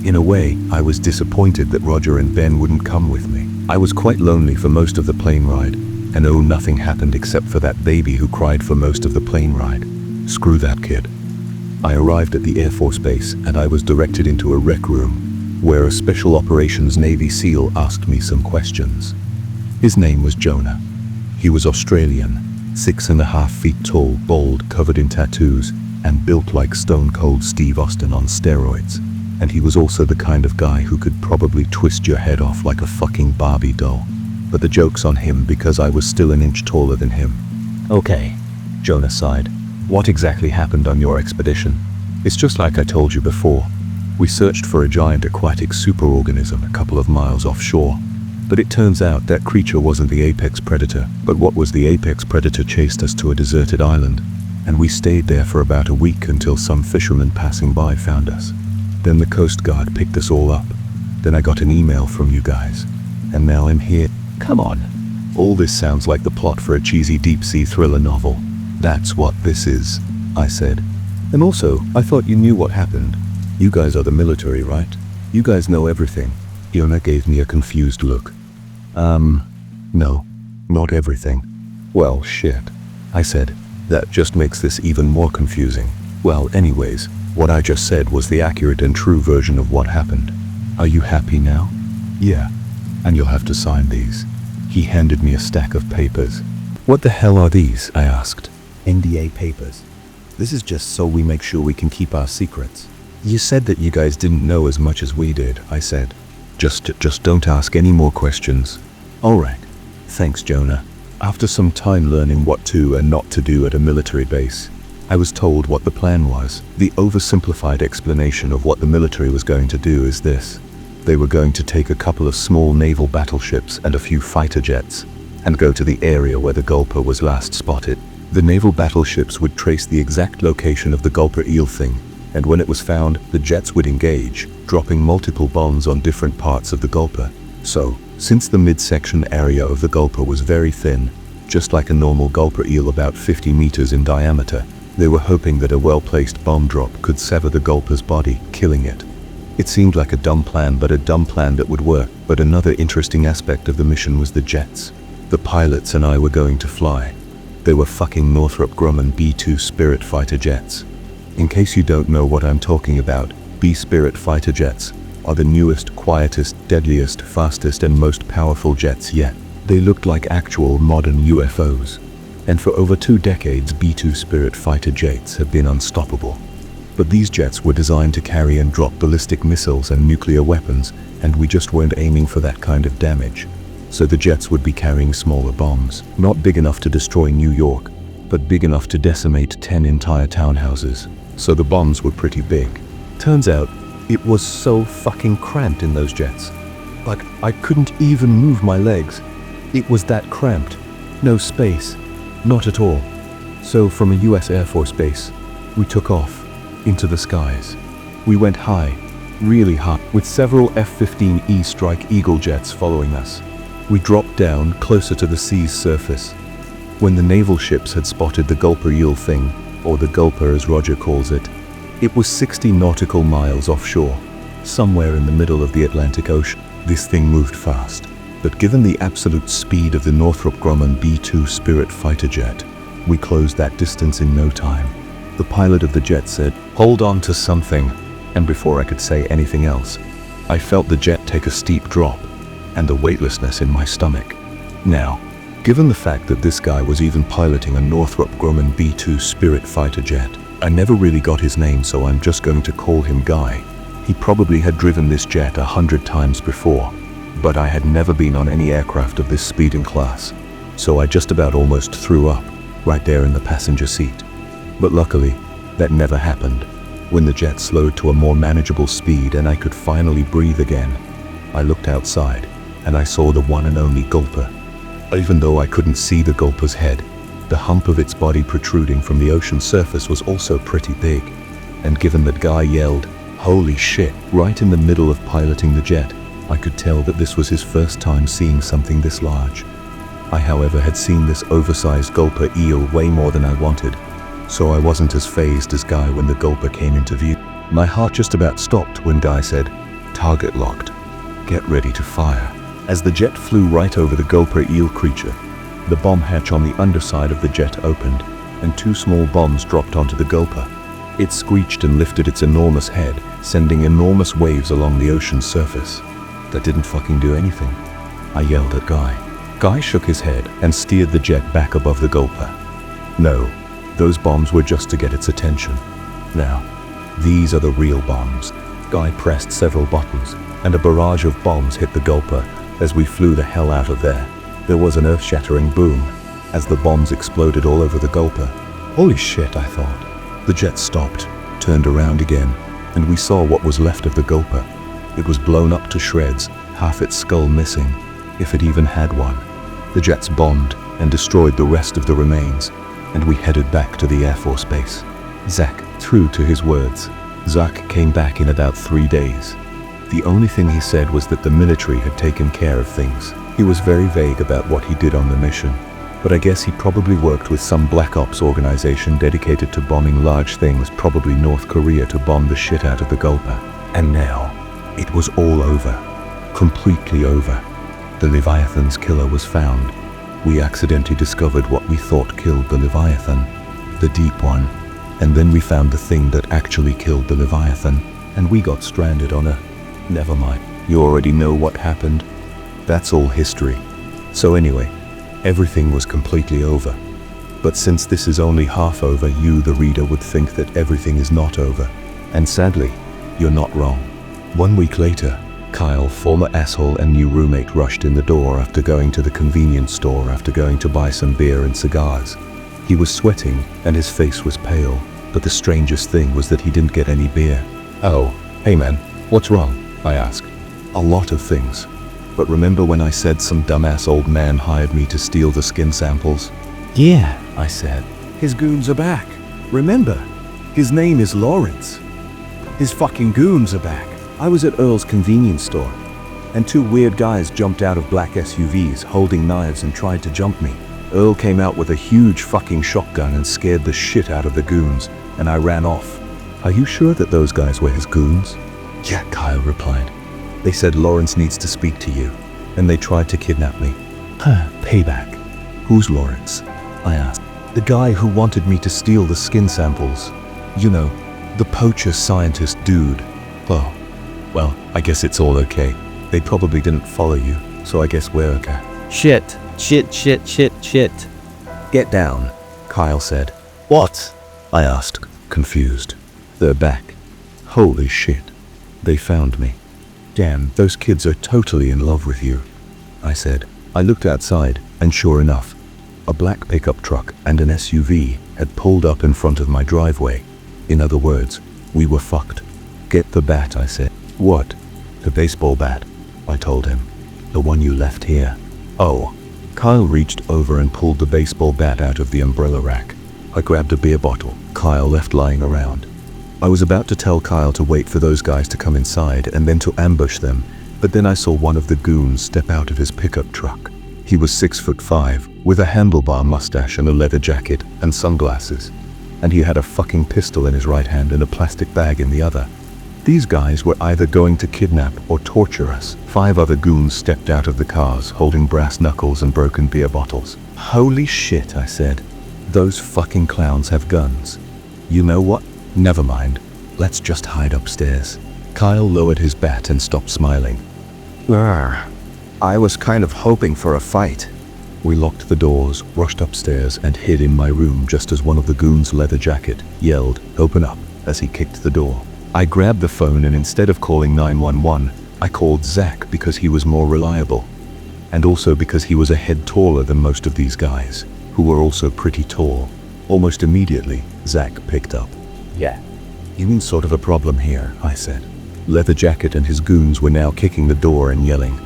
In a way, I was disappointed that Roger and Ben wouldn't come with me. I was quite lonely for most of the plane ride, and nothing happened except for that baby who cried for most of the plane ride. Screw that kid. I arrived at the Air Force Base, and I was directed into a rec room, where a Special Operations Navy SEAL asked me some questions. His name was Jonah. He was Australian, 6.5 feet tall, bald, covered in tattoos, and built like Stone Cold Steve Austin on steroids. And he was also the kind of guy who could probably twist your head off like a fucking Barbie doll. But the joke's on him because I was still an inch taller than him. Okay, Jonah sighed. What exactly happened on your expedition? It's just like I told you before. We searched for a giant aquatic superorganism a couple of miles offshore. But it turns out that creature wasn't the apex predator, but what was the apex predator chased us to a deserted island. And we stayed there for about a week until some fishermen passing by found us. Then the Coast Guard picked us all up. Then I got an email from you guys. And now I'm here. Come on. All this sounds like the plot for a cheesy deep-sea thriller novel. That's what this is, I said. And also, I thought you knew what happened. You guys are the military, right? You guys know everything. Jonah gave me a confused look. No, not everything. Well, shit, I said. That just makes this even more confusing. Well, anyways, what I just said was the accurate and true version of what happened. Are you happy now? Yeah. And you'll have to sign these. He handed me a stack of papers. What the hell are these? I asked. NDA papers. This is just so we make sure we can keep our secrets. You said that you guys didn't know as much as we did, I said. Just don't ask any more questions. Alright. Thanks, Jonah. After some time learning what to and not to do at a military base, I was told what the plan was. The oversimplified explanation of what the military was going to do is this. They were going to take a couple of small naval battleships and a few fighter jets, and go to the area where the gulper was last spotted. The naval battleships would trace the exact location of the gulper eel thing, and when it was found, the jets would engage, dropping multiple bombs on different parts of the gulper. So, since the midsection area of the gulper was very thin, just like a normal gulper eel about 50 meters in diameter, they were hoping that a well-placed bomb drop could sever the gulper's body, killing it. It seemed like a dumb plan, but a dumb plan that would work. But another interesting aspect of the mission was the jets. The pilots and I were going to fly. They were fucking Northrop Grumman B-2 Spirit fighter jets. In case you don't know what I'm talking about, B-Spirit fighter jets are the newest, quietest, deadliest, fastest and most powerful jets yet. They looked like actual modern UFOs. And for over 2 decades, B-2 Spirit fighter jets have been unstoppable. But these jets were designed to carry and drop ballistic missiles and nuclear weapons, and we just weren't aiming for that kind of damage. So the jets would be carrying smaller bombs, not big enough to destroy New York, but big enough to decimate 10 entire townhouses. So the bombs were pretty big. Turns out, it was so fucking cramped in those jets. Like, I couldn't even move my legs. It was that cramped. No space. Not at all. So from a US Air Force base, we took off into the skies. We went high, really high, with several F-15E Strike Eagle jets following us. We dropped down closer to the sea's surface. When the naval ships had spotted the gulper eel thing, or the gulper as Roger calls it, it was 60 nautical miles offshore, somewhere in the middle of the Atlantic Ocean. This thing moved fast, but given the absolute speed of the Northrop Grumman B-2 Spirit fighter jet, we closed that distance in no time. The pilot of the jet said, "Hold on to something," and before I could say anything else, I felt the jet take a steep drop, and the weightlessness in my stomach. Now, given the fact that this guy was even piloting a Northrop Grumman B-2 Spirit fighter jet, I never really got his name, so I'm just going to call him Guy. He probably had driven this jet 100 times before, but I had never been on any aircraft of this speed and class, so I just about almost threw up right there in the passenger seat. But luckily, that never happened. When the jet slowed to a more manageable speed and I could finally breathe again, I looked outside and I saw the one and only gulper. Even though I couldn't see the gulper's head, the hump of its body protruding from the ocean surface was also pretty big. And given that Guy yelled, "Holy shit," right in the middle of piloting the jet, I could tell that this was his first time seeing something this large. I, however, had seen this oversized gulper eel way more than I wanted, so I wasn't as fazed as Guy when the gulper came into view. My heart just about stopped when Guy said, "Target locked. Get ready to fire." As the jet flew right over the gulper eel creature, the bomb hatch on the underside of the jet opened, and 2 small bombs dropped onto the gulper. It screeched and lifted its enormous head, sending enormous waves along the ocean's surface. That didn't fucking do anything. I yelled at Guy. Guy shook his head and steered the jet back above the gulper. No, those bombs were just to get its attention. Now, these are the real bombs. Guy pressed several buttons, and a barrage of bombs hit the gulper as we flew the hell out of there. There was an earth-shattering boom as the bombs exploded all over the gulper. Holy shit, I thought. The jet stopped, turned around again, and we saw what was left of the gulper. It was blown up to shreds, half its skull missing, if it even had one. The jets bombed and destroyed the rest of the remains, and we headed back to the Air Force Base. Zach, true to his words, Zach came back in about 3 days. The only thing he said was that the military had taken care of things. He was very vague about what he did on the mission, but I guess he probably worked with some black ops organization dedicated to bombing large things, probably North Korea, to bomb the shit out of the gulper. And now, it was all over. Completely over. The Leviathan's killer was found. We accidentally discovered what we thought killed the Leviathan, the deep one, and then we found the thing that actually killed the Leviathan, and we got stranded on a... Never mind, you already know what happened. That's all history. So anyway, everything was completely over. But since this is only half over, you, the reader, would think that everything is not over. And sadly, you're not wrong. 1 week later, Kyle, former asshole and new roommate, rushed in the door after going to the convenience store after going to buy some beer and cigars. He was sweating and his face was pale, but the strangest thing was that he didn't get any beer. "Oh, hey man, what's wrong?" I asked. "A lot of things. But remember when I said some dumbass old man hired me to steal the skin samples?" Yeah, I said. his goons are back. Remember, his name is Lawrence. His fucking goons are back. I was at Earl's convenience store, and 2 weird guys jumped out of black SUVs holding knives and tried to jump me. Earl came out with a huge fucking shotgun and scared the shit out of the goons, and I ran off. "Are you sure that those guys were his goons?" Yeah, Kyle replied. "They said Lawrence needs to speak to you, and they tried to kidnap me." payback. "Who's Lawrence?" I asked. The guy who wanted me to steal the skin samples. You know, the poacher scientist dude. "Oh, well, I guess it's all okay. They probably didn't follow you, so I guess we're okay." Shit. "Get down," Kyle said. What? I asked, confused. "They're back." Holy shit. They found me. "Damn, those kids are totally in love with you," I said. I looked outside, and sure enough, a black pickup truck and an SUV had pulled up in front of my driveway. In other words, we were fucked. "Get the bat," I said. "What?" "The baseball bat," I told him. "The one you left here." "Oh." Kyle reached over and pulled the baseball bat out of the umbrella rack. I grabbed a beer bottle Kyle left lying around. I was about to tell Kyle to wait for those guys to come inside and then to ambush them, but then I saw one of the goons step out of his pickup truck. He was 6'5", with a handlebar mustache and a leather jacket and sunglasses, and he had a fucking pistol in his right hand and a plastic bag in the other. These guys were either going to kidnap or torture us. 5 other goons stepped out of the cars holding brass knuckles and broken beer bottles. Holy shit, I said. Those fucking clowns have guns. You know what? Never mind. Let's just hide upstairs. Kyle lowered his bat and stopped smiling. I was kind of hoping for a fight. We locked the doors, rushed upstairs, and hid in my room just as one of the goons' leather jacket yelled, "Open up," as he kicked the door. I grabbed the phone and instead of calling 911, I called Zach because he was more reliable. And also because he was a head taller than most of these guys, who were also pretty tall. Almost immediately, Zach picked up. "Yeah. You mean sort of a problem here," I said. Leather Jacket and his goons were now kicking the door and yelling.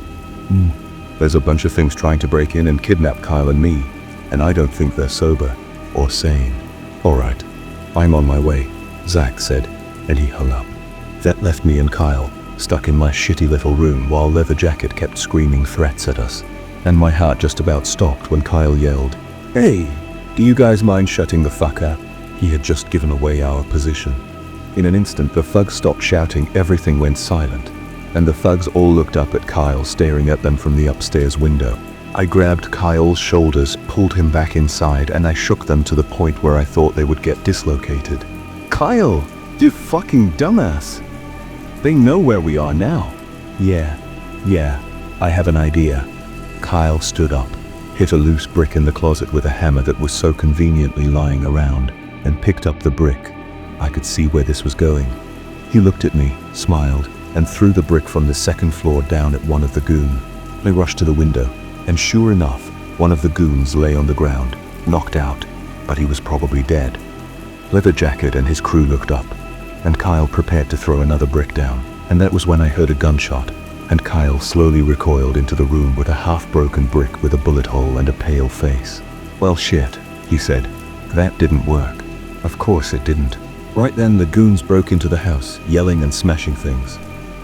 There's a bunch of things trying to break in and kidnap Kyle and me, and I don't think they're sober or sane. Alright, I'm on my way, Zach said, and he hung up. That left me and Kyle stuck in my shitty little room while Leather Jacket kept screaming threats at us, and my heart just about stopped when Kyle yelled, "Hey, do you guys mind shutting the fuck up?" He had just given away our position. In an instant, the thugs stopped shouting, everything went silent, and the thugs all looked up at Kyle staring at them from the upstairs window. I grabbed Kyle's shoulders, pulled him back inside, and I shook them to the point where I thought they would get dislocated. "Kyle, you fucking dumbass. They know where we are now." Yeah, I have an idea." Kyle stood up, hit a loose brick in the closet with a hammer that was so conveniently lying around, and picked up the brick. I could see where this was going. He looked at me, smiled, and threw the brick from the second floor down at one of the goons. I rushed to the window, and sure enough, one of the goons lay on the ground, knocked out, but he was probably dead. Leather Jacket and his crew looked up, and Kyle prepared to throw another brick down, and that was when I heard a gunshot, and Kyle slowly recoiled into the room with a half-broken brick with a bullet hole and a pale face. "Well shit," he said. "That didn't work." Of course it didn't. Right then, the goons broke into the house, yelling and smashing things.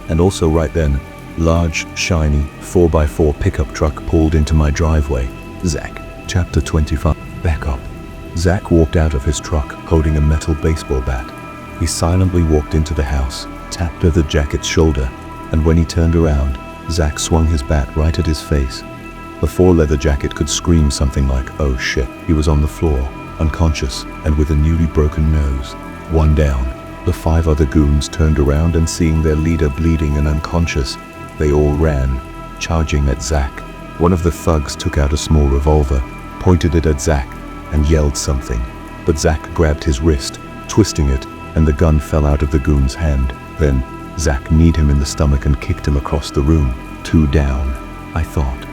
And also right then, large, shiny 4x4 pickup truck pulled into my driveway. Zach. Chapter 25. Back up. Zach walked out of his truck holding a metal baseball bat. He silently walked into the house, tapped Leather Jacket's shoulder, and when he turned around, Zach swung his bat right at his face. Before Leather Jacket could scream something like, "Oh shit," he was on the floor, unconscious and with a newly broken nose. One down. The 5 other goons turned around and seeing their leader bleeding and unconscious, they all ran, charging at Zach. One of the thugs took out a small revolver, pointed it at Zach, and yelled something. But Zach grabbed his wrist, twisting it, and the gun fell out of the goon's hand. Then, Zach kneed him in the stomach and kicked him across the room. 2 down, I thought.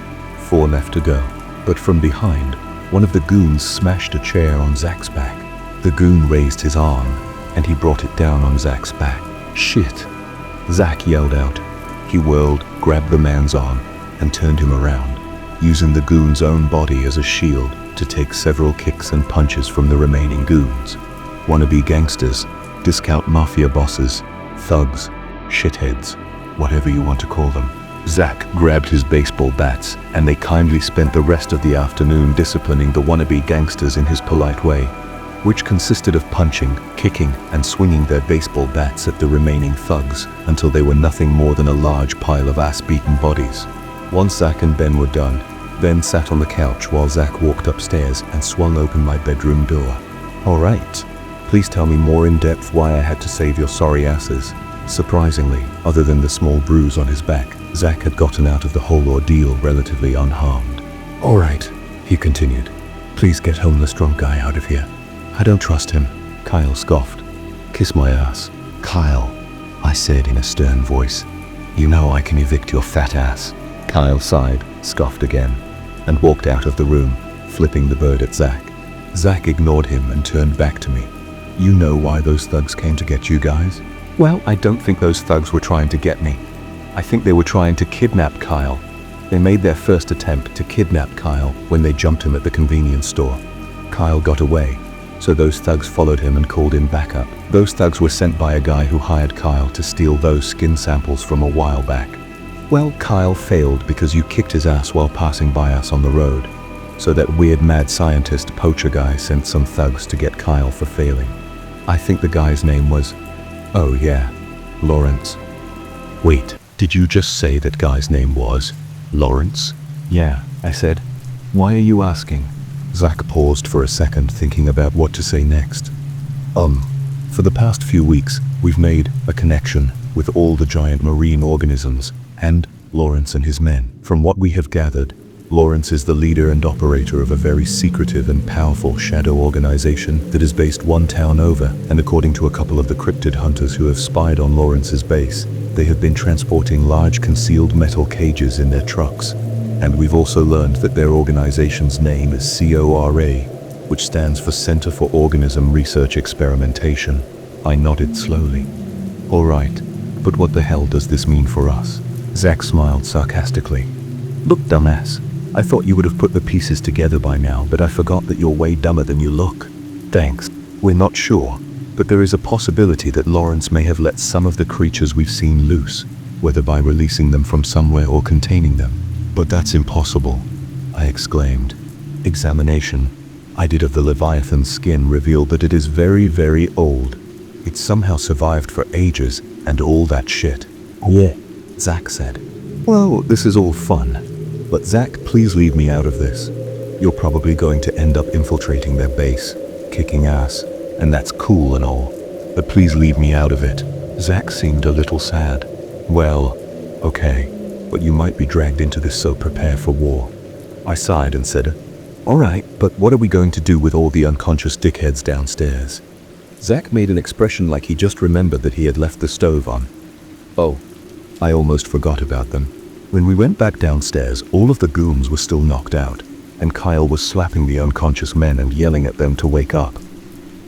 4 left to go. But from behind, one of the goons smashed a chair on Zach's back. The goon raised his arm, and he brought it down on Zach's back. "Shit," Zach yelled out. He whirled, grabbed the man's arm, and turned him around, using the goon's own body as a shield to take several kicks and punches from the remaining goons. Wannabe gangsters, discount mafia bosses, thugs, shitheads, whatever you want to call them. Zach grabbed his baseball bats, and they kindly spent the rest of the afternoon disciplining the wannabe gangsters in his polite way, which consisted of punching, kicking, and swinging their baseball bats at the remaining thugs until they were nothing more than a large pile of ass-beaten bodies. Once Zach and Ben were done, Ben sat on the couch while Zach walked upstairs and swung open my bedroom door. "Alright, please tell me more in depth why I had to save your sorry asses." Surprisingly, other than the small bruise on his back, Zach had gotten out of the whole ordeal relatively unharmed. "Alright," he continued. "Please get homeless drunk guy out of here. I don't trust him." Kyle scoffed. "Kiss my ass." "Kyle," I said in a stern voice, "you know I can evict your fat ass." Kyle sighed, scoffed again, and walked out of the room, flipping the bird at Zach. Zach ignored him and turned back to me. "You know why those thugs came to get you guys?" "Well, I don't think those thugs were trying to get me. I think they were trying to kidnap Kyle. They made their first attempt to kidnap Kyle when they jumped him at the convenience store. Kyle got away, So those thugs followed him and called in backup. Those thugs were sent by a guy who hired Kyle to steal those skin samples from a while back. Well, Kyle failed because you kicked his ass while passing by us on the road. So that weird mad scientist poacher guy sent some thugs to get Kyle for failing. I think the guy's name was, oh yeah, Lawrence. Wait, did you just say that guy's name was Lawrence? Yeah, I said. Why are you asking? Zach paused for a second, thinking about what to say next. For the past few weeks, we've made a connection with all the giant marine organisms and Lawrence and his men. From what we have gathered, Lawrence is the leader and operator of a very secretive and powerful shadow organization that is based one town over, and according to a couple of the cryptid hunters who have spied on Lawrence's base, they have been transporting large concealed metal cages in their trucks. And we've also learned that their organization's name is CORA, which stands for Center for Organism Research Experimentation. I nodded slowly. All right, but what the hell does this mean for us? Zach smiled sarcastically. Look, dumbass, I thought you would have put the pieces together by now, but I forgot that you're way dumber than you look. Thanks. We're not sure, but there is a possibility that Lawrence may have let some of the creatures we've seen loose, whether by releasing them from somewhere or containing them. But that's impossible, I exclaimed. Examination I did of the Leviathan's skin revealed that it is very, very old. It somehow survived for ages and all that shit. Yeah, Zach said. Well, this is all fun. But Zach, please leave me out of this. You're probably going to end up infiltrating their base, kicking ass, and that's cool and all. But please leave me out of it. Zach seemed a little sad. Well, okay, but you might be dragged into this, so prepare for war. I sighed and said, all right, but what are we going to do with all the unconscious dickheads downstairs? Zach made an expression like he just remembered that he had left the stove on. Oh, I almost forgot about them. When we went back downstairs, all of the goons were still knocked out, and Kyle was slapping the unconscious men and yelling at them to wake up.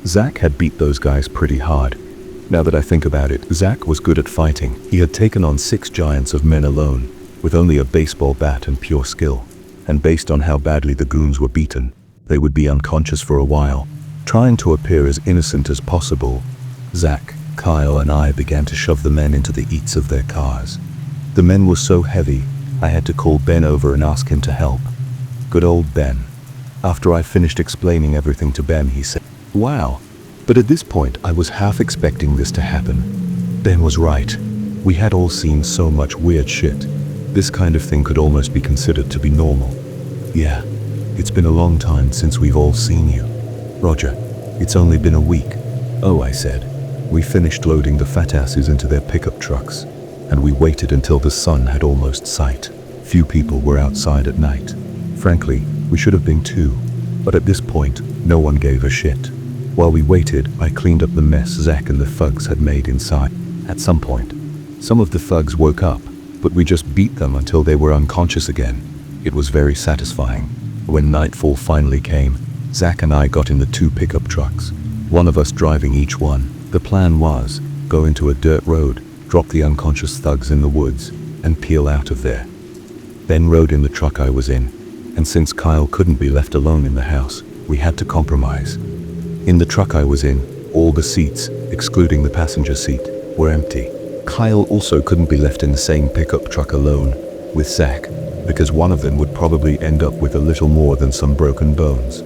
Zach had beat those guys pretty hard. Now that I think about it, Zach was good at fighting. He had taken on 6 giants of men alone, with only a baseball bat and pure skill. And based on how badly the goons were beaten, they would be unconscious for a while. Trying to appear as innocent as possible, Zach, Kyle, and I began to shove the men into the eats of their cars. The men were so heavy, I had to call Ben over and ask him to help. Good old Ben. After I finished explaining everything to Ben, he said, wow. But at this point, I was half expecting this to happen. Ben was right. We had all seen so much weird shit. This kind of thing could almost be considered to be normal. Yeah, it's been a long time since we've all seen you. Roger, it's only been a week. Oh, I said. We finished loading the fat asses into their pickup trucks, and we waited until the sun had almost set. Few people were outside at night. Frankly, we should have been too, but at this point, no one gave a shit. While we waited, I cleaned up the mess Zach and the thugs had made inside. At some point, some of the thugs woke up, but we just beat them until they were unconscious again. It was very satisfying. When nightfall finally came, Zach and I got in the 2 pickup trucks, one of us driving each one. The plan was, go into a dirt road, drop the unconscious thugs in the woods, and peel out of there. Ben rode in the truck I was in, and since Kyle couldn't be left alone in the house, we had to compromise. In the truck I was in, all the seats, excluding the passenger seat, were empty. Kyle also couldn't be left in the same pickup truck alone with Zach, because one of them would probably end up with a little more than some broken bones.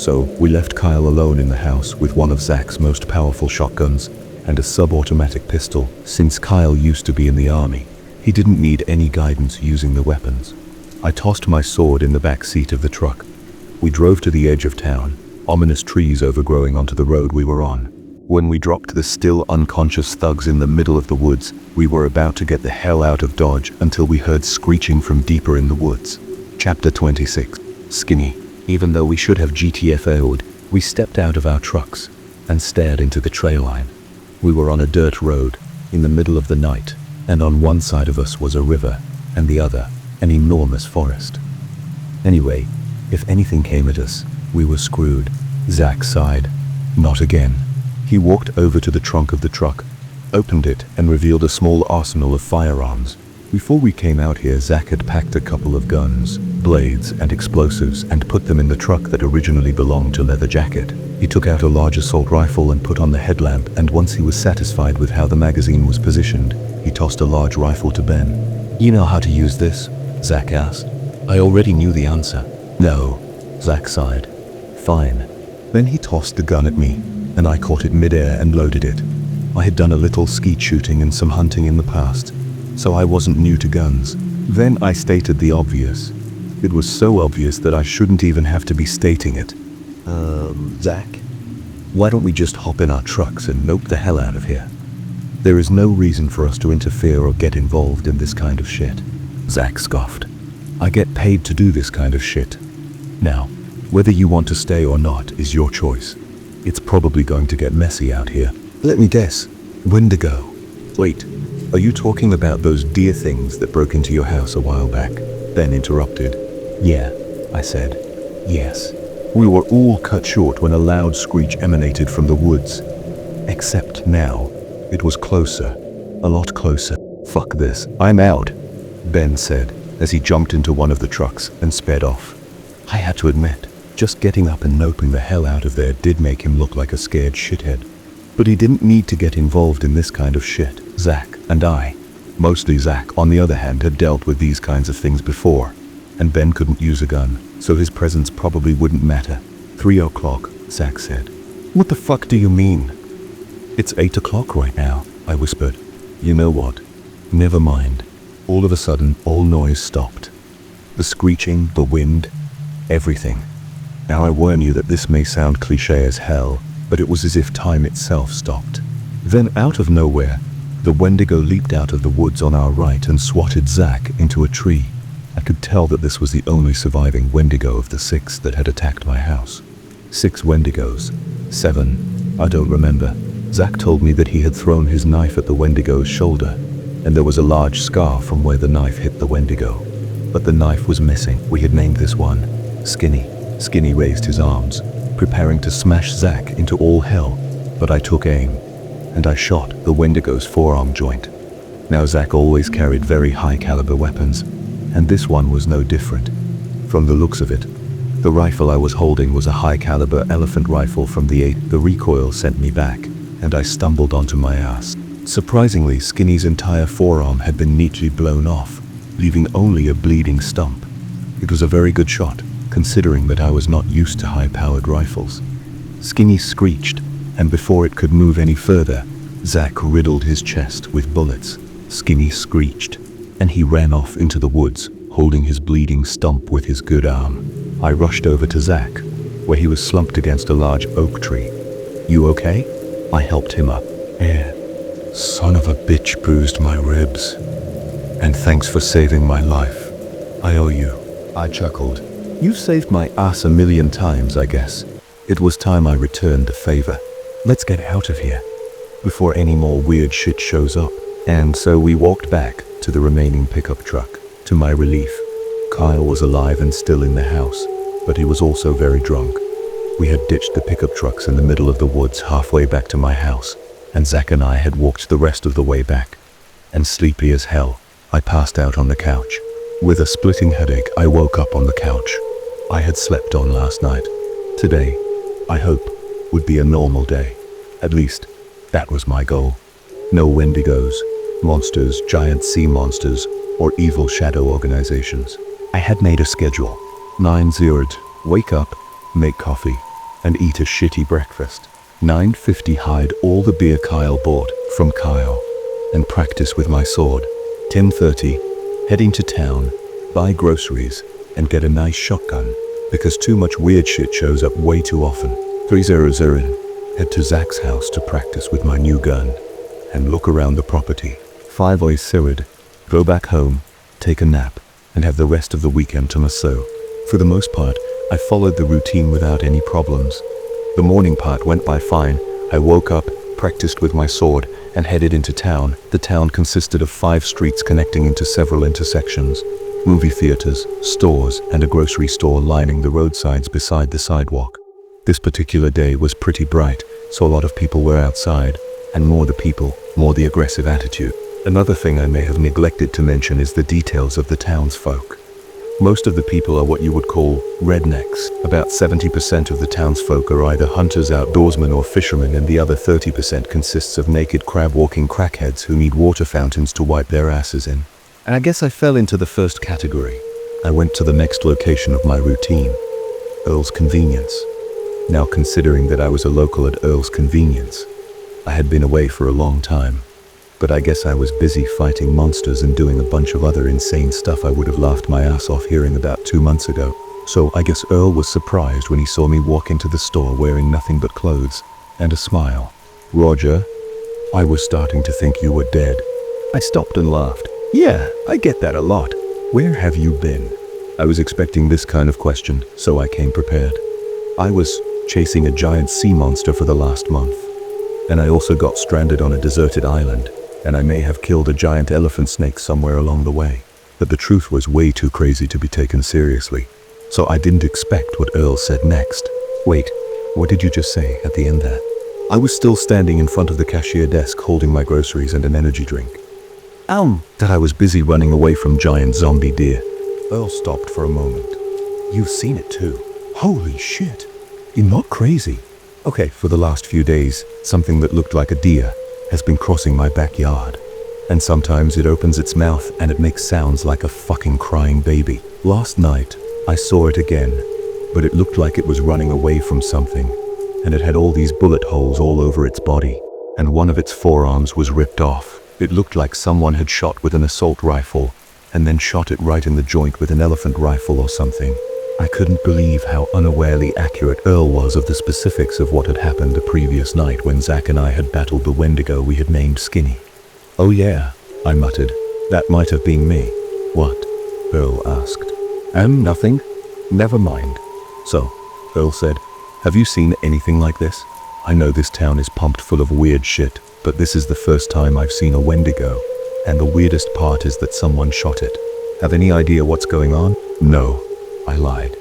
So we left Kyle alone in the house with one of Zach's most powerful shotguns and a sub-automatic pistol. Since Kyle used to be in the army, he didn't need any guidance using the weapons. I tossed my sword in the back seat of the truck. We drove to the edge of town, ominous trees overgrowing onto the road we were on. When we dropped the still unconscious thugs in the middle of the woods, we were about to get the hell out of Dodge until we heard screeching from deeper in the woods. Chapter 26. Skinny. Even though we should have GTFO'd, we stepped out of our trucks and stared into the trail line. We were on a dirt road in the middle of the night, and on one side of us was a river, and the other, an enormous forest. Anyway, if anything came at us, we were screwed. Zach sighed. Not again. He walked over to the trunk of the truck, opened it, and revealed a small arsenal of firearms. Before we came out here, Zach had packed a couple of guns, blades, and explosives and put them in the truck that originally belonged to Leather Jacket. He took out a large assault rifle and put on the headlamp, and once he was satisfied with how the magazine was positioned, he tossed a large rifle to Ben. "You know how to use this?" Zach asked. I already knew the answer. "No," Zach sighed. "Fine." Then he tossed the gun at me, and I caught it midair and loaded it. I had done a little skeet shooting and some hunting in the past, so I wasn't new to guns. Then I stated the obvious. It was so obvious that I shouldn't even have to be stating it. Zach, why don't we just hop in our trucks and nope the hell out of here? There is no reason for us to interfere or get involved in this kind of shit. Zach scoffed. I get paid to do this kind of shit. Now, whether you want to stay or not is your choice. It's probably going to get messy out here. Let me guess. Wendigo. Wait, are you talking about those deer things that broke into your house a while back? Ben interrupted. Yeah, I said. Yes. We were all cut short when a loud screech emanated from the woods. Except now, it was closer. A lot closer. Fuck this, I'm out, Ben said as he jumped into one of the trucks and sped off. I had to admit, just getting up and noping the hell out of there did make him look like a scared shithead. But he didn't need to get involved in this kind of shit. Zach and I, mostly Zach on the other hand, had dealt with these kinds of things before, and Ben couldn't use a gun, so his presence probably wouldn't matter. 3 o'clock, Zach said. What the fuck do you mean? It's 8 o'clock right now, I whispered. You know what? Never mind. All of a sudden, all noise stopped. The screeching, the wind, everything. Now I warn you that this may sound cliché as hell, but it was as if time itself stopped. Then out of nowhere, the Wendigo leaped out of the woods on our right and swatted Zach into a tree. I could tell that this was the only surviving Wendigo of the 6 that had attacked my house. 6 Wendigos. 7. I don't remember. Zach told me that he had thrown his knife at the Wendigo's shoulder, and there was a large scar from where the knife hit the Wendigo. But the knife was missing. We had named this one Skinny. Skinny raised his arms, preparing to smash Zach into all hell, but I took aim, and I shot the Wendigo's forearm joint. Now Zach always carried very high caliber weapons, and this one was no different. From the looks of it, the rifle I was holding was a high caliber elephant rifle from the 8. The recoil sent me back, and I stumbled onto my ass. Surprisingly, Skinny's entire forearm had been neatly blown off, leaving only a bleeding stump. It was a very good shot, considering that I was not used to high-powered rifles. Skinny screeched, and before it could move any further, Zach riddled his chest with bullets. Skinny screeched, and he ran off into the woods, holding his bleeding stump with his good arm. I rushed over to Zach, where he was slumped against a large oak tree. You okay? I helped him up. Yeah. Son of a bitch bruised my ribs. And thanks for saving my life. I owe you. I chuckled. You saved my ass a million times, I guess. It was time I returned the favor. Let's get out of here, before any more weird shit shows up. And so we walked back to the remaining pickup truck. To my relief, Kyle was alive and still in the house, but he was also very drunk. We had ditched the pickup trucks in the middle of the woods halfway back to my house, and Zach and I had walked the rest of the way back. And sleepy as hell, I passed out on the couch. With a splitting headache, I woke up on the couch. I had slept on last night. Today, I hope, would be a normal day. At least, that was my goal. No Wendigos, monsters, giant sea monsters, or evil shadow organizations. I had made a schedule. 9:00, wake up, make coffee, and eat a shitty breakfast. 9:50, hide all the beer Kyle bought from Kyle, and practice with my sword. 10:30, heading to town, buy groceries, and get a nice shotgun, because too much weird shit shows up way too often. 3:00, head to Zach's house to practice with my new gun, and look around the property. 5:00, go back home, take a nap, and have the rest of the weekend to myself. For the most part, I followed the routine without any problems. The morning part went by fine. I woke up, practiced with my sword, and headed into town. The town consisted of 5 streets connecting into several intersections, movie theaters, stores, and a grocery store lining the roadsides beside the sidewalk. This particular day was pretty bright, so a lot of people were outside, and more the people, more the aggressive attitude. Another thing I may have neglected to mention is the details of the townsfolk. Most of the people are what you would call rednecks. About 70% of the townsfolk are either hunters, outdoorsmen, or fishermen, and the other 30% consists of naked crab-walking crackheads who need water fountains to wipe their asses in. And I guess I fell into the first category. I went to the next location of my routine, Earl's Convenience. Now, considering that I was a local at Earl's Convenience, I had been away for a long time. But I guess I was busy fighting monsters and doing a bunch of other insane stuff I would have laughed my ass off hearing about 2 months ago. So I guess Earl was surprised when he saw me walk into the store wearing nothing but clothes and a smile. "Roger, I was starting to think you were dead." I stopped and laughed. "Yeah, I get that a lot. Where have you been?" I was expecting this kind of question, so I came prepared. I was chasing a giant sea monster for the last month. And I also got stranded on a deserted island. And I may have killed a giant elephant snake somewhere along the way. But the truth was way too crazy to be taken seriously. So I didn't expect what Earl said next. "Wait, what did you just say at the end there?" I was still standing in front of the cashier desk holding my groceries and an energy drink. That I was busy running away from giant zombie deer. Earl stopped for a moment. "You've seen it too. Holy shit. You're not crazy." Okay, for the last few days, something that looked like a deer has been crossing my backyard. And sometimes it opens its mouth and it makes sounds like a fucking crying baby. Last night, I saw it again, but it looked like it was running away from something. And it had all these bullet holes all over its body. And one of its forearms was ripped off. It looked like someone had shot with an assault rifle and then shot it right in the joint with an elephant rifle or something. I couldn't believe how unawarely accurate Earl was of the specifics of what had happened the previous night when Zach and I had battled the Wendigo we had named Skinny. "Oh yeah," I muttered. "That might have been me." "What?" Earl asked. Nothing. Never mind." "So," Earl said, "have you seen anything like this? I know this town is pumped full of weird shit, but this is the first time I've seen a Wendigo. And the weirdest part is that someone shot it. Have any idea what's going on?" "No," I lied.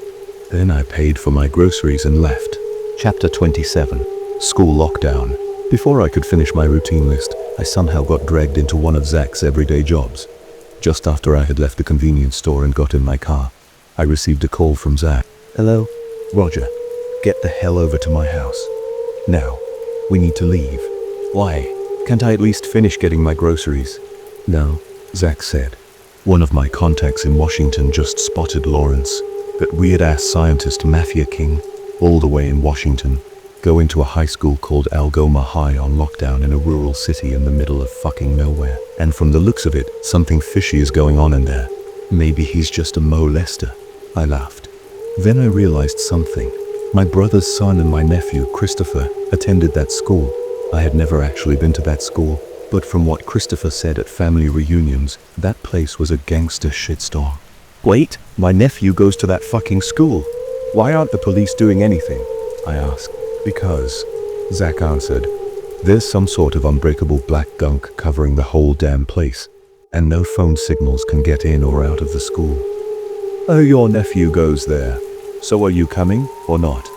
Then I paid for my groceries and left. Chapter 27. School lockdown. Before I could finish my routine list, I somehow got dragged into one of Zach's everyday jobs. Just after I had left the convenience store and got in my car, I received a call from Zach. "Hello?" "Roger, get the hell over to my house. Now, we need to leave." "Why? Can't I at least finish getting my groceries?" "No," Zach said. "One of my contacts in Washington just spotted Lawrence, that weird-ass scientist mafia king, all the way in Washington, going to a high school called Algoma High on lockdown in a rural city in the middle of fucking nowhere. And from the looks of it, something fishy is going on in there. Maybe he's just a molester." I laughed. Then I realized something. My brother's son and my nephew, Christopher, attended that school. I had never actually been to that school, but from what Christopher said at family reunions, that place was a gangster shitstorm. "Wait, my nephew goes to that fucking school. Why aren't the police doing anything?" I asked. "Because," Zach answered, "there's some sort of unbreakable black gunk covering the whole damn place, and no phone signals can get in or out of the school." "Oh, your nephew goes there. So are you coming, or not?"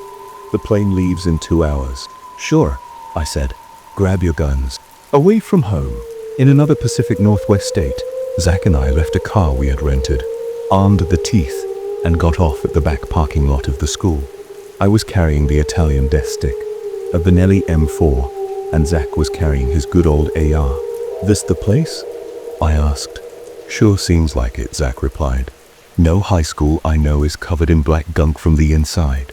"The plane leaves in 2 hours." "Sure," I said. "Grab your guns." Away from home, in another Pacific Northwest state, Zach and I left a car we had rented, armed to the teeth, and got off at the back parking lot of the school. I was carrying the Italian death stick, a Benelli M4, and Zach was carrying his good old AR. "This the place?" I asked. "Sure seems like it," Zach replied. "No high school I know is covered in black gunk from the inside."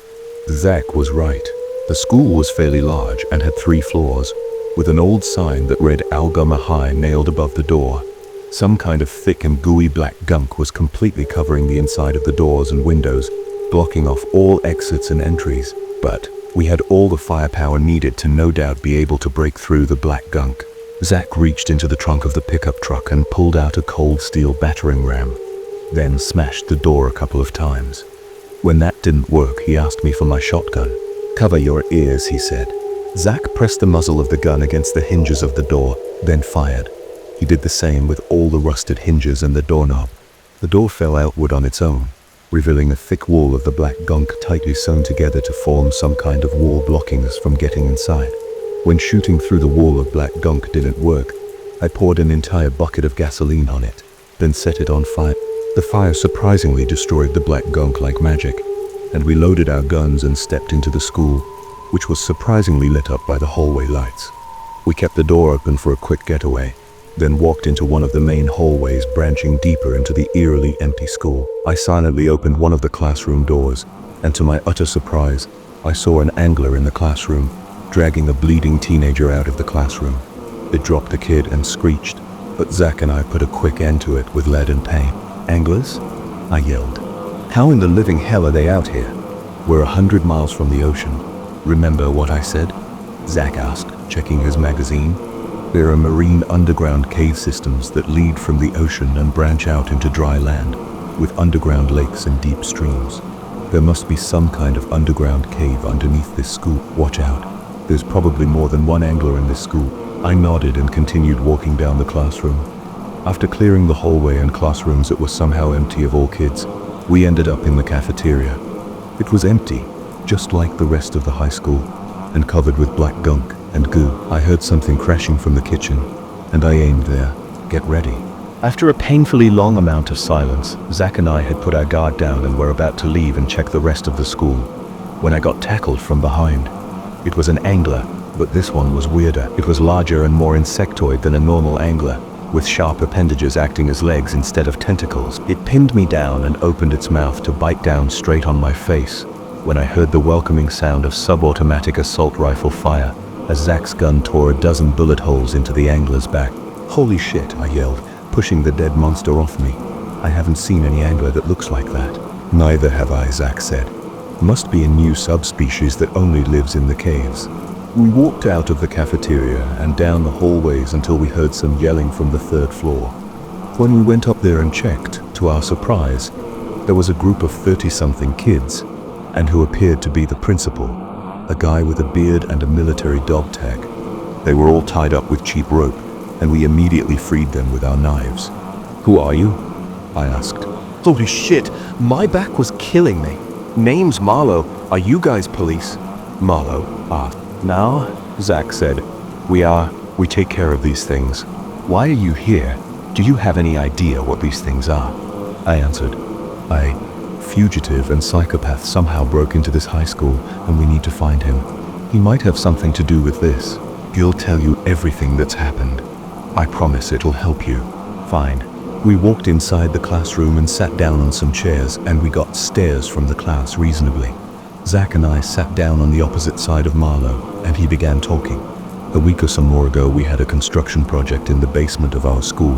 Zach was right. The school was fairly large and had 3 floors, with an old sign that read Algoma High nailed above the door. Some kind of thick and gooey black gunk was completely covering the inside of the doors and windows, blocking off all exits and entries. But we had all the firepower needed to no doubt be able to break through the black gunk. Zach reached into the trunk of the pickup truck and pulled out a cold steel battering ram, then smashed the door a couple of times. When that didn't work, he asked me for my shotgun. "Cover your ears," he said. Zach pressed the muzzle of the gun against the hinges of the door, then fired. He did the same with all the rusted hinges and the doorknob. The door fell outward on its own, revealing a thick wall of the black gunk tightly sewn together to form some kind of wall blocking us from getting inside. When shooting through the wall of black gunk didn't work, I poured an entire bucket of gasoline on it, then set it on fire. The fire surprisingly destroyed the black gunk like magic, and we loaded our guns and stepped into the school, which was surprisingly lit up by the hallway lights. We kept the door open for a quick getaway, then walked into one of the main hallways branching deeper into the eerily empty school. I silently opened one of the classroom doors, and to my utter surprise, I saw an angler in the classroom, dragging a bleeding teenager out of the classroom. It dropped the kid and screeched, but Zach and I put a quick end to it with lead and paint. Anglers? I yelled. How in the living hell are they out here? We're 100 miles from the ocean. Remember what I said? Zach asked, checking his magazine. There are marine underground cave systems that lead from the ocean and branch out into dry land, with underground lakes and deep streams. There must be some kind of underground cave underneath this school. Watch out. There's probably more than one angler in this school. I nodded and continued walking down the classroom. After clearing the hallway and classrooms that were somehow empty of all kids, we ended up in the cafeteria. It was empty, just like the rest of the high school, and covered with black gunk and goo. I heard something crashing from the kitchen, and I aimed there. Get ready. After a painfully long amount of silence, Zach and I had put our guard down and were about to leave and check the rest of the school, when I got tackled from behind. It was an angler, but this one was weirder. It was larger and more insectoid than a normal angler, with sharp appendages acting as legs instead of tentacles. It pinned me down and opened its mouth to bite down straight on my face, when I heard the welcoming sound of subautomatic assault rifle fire, as Zach's gun tore a dozen bullet holes into the angler's back. Holy shit, I yelled, pushing the dead monster off me. I haven't seen any angler that looks like that. Neither have I, Zach said. Must be a new subspecies that only lives in the caves. We walked out of the cafeteria and down the hallways until we heard some yelling from the third floor. When we went up there and checked, to our surprise, there was a group of 30-something kids, and who appeared to be the principal, a guy with a beard and a military dog tag. They were all tied up with cheap rope, and we immediately freed them with our knives. Who are you? I asked. Holy shit, my back was killing me. Name's Marlowe. Are you guys police? Marlowe asked. Now, Zach said, we take care of these things. Why are you here? Do you have any idea what these things are? I answered, fugitive and psychopath somehow broke into this high school and we need to find him. He might have something to do with this. He'll tell you everything that's happened. I promise it'll help you. Fine. We walked inside the classroom and sat down on some chairs, and we got stares from the class reasonably. Zach and I sat down on the opposite side of Marlowe, and he began talking. A week or so more ago, we had a construction project in the basement of our school.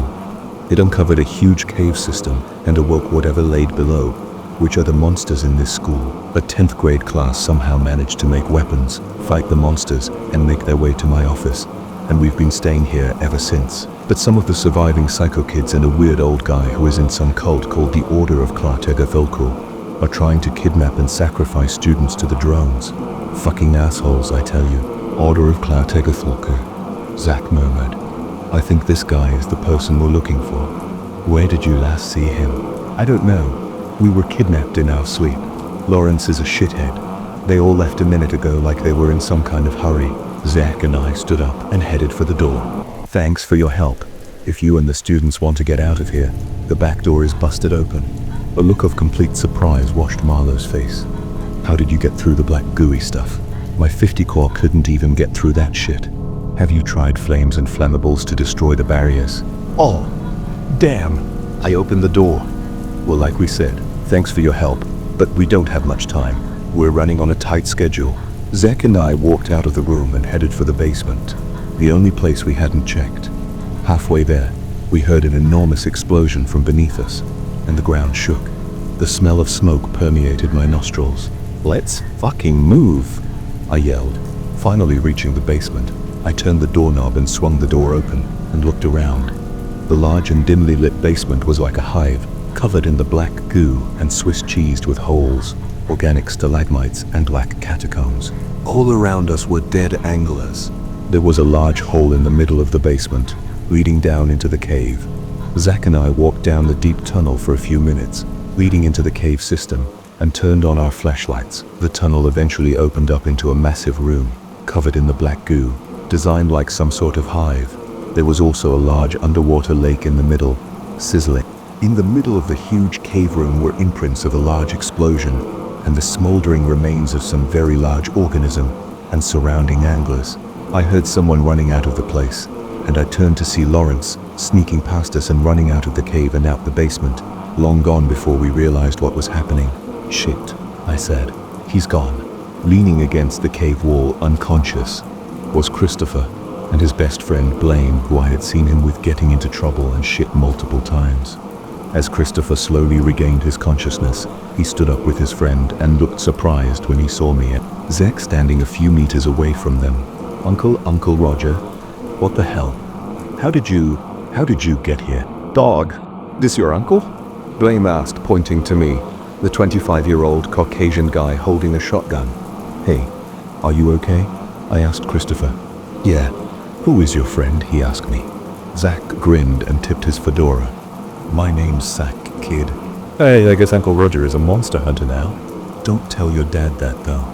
It uncovered a huge cave system and awoke whatever laid below, which are the monsters in this school. A 10th grade class somehow managed to make weapons, fight the monsters, and make their way to my office, and we've been staying here ever since. But some of the surviving psycho kids and a weird old guy who is in some cult called the Order of Klartegatholko are trying to kidnap and sacrifice students to the drones. Fucking assholes, I tell you. Order of Klartegatholko, Zach murmured. I think this guy is the person we're looking for. Where did you last see him? I don't know. We were kidnapped in our sleep. Lawrence is a shithead. They all left a minute ago like they were in some kind of hurry. Zach and I stood up and headed for the door. Thanks for your help. If you and the students want to get out of here, the back door is busted open. A look of complete surprise washed Marlowe's face. How did you get through the black gooey stuff? My 50 core couldn't even get through that shit. Have you tried flames and flammables to destroy the barriers? Oh, damn. I opened the door. Well, like we said, thanks for your help, but we don't have much time. We're running on a tight schedule. Zach and I walked out of the room and headed for the basement, the only place we hadn't checked. Halfway there, we heard an enormous explosion from beneath us, and the ground shook. The smell of smoke permeated my nostrils. Let's fucking move, I yelled. Finally reaching the basement, I turned the doorknob and swung the door open and looked around. The large and dimly lit basement was like a hive, covered in the black goo and Swiss cheesed with holes, organic stalagmites and black catacombs. All around us were dead anglers. There was a large hole in the middle of the basement, leading down into the cave. Zach and I walked down the deep tunnel for a few minutes, leading into the cave system, and turned on our flashlights. The tunnel eventually opened up into a massive room, covered in the black goo, designed like some sort of hive. There was also a large underwater lake in the middle, sizzling. In the middle of the huge cave room were imprints of a large explosion and the smoldering remains of some very large organism and surrounding anglers. I heard someone running out of the place, and I turned to see Lawrence sneaking past us and running out of the cave and out the basement, long gone before we realized what was happening. "Shit," I said. "He's gone." Leaning against the cave wall, unconscious, was Christopher and his best friend Blaine, who I had seen him with getting into trouble and shit multiple times. As Christopher slowly regained his consciousness, he stood up with his friend and looked surprised when he saw me. Zach standing a few meters away from them. Uncle Roger, what the hell? How did you get here?" "Dog, this your uncle?" Blaine asked, pointing to me, the 25-year-old Caucasian guy holding a shotgun. "Hey, are you okay?" I asked Christopher. "Yeah." "Who is your friend?" he asked me. Zach grinned and tipped his fedora. "My name's Zach, kid." Hey, I guess Uncle Roger is a monster hunter now. "Don't tell your dad that, though,"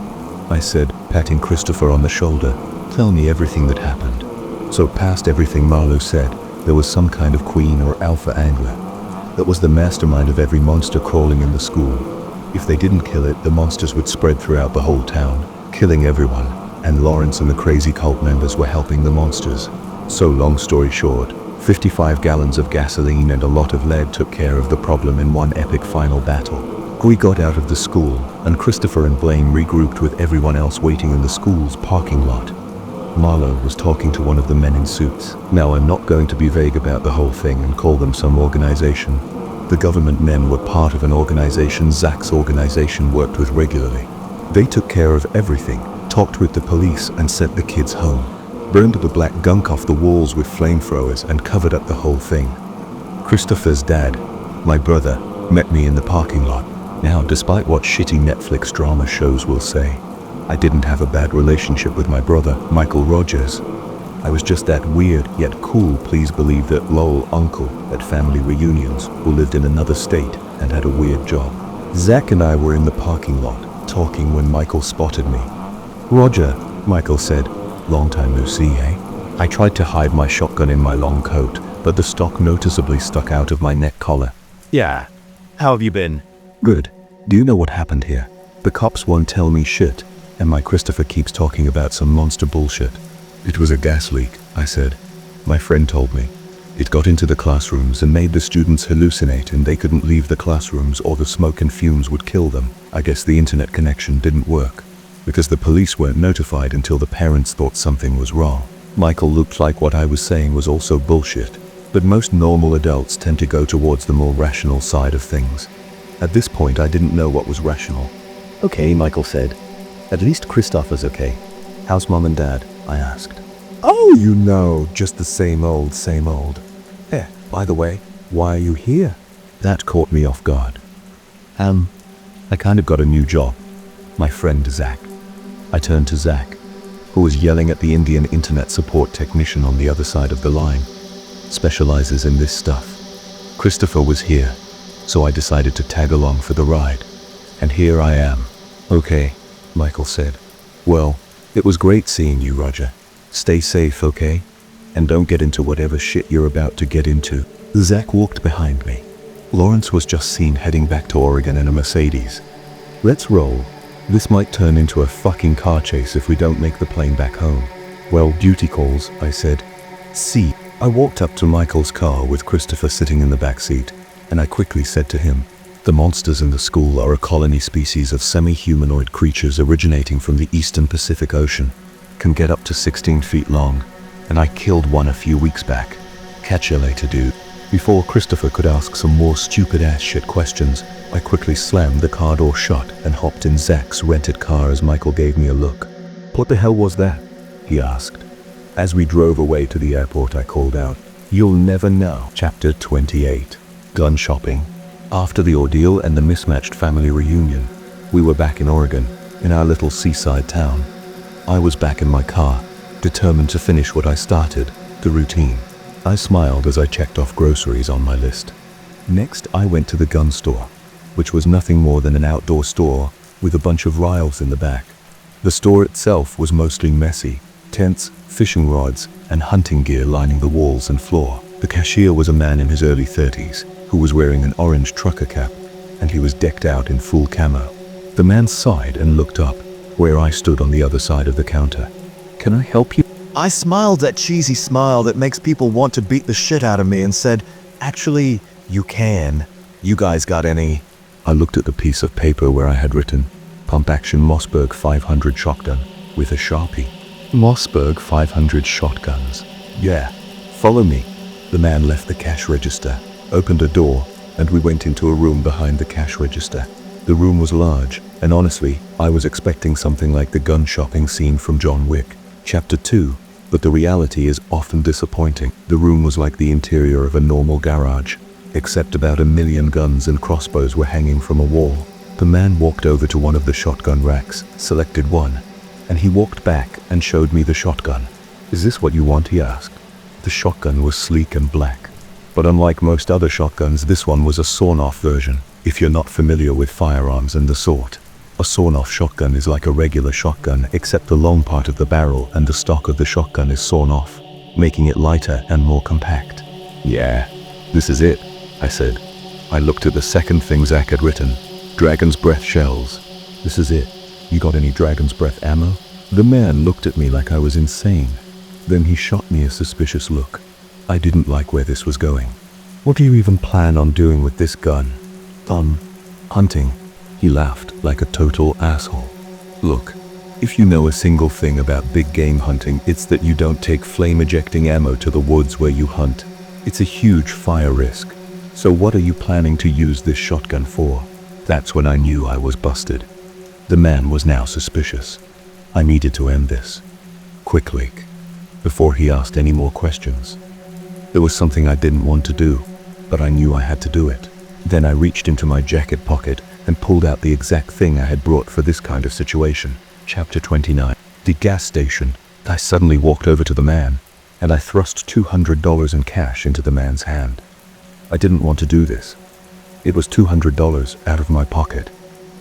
I said, patting Christopher on the shoulder. "Tell me everything that happened." So past everything Marlowe said, there was some kind of queen or alpha angler that was the mastermind of every monster crawling in the school. If they didn't kill it, the monsters would spread throughout the whole town, killing everyone, and Lawrence and the crazy cult members were helping the monsters. So long story short, 55 gallons of gasoline and a lot of lead took care of the problem in one epic final battle. We got out of the school, and Christopher and Blaine regrouped with everyone else waiting in the school's parking lot. Marlowe was talking to one of the men in suits. Now, I'm not going to be vague about the whole thing and call them some organization. The government men were part of an organization Zach's organization worked with regularly. They took care of everything, talked with the police and sent the kids home, burned the black gunk off the walls with flamethrowers and covered up the whole thing. Christopher's dad, my brother, met me in the parking lot. Now, despite what shitty Netflix drama shows will say, I didn't have a bad relationship with my brother, Michael Rogers. I was just that weird yet cool please believe that lol uncle at family reunions who lived in another state and had a weird job. Zach and I were in the parking lot, talking when Michael spotted me. "Roger," Michael said, "long time no see, eh?" I tried to hide my shotgun in my long coat, but the stock noticeably stuck out of my neck collar. Yeah. How have you been? "Good. Do you know what happened here? The cops won't tell me shit, and my Christopher keeps talking about some monster bullshit." "It was a gas leak," I said. "My friend told me. It got into the classrooms and made the students hallucinate, and they couldn't leave the classrooms or the smoke and fumes would kill them. I guess the internet connection didn't work, because the police weren't notified until the parents thought something was wrong." Michael looked like what I was saying was also bullshit, but most normal adults tend to go towards the more rational side of things. At this point, I didn't know what was rational. Okay, Michael said. At least Christopher's okay. How's mom and dad? I asked. Oh, you know, just the same old, same old. By the way, why are you here? That caught me off guard. I kind of got a new job. My friend Zach. I turned to Zach, who was yelling at the Indian internet support technician on the other side of the line. Specializes in this stuff. Christopher was here, so I decided to tag along for the ride. And here I am. "Okay," Michael said. "Well, it was great seeing you, Roger. Stay safe, okay? And don't get into whatever shit you're about to get into." Zach walked behind me. Lawrence was just seen heading back to Oregon in a Mercedes. "Let's roll. This might turn into a fucking car chase if we don't make the plane back home." "Well, duty calls," I said. "See." I walked up to Michael's car with Christopher sitting in the back seat, and I quickly said to him, "The monsters in the school are a colony species of semi-humanoid creatures originating from the eastern Pacific Ocean. Can get up to 16 feet long, and I killed one a few weeks back. Catch you later, dude." Before Christopher could ask some more stupid-ass shit questions, I quickly slammed the car door shut and hopped in Zach's rented car as Michael gave me a look. "What the hell was that?" he asked. As we drove away to the airport, I called out, "You'll never know." Chapter 28. Gun shopping. After the ordeal and the mismatched family reunion, we were back in Oregon, in our little seaside town. I was back in my car, determined to finish what I started, the routine. I smiled as I checked off groceries on my list. Next, I went to the gun store, which was nothing more than an outdoor store with a bunch of rails in the back. The store itself was mostly messy, tents, fishing rods, and hunting gear lining the walls and floor. The cashier was a man in his early 30s who was wearing an orange trucker cap, and he was decked out in full camo. The man sighed and looked up, where I stood on the other side of the counter. "Can I help you?" I smiled that cheesy smile that makes people want to beat the shit out of me and said, "Actually, you can. You guys got any?" I looked at the piece of paper where I had written, "Pump Action Mossberg 500 Shotgun," with a Sharpie. Mossberg 500 shotguns. Yeah, follow me. The man left the cash register, opened a door, and we went into a room behind the cash register. The room was large, and honestly, I was expecting something like the gun shopping scene from John Wick, Chapter 2, but the reality is often disappointing. The room was like the interior of a normal garage, except about 1 million guns and crossbows were hanging from a wall. The man walked over to one of the shotgun racks, selected one, and he walked back and showed me the shotgun. "Is this what you want?" he asked. The shotgun was sleek and black, but unlike most other shotguns, this one was a sawn-off version. If you're not familiar with firearms and the sort, a sawn-off shotgun is like a regular shotgun, except the long part of the barrel and the stock of the shotgun is sawn off, making it lighter and more compact. "Yeah, this is it," I said. I looked at the second thing Zach had written, "Dragon's Breath shells." "This is it. You got any Dragon's Breath ammo?" The man looked at me like I was insane. Then he shot me a suspicious look. I didn't like where this was going. "What do you even plan on doing with this gun?" Hunting." He laughed like a total asshole. "Look, if you know a single thing about big game hunting, it's that you don't take flame-ejecting ammo to the woods where you hunt. It's a huge fire risk. So what are you planning to use this shotgun for?" That's when I knew I was busted. The man was now suspicious. I needed to end this. Quickly. Before he asked any more questions. There was something I didn't want to do, but I knew I had to do it. Then I reached into my jacket pocket and pulled out the exact thing I had brought for this kind of situation. Chapter 29. The gas station. I suddenly walked over to the man, and I thrust $200 in cash into the man's hand. I didn't want to do this. It was $200 out of my pocket,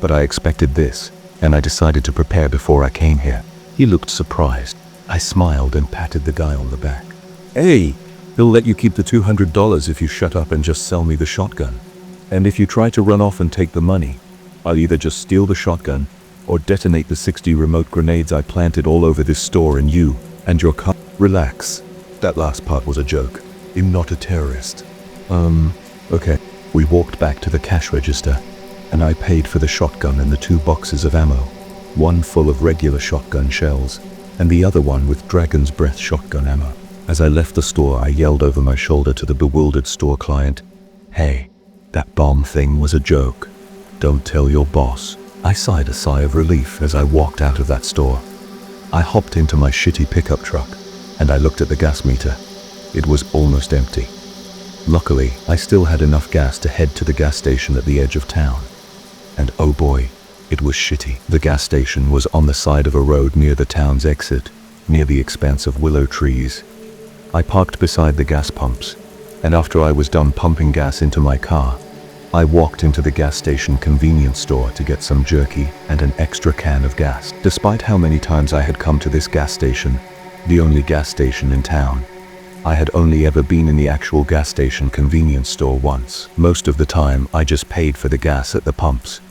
but I expected this, and I decided to prepare before I came here. He looked surprised. I smiled and patted the guy on the back. "Hey, he'll let you keep the $200 if you shut up and just sell me the shotgun. And if you try to run off and take the money, I'll either just steal the shotgun or detonate the 60 remote grenades I planted all over this store and you and your car." "Relax. That last part was a joke. I'm not a terrorist." Okay." We walked back to the cash register, and I paid for the shotgun and the 2 boxes of ammo, one full of regular shotgun shells, and the other one with Dragon's Breath shotgun ammo. As I left the store, I yelled over my shoulder to the bewildered store client, "Hey, that bomb thing was a joke. Don't tell your boss." I sighed a sigh of relief as I walked out of that store. I hopped into my shitty pickup truck, and I looked at the gas meter. It was almost empty. Luckily, I still had enough gas to head to the gas station at the edge of town. And oh boy, it was shitty. The gas station was on the side of a road near the town's exit, near the expanse of willow trees. I parked beside the gas pumps, and after I was done pumping gas into my car, I walked into the gas station convenience store to get some jerky and an extra can of gas. Despite how many times I had come to this gas station, the only gas station in town, I had only ever been in the actual gas station convenience store once. Most of the time, I just paid for the gas at the pumps,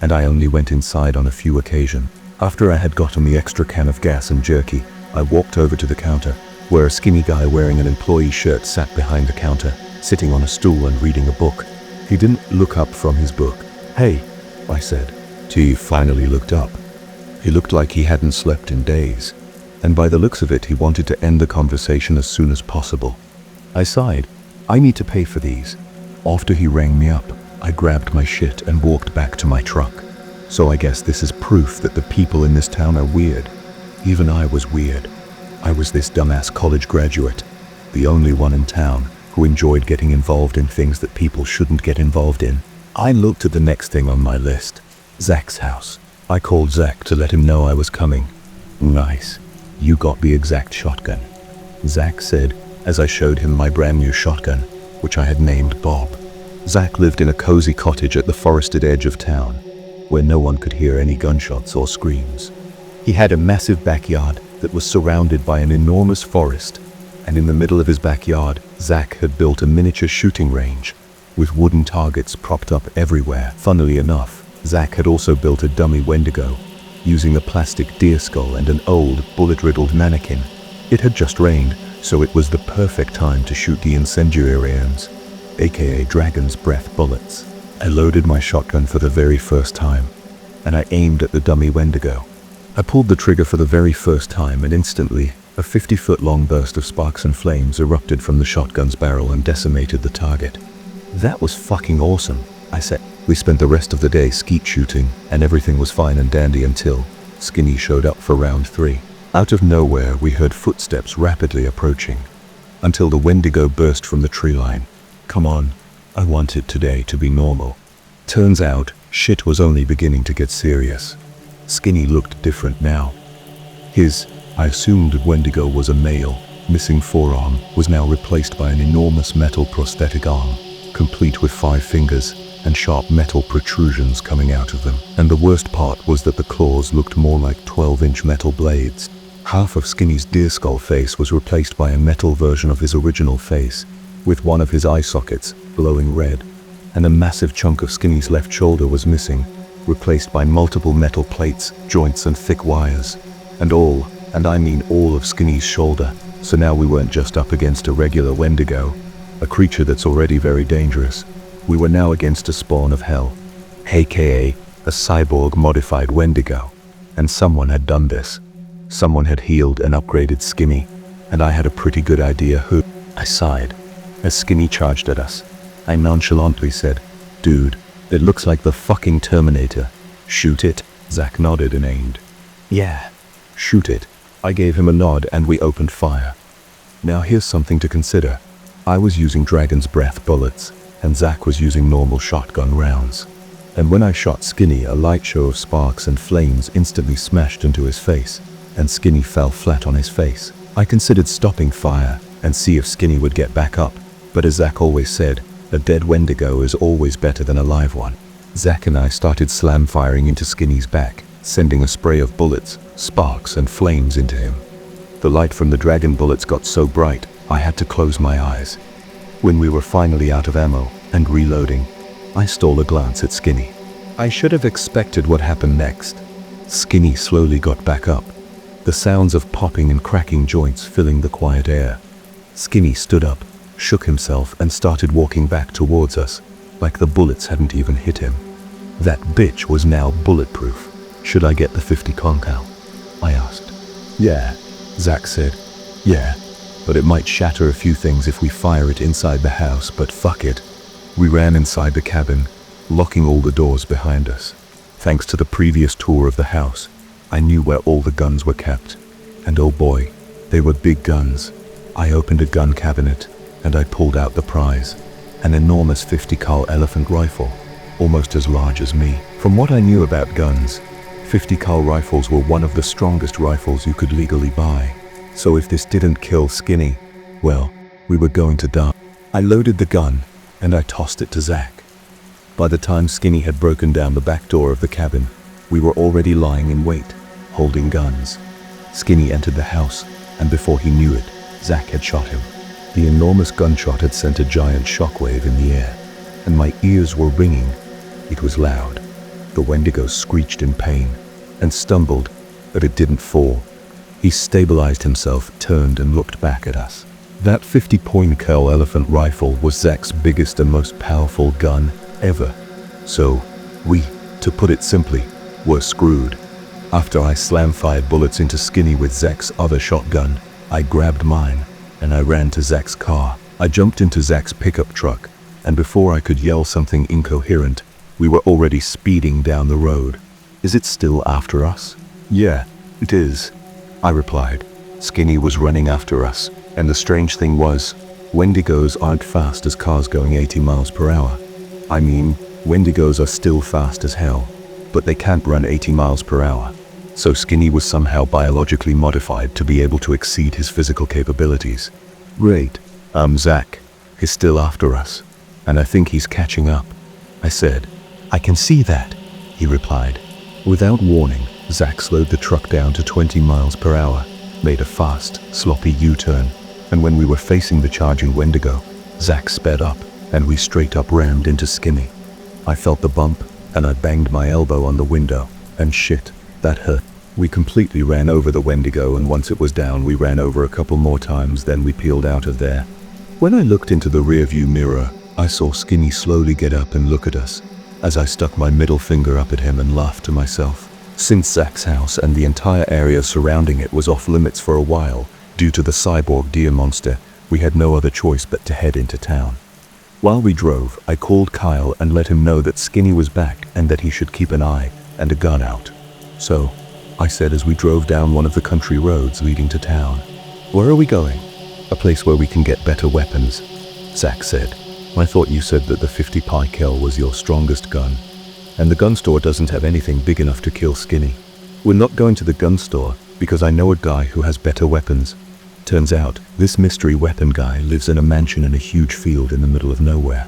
and I only went inside on a few occasions. After I had gotten the extra can of gas and jerky, I walked over to the counter, where a skinny guy wearing an employee shirt sat behind the counter, sitting on a stool and reading a book. He didn't look up from his book. "Hey," I said. He finally looked up. He looked like he hadn't slept in days, and by the looks of it, he wanted to end the conversation as soon as possible. I sighed. "I need to pay for these." After he rang me up, I grabbed my shit and walked back to my truck. So I guess this is proof that the people in this town are weird. Even I was weird. I was this dumbass college graduate, the only one in town who enjoyed getting involved in things that people shouldn't get involved in. I looked at the next thing on my list, Zach's house. I called Zach to let him know I was coming. "Nice. You got the exact shotgun," Zach said as I showed him my brand new shotgun, which I had named Bob. Zach lived in a cozy cottage at the forested edge of town, where no one could hear any gunshots or screams. He had a massive backyard that was surrounded by an enormous forest, And in the middle of his backyard, Zach had built a miniature shooting range with wooden targets propped up everywhere. Funnily enough, Zach had also built a dummy Wendigo using a plastic deer skull and an old, bullet-riddled mannequin. It had just rained, so it was the perfect time to shoot the incendiarians, aka dragon's breath bullets. I loaded my shotgun for the very first time, and I aimed at the dummy Wendigo. I pulled the trigger for the very first time, and instantly, a 50-foot-long burst of sparks and flames erupted from the shotgun's barrel and decimated the target. That was fucking awesome, I said. We spent the rest of the day skeet shooting, and everything was fine and dandy until Skinny showed up for round 3. Out of nowhere, we heard footsteps rapidly approaching, until the Wendigo burst from the tree line. Come on, I wanted today to be normal. Turns out, shit was only beginning to get serious. Skinny looked different now. His, I assumed Wendigo was a male, missing forearm was now replaced by an enormous metal prosthetic arm, complete with 5 fingers and sharp metal protrusions coming out of them. And the worst part was that the claws looked more like 12-inch metal blades. Half of Skinny's deer skull face was replaced by a metal version of his original face, with one of his eye sockets glowing red, and a massive chunk of Skinny's left shoulder was missing, replaced by multiple metal plates, joints and thick wires. And I mean all of Skinny's shoulder. So now we weren't just up against a regular Wendigo, a creature that's already very dangerous. We were now against a spawn of hell, aka a cyborg-modified Wendigo. And someone had done this. Someone had healed and upgraded Skinny, and I had a pretty good idea who. I sighed as Skinny charged at us. I nonchalantly said, "Dude, it looks like the fucking Terminator. Shoot it." Zach nodded and aimed. "Yeah, shoot it." I gave him a nod and we opened fire. Now here's something to consider. I was using dragon's breath bullets, and Zach was using normal shotgun rounds. And when I shot Skinny, a light show of sparks and flames instantly smashed into his face, and Skinny fell flat on his face. I considered stopping fire and see if Skinny would get back up, but as Zach always said, a dead Wendigo is always better than a live one. Zach and I started slam firing into Skinny's back, sending a spray of bullets, sparks and flames into him. The light from the dragon bullets got so bright, I had to close my eyes. When we were finally out of ammo and reloading, I stole a glance at Skinny. I should have expected what happened next. Skinny slowly got back up, the sounds of popping and cracking joints filling the quiet air. Skinny stood up, shook himself and started walking back towards us, like the bullets hadn't even hit him. That bitch was now bulletproof. Should I get the 50 concal? I asked. Yeah, Zach said. Yeah, but it might shatter a few things if we fire it inside the house, but fuck it. We ran inside the cabin, locking all the doors behind us. Thanks to the previous tour of the house, I knew where all the guns were kept. And oh boy, they were big guns. I opened a gun cabinet, and I pulled out the prize, an enormous 50 cal elephant rifle, almost as large as me. From what I knew about guns, 50 cal rifles were one of the strongest rifles you could legally buy. So if this didn't kill Skinny, well, we were going to die. I loaded the gun, and I tossed it to Zach. By the time Skinny had broken down the back door of the cabin, we were already lying in wait, holding guns. Skinny entered the house, and before he knew it, Zach had shot him. The enormous gunshot had sent a giant shockwave in the air, and my ears were ringing. It was loud. The Wendigo screeched in pain, and stumbled, but it didn't fall. He stabilized himself, turned and looked back at us. That 50-point cal elephant rifle was Zach's biggest and most powerful gun ever. So, we, to put it simply, were screwed. After I slam-fired bullets into Skinny with Zach's other shotgun, I grabbed mine, and I ran to Zach's car. I jumped into Zach's pickup truck, and before I could yell something incoherent, we were already speeding down the road. Is it still after us? Yeah, it is, I replied. Skinny was running after us, and the strange thing was, Wendigos aren't fast as cars going 80 miles per hour. I mean, Wendigos are still fast as hell, but they can't run 80 miles per hour. So Skinny was somehow biologically modified to be able to exceed his physical capabilities. Great. Zach, he's still after us, and I think he's catching up, I said. I can see that, he replied. Without warning, Zach slowed the truck down to 20 miles per hour, made a fast, sloppy U-turn, And when we were facing the charging Wendigo, Zach sped up, and we straight up rammed into Skinny. I felt the bump, and I banged my elbow on the window, and shit, that hurt. We completely ran over the Wendigo, and once it was down, we ran over a couple more times, then we peeled out of there. When I looked into the rearview mirror, I saw Skinny slowly get up and look at us, as I stuck my middle finger up at him and laughed to myself. Since Zach's house and the entire area surrounding it was off limits for a while, due to the cyborg deer monster, we had no other choice but to head into town. While we drove, I called Kyle and let him know that Skinny was back and that he should keep an eye and a gun out. So, I said as we drove down one of the country roads leading to town, "Where are we going?" "A place where we can get better weapons," Zach said. "I thought you said that the 50 pi cal was your strongest gun, and the gun store doesn't have anything big enough to kill Skinny." "We're not going to the gun store because I know a guy who has better weapons." Turns out, this mystery weapon guy lives in a mansion in a huge field in the middle of nowhere.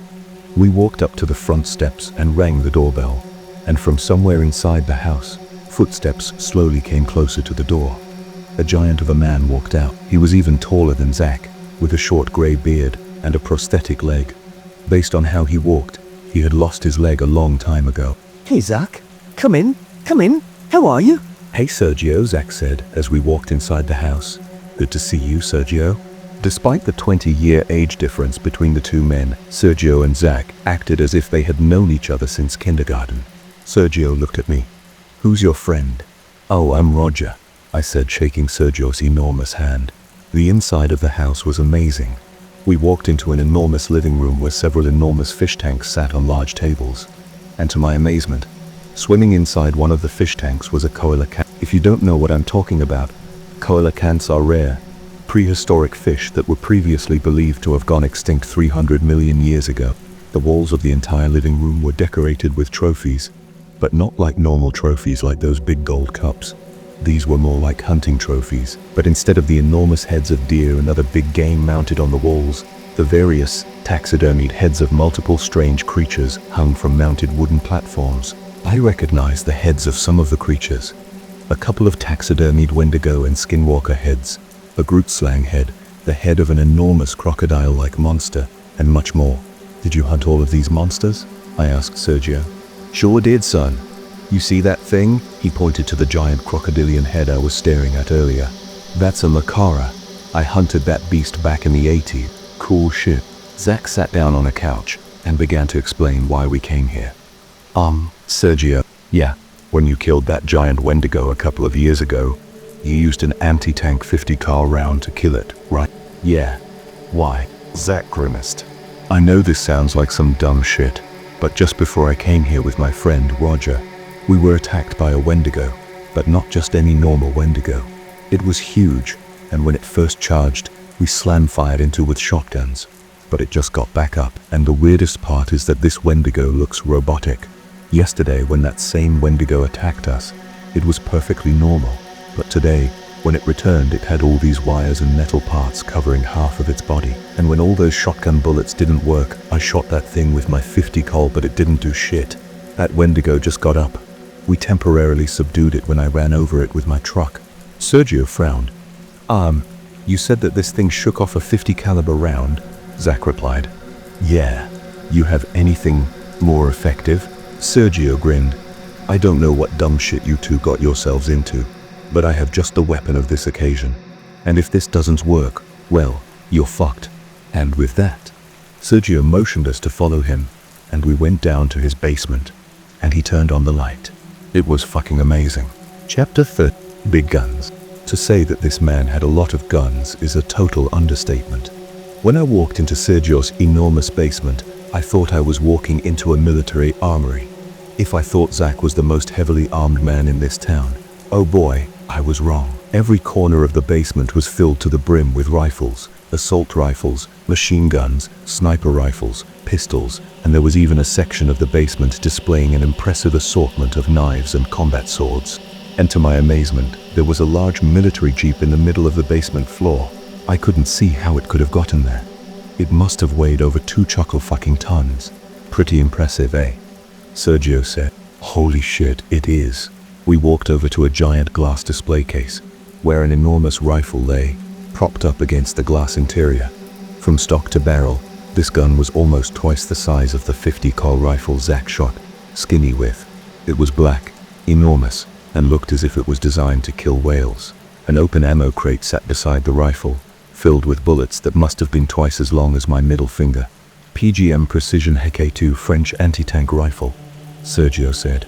We walked up to the front steps and rang the doorbell, and from somewhere inside the house, footsteps slowly came closer to the door. A giant of a man walked out. He was even taller than Zach, with a short gray beard and a prosthetic leg. Based on how he walked, he had lost his leg a long time ago. Hey, Zach. Come in. Come in. How are you? "Hey, Sergio," Zach said as we walked inside the house. "Good to see you, Sergio." Despite the 20-year age difference between the two men, Sergio and Zach acted as if they had known each other since kindergarten. Sergio looked at me. "Who's your friend?" "Oh, I'm Roger," I said, shaking Sergio's enormous hand. The inside of the house was amazing. We walked into an enormous living room where several enormous fish tanks sat on large tables. And to my amazement, swimming inside one of the fish tanks was a coelacanth. If you don't know what I'm talking about, coelacanths are rare, prehistoric fish that were previously believed to have gone extinct 300 million years ago. The walls of the entire living room were decorated with trophies, but not like normal trophies like those big gold cups. These were more like hunting trophies, but instead of the enormous heads of deer and other big game mounted on the walls, the various taxidermied heads of multiple strange creatures hung from mounted wooden platforms. I recognized the heads of some of the creatures. A couple of taxidermied Wendigo and Skinwalker heads, a Grootslang head, the head of an enormous crocodile-like monster, and much more. "Did you hunt all of these monsters?" I asked Sergio. "Sure did, son. You see that thing?" He pointed to the giant crocodilian head I was staring at earlier. "That's a Makara. I hunted that beast back in the 80s. Cool shit." Zach sat down on a couch and began to explain why we came here. Sergio, yeah, when you killed that giant Wendigo a couple of years ago, you used an anti-tank 50 cal round to kill it, right?" "Yeah." "Why?" Zach grimaced. "I know this sounds like some dumb shit, but just before I came here with my friend Roger, we were attacked by a Wendigo, but not just any normal Wendigo. It was huge, and when it first charged, we slam-fired into it with shotguns, but it just got back up, and the weirdest part is that this Wendigo looks robotic. Yesterday, when that same Wendigo attacked us, it was perfectly normal, but today, when it returned, it had all these wires and metal parts covering half of its body. And when all those shotgun bullets didn't work, I shot that thing with my 50 cal, but it didn't do shit. That Wendigo just got up. We temporarily subdued it when I ran over it with my truck." Sergio frowned. You said that this thing shook off a 50 caliber round?" Zach replied. "Yeah. You have anything more effective?" Sergio grinned. "I don't know what dumb shit you two got yourselves into, but I have just the weapon of this occasion. And if this doesn't work, well, you're fucked." And with that, Sergio motioned us to follow him, and we went down to his basement, and he turned on the light. It was fucking amazing. Chapter 30. Big guns. To say that this man had a lot of guns is a total understatement. When I walked into Sergio's enormous basement, I thought I was walking into a military armory. If I thought Zach was the most heavily armed man in this town, oh boy, I was wrong. Every corner of the basement was filled to the brim with rifles, assault rifles, machine guns, sniper rifles, pistols, and there was even a section of the basement displaying an impressive assortment of knives and combat swords. And to my amazement, there was a large military jeep in the middle of the basement floor. I couldn't see how it could have gotten there. It must have weighed over 2 fucking tons. Pretty impressive, eh? Sergio said. "Holy shit, it is." We walked over to a giant glass display case, where an enormous rifle lay, propped up against the glass interior. From stock to barrel, this gun was almost twice the size of the 50 cal rifle Zach shot Skinny with. It was black, enormous, and looked as if it was designed to kill whales. An open ammo crate sat beside the rifle, filled with bullets that must have been twice as long as my middle finger. PGM Precision HK2 French anti-tank rifle, Sergio said.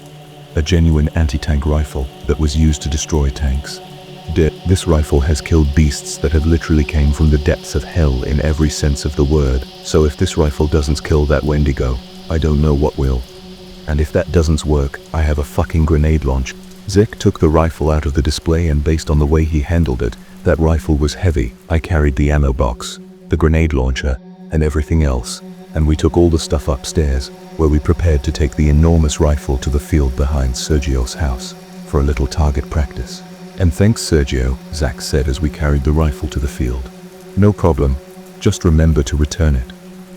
A genuine anti-tank rifle that was used to destroy tanks. This rifle has killed beasts that have literally came from the depths of hell in every sense of the word. So if this rifle doesn't kill that Wendigo, I don't know what will. And if that doesn't work, I have a fucking grenade launch. Zek took the rifle out of the display, and based on the way he handled it, that rifle was heavy. I carried the ammo box, the grenade launcher, and everything else, and we took all the stuff upstairs, where we prepared to take the enormous rifle to the field behind Sergio's house, for a little target practice. And thanks, Sergio, Zach said as we carried the rifle to the field. No problem, just remember to return it.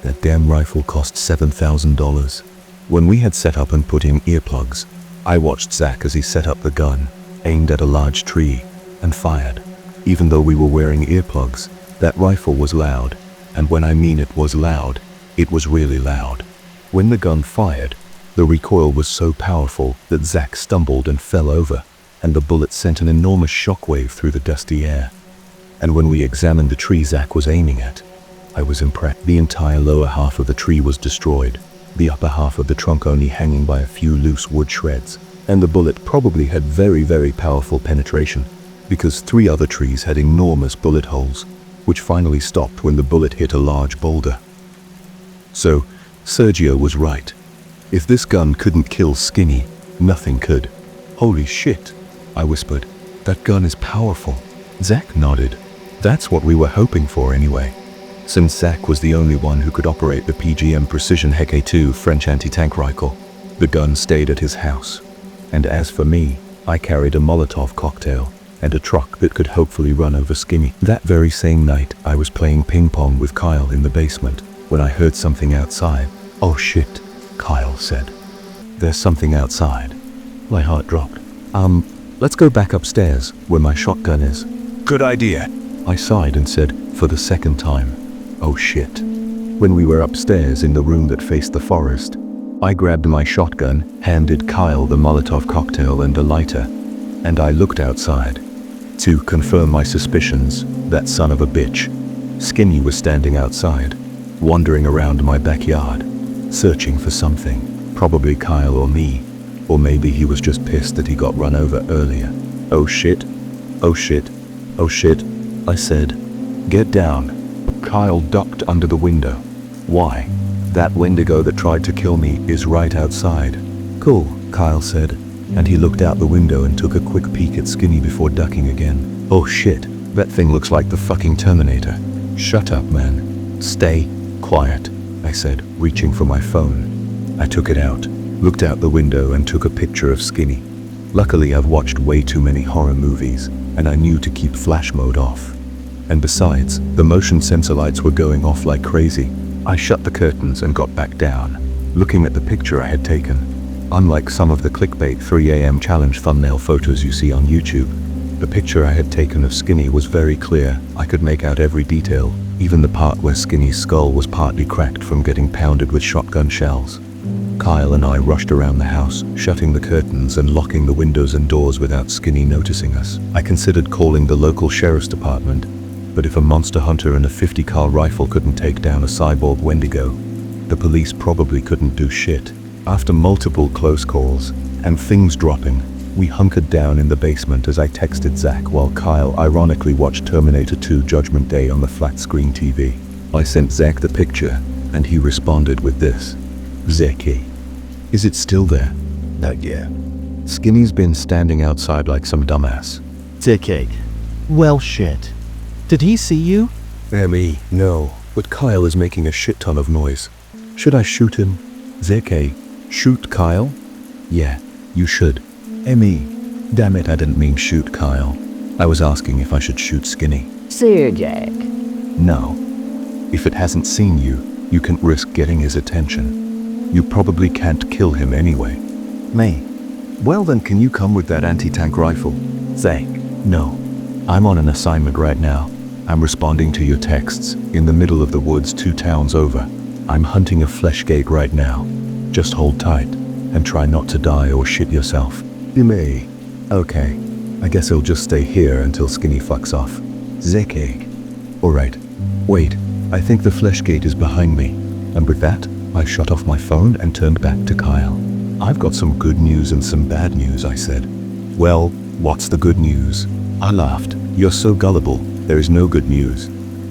That damn rifle cost $7,000. When we had set up and put in earplugs, I watched Zach as he set up the gun, aimed at a large tree, and fired. Even though we were wearing earplugs, that rifle was loud, and when I mean it was loud, it was really loud. When the gun fired, the recoil was so powerful that Zach stumbled and fell over, and the bullet sent an enormous shockwave through the dusty air. And when we examined the tree Zach was aiming at, I was impressed. The entire lower half of the tree was destroyed, the upper half of the trunk only hanging by a few loose wood shreds, and the bullet probably had very, very powerful penetration, because 3 other trees had enormous bullet holes, which finally stopped when the bullet hit a large boulder. So, Sergio was right. If this gun couldn't kill Skinny, nothing could. Holy shit, I whispered. That gun is powerful. Zach nodded. That's what we were hoping for anyway. Since Zach was the only one who could operate the PGM Precision HK2 French anti-tank rifle, the gun stayed at his house. And as for me, I carried a Molotov cocktail and a truck that could hopefully run over Skinny. That very same night, I was playing ping pong with Kyle in the basement when I heard something outside. Oh shit, Kyle said. There's something outside. My heart dropped. Let's go back upstairs where my shotgun is. Good idea. I sighed and said, for the second time, oh shit. When we were upstairs in the room that faced the forest, I grabbed my shotgun, handed Kyle the Molotov cocktail and a lighter, and I looked outside. To confirm my suspicions, that son of a bitch, Skinny was standing outside, wandering around my backyard, searching for something, probably Kyle or me, or maybe he was just pissed that he got run over earlier. Oh shit, oh shit, oh shit, I said. Get down. Kyle ducked under the window. Why? That Wendigo that tried to kill me is right outside. Cool, Kyle said, and he looked out the window and took a quick peek at Skinny before ducking again. Oh shit, that thing looks like the fucking Terminator. Shut up, man. Stay quiet, I said, reaching for my phone. I took it out, looked out the window and took a picture of Skinny. Luckily, I've watched way too many horror movies, and I knew to keep flash mode off. And besides, the motion sensor lights were going off like crazy. I shut the curtains and got back down, looking at the picture I had taken. Unlike some of the clickbait 3 a.m. challenge thumbnail photos you see on YouTube, the picture I had taken of Skinny was very clear. I could make out every detail, even the part where Skinny's skull was partly cracked from getting pounded with shotgun shells. Kyle and I rushed around the house, shutting the curtains and locking the windows and doors without Skinny noticing us. I considered calling the local sheriff's department, but if a monster hunter and a 50 cal rifle couldn't take down a cyborg Wendigo, the police probably couldn't do shit. After multiple close calls and things dropping, we hunkered down in the basement as I texted Zach while Kyle ironically watched Terminator 2 Judgment Day on the flat screen TV. I sent Zach the picture, and he responded with this. Zeki. Is it still there? Not yet. Skinny's been standing outside like some dumbass. Dickhead. Well shit. Did he see you? Me, no. But Kyle is making a shit ton of noise. Should I shoot him? Zeki. Shoot Kyle? Yeah, you should. Me. Damn it, I didn't mean shoot Kyle. I was asking if I should shoot Skinny. Sir Jack. No. If it hasn't seen you, you can't risk getting his attention. You probably can't kill him anyway. Me. Well then, can you come with that anti-tank rifle? Zach. No. I'm on an assignment right now. I'm responding to your texts in the middle of the woods 2 towns over. I'm hunting a fleshgate right now. Just hold tight and try not to die or shit yourself. You may. Okay. I guess he'll just stay here until Skinny fucks off. Zekeg. Alright. Wait. I think the fleshgate is behind me. And with that, I shut off my phone and turned back to Kyle. I've got some good news and some bad news, I said. Well, what's the good news? I laughed. You're so gullible. There is no good news.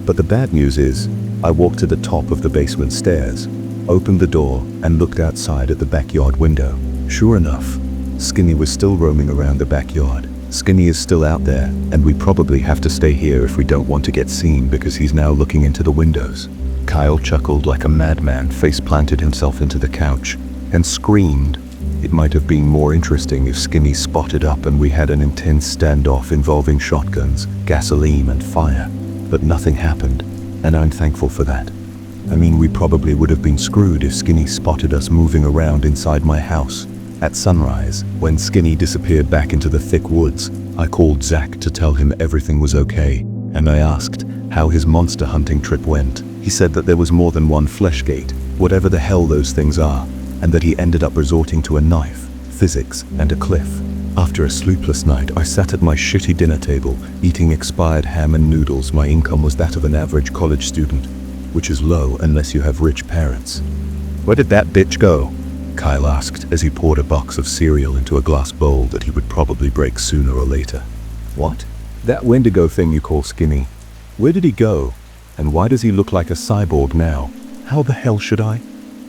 But the bad news is, I walked to the top of the basement stairs, opened the door, and looked outside at the backyard window. Sure enough, Skinny was still roaming around the backyard. Skinny is still out there, and we probably have to stay here if we don't want to get seen because he's now looking into the windows. Kyle chuckled like a madman, face-planted himself into the couch, and screamed. It might have been more interesting if Skinny spotted up and we had an intense standoff involving shotguns, gasoline, and fire. But nothing happened, and I'm thankful for that. I mean, we probably would have been screwed if Skinny spotted us moving around inside my house. At sunrise, when Skinny disappeared back into the thick woods, I called Zach to tell him everything was okay, and I asked how his monster hunting trip went. He said that there was more than one fleshgate, whatever the hell those things are, and that he ended up resorting to a knife, physics, and a cliff. After a sleepless night, I sat at my shitty dinner table, eating expired ham and noodles. My income was that of an average college student, which is low unless you have rich parents. Where did that bitch go? Kyle asked as he poured a box of cereal into a glass bowl that he would probably break sooner or later. What? That Wendigo thing you call Skinny. Where did he go? And why does he look like a cyborg now? How the hell should I?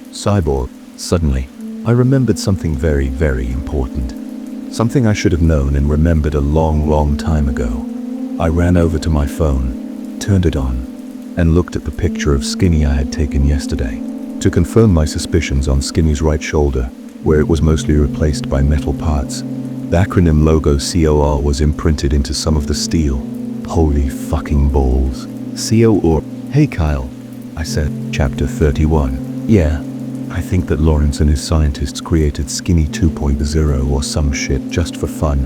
Cyborg. Suddenly, I remembered something very, very important. Something I should have known and remembered a long, long time ago. I ran over to my phone, turned it on, and looked at the picture of Skinny I had taken yesterday. To confirm my suspicions on Skinny's right shoulder, where it was mostly replaced by metal parts, the acronym logo COR was imprinted into some of the steel. Holy fucking balls. COR. Hey Kyle, I said. Chapter 31. Yeah, I think that Lawrence and his scientists created Skinny 2.0 or some shit just for fun.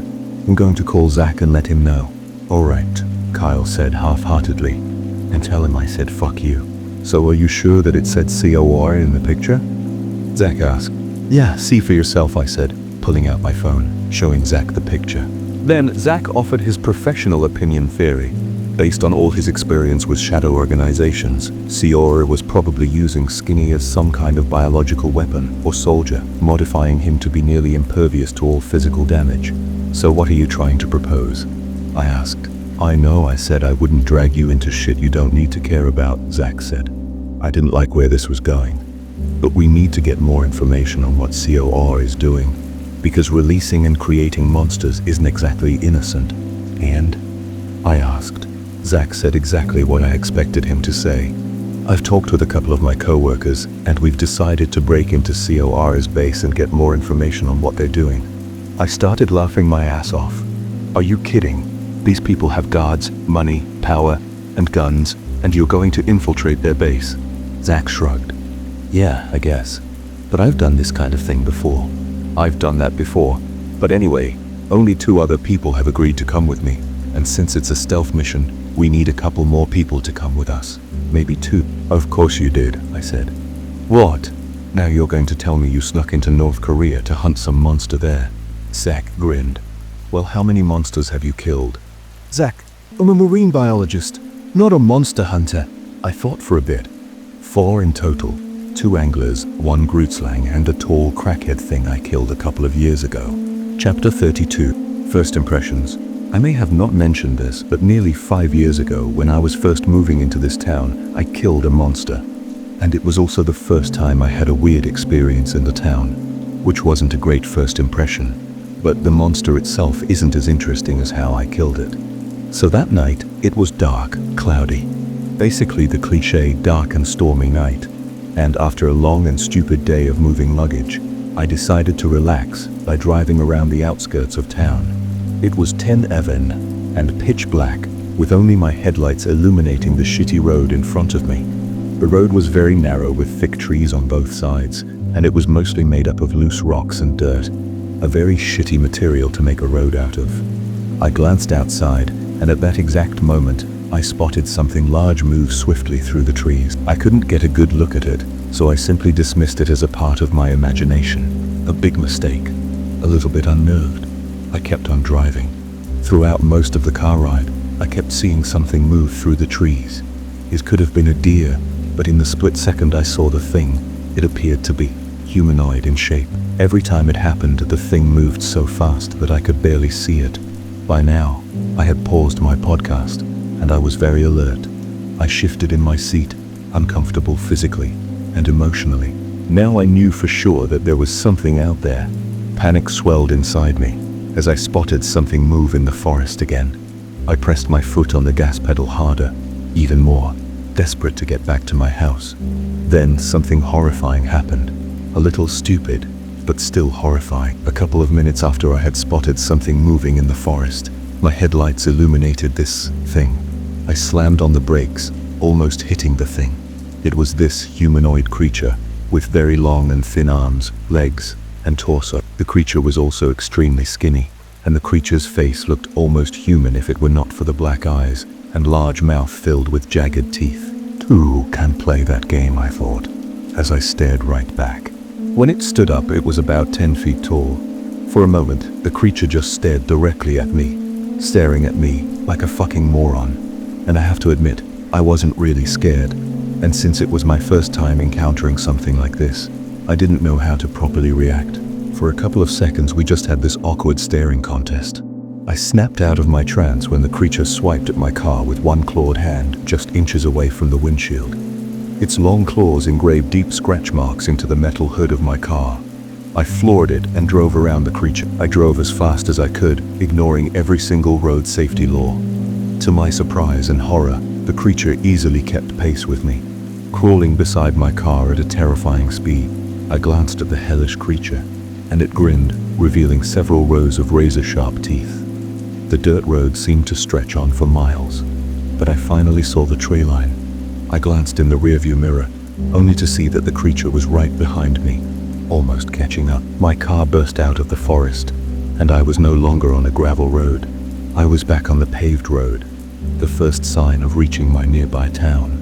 I'm going to call Zach and let him know. Alright, Kyle said half-heartedly. And tell him I said fuck you. So are you sure that it said COR in the picture? Zach asked. Yeah, see for yourself, I said, pulling out my phone, showing Zach the picture. Then Zach offered his professional opinion theory. Based on all his experience with shadow organizations, COR was probably using Skinny as some kind of biological weapon or soldier, modifying him to be nearly impervious to all physical damage. So what are you trying to propose? I asked. I know I said I wouldn't drag you into shit you don't need to care about, Zach said. I didn't like where this was going. But we need to get more information on what COR is doing, because releasing and creating monsters isn't exactly innocent. And? I asked. Zach said exactly what I expected him to say. I've talked with a couple of my co-workers, and we've decided to break into COR's base and get more information on what they're doing. I started laughing my ass off. Are you kidding? These people have guards, money, power, and guns, and you're going to infiltrate their base? Zach shrugged. Yeah, I guess. But I've done this kind of thing before. I've done that before. But anyway, only 2 other people have agreed to come with me. And since it's a stealth mission, we need a couple more people to come with us. Maybe 2. Of course you did, I said. What? Now you're going to tell me you snuck into North Korea to hunt some monster there? Zach grinned. Well, how many monsters have you killed? Zach, I'm a marine biologist, not a monster hunter. I thought for a bit. 4 in total. 2 anglers, 1 grootslang, and a tall crackhead thing I killed a couple of years ago. Chapter 32. First impressions. I may have not mentioned this, but nearly 5 years ago, when I was first moving into this town, I killed a monster. And it was also the first time I had a weird experience in the town, which wasn't a great first impression. But the monster itself isn't as interesting as how I killed it. So that night, it was dark, cloudy. Basically the cliché dark and stormy night. And after a long and stupid day of moving luggage, I decided to relax by driving around the outskirts of town. It was 10 Even, and pitch black, with only my headlights illuminating the shitty road in front of me. The road was very narrow with thick trees on both sides, and it was mostly made up of loose rocks and dirt, a very shitty material to make a road out of. I glanced outside, and at that exact moment, I spotted something large move swiftly through the trees. I couldn't get a good look at it, so I simply dismissed it as a part of my imagination. A big mistake. A little bit unnerved. I kept on driving. Throughout most of the car ride, I kept seeing something move through the trees. It could have been a deer, but in the split second I saw the thing, it appeared to be humanoid in shape. Every time it happened, the thing moved so fast that I could barely see it. By now, I had paused my podcast, and I was very alert. I shifted in my seat, uncomfortable physically and emotionally. Now I knew for sure that there was something out there. Panic swelled inside me as I spotted something move in the forest again. I pressed my foot on the gas pedal harder, even more, desperate to get back to my house. Then something horrifying happened. A little stupid, but still horrifying. A couple of minutes after I had spotted something moving in the forest, my headlights illuminated this thing. I slammed on the brakes, almost hitting the thing. It was this humanoid creature, with very long and thin arms, legs, and torso. The creature was also extremely skinny, and the creature's face looked almost human if it were not for the black eyes and large mouth filled with jagged teeth. Two can play that game, I thought, as I stared right back. When it stood up, it was about 10 feet tall. For a moment, the creature just stared directly at me, staring at me like a fucking moron. And I have to admit, I wasn't really scared. And since it was my first time encountering something like this, I didn't know how to properly react. For a couple of seconds, we just had this awkward staring contest. I snapped out of my trance when the creature swiped at my car with one clawed hand just inches away from the windshield. Its long claws engraved deep scratch marks into the metal hood of my car. I floored it and drove around the creature. I drove as fast as I could, ignoring every single road safety law. To my surprise and horror, the creature easily kept pace with me. Crawling beside my car at a terrifying speed, I glanced at the hellish creature, and it grinned, revealing several rows of razor-sharp teeth. The dirt road seemed to stretch on for miles, but I finally saw the tree line. I glanced in the rearview mirror, only to see that the creature was right behind me, almost catching up. My car burst out of the forest, and I was no longer on a gravel road. I was back on the paved road, the first sign of reaching my nearby town.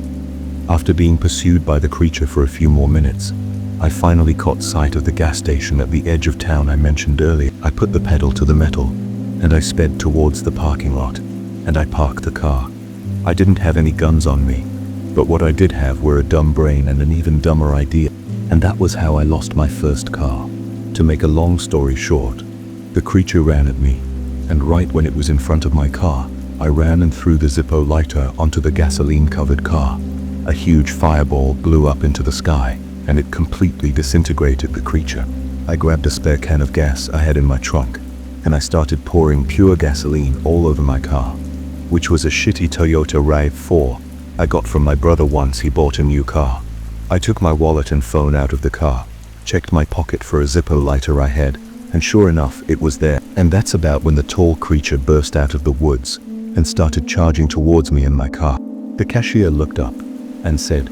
After being pursued by the creature for a few more minutes, I finally caught sight of the gas station at the edge of town I mentioned earlier. I put the pedal to the metal, and I sped towards the parking lot, and I parked the car. I didn't have any guns on me, but what I did have were a dumb brain and an even dumber idea, and that was how I lost my first car. To make a long story short, the creature ran at me, and right when it was in front of my car, I ran and threw the Zippo lighter onto the gasoline-covered car. A huge fireball blew up into the sky, and it completely disintegrated the creature. I grabbed a spare can of gas I had in my trunk, and I started pouring pure gasoline all over my car, which was a shitty Toyota RAV4 I got from my brother once he bought a new car. I took my wallet and phone out of the car, checked my pocket for a Zippo lighter I had, and sure enough, it was there. And that's about when the tall creature burst out of the woods and started charging towards me in my car. The cashier looked up and said,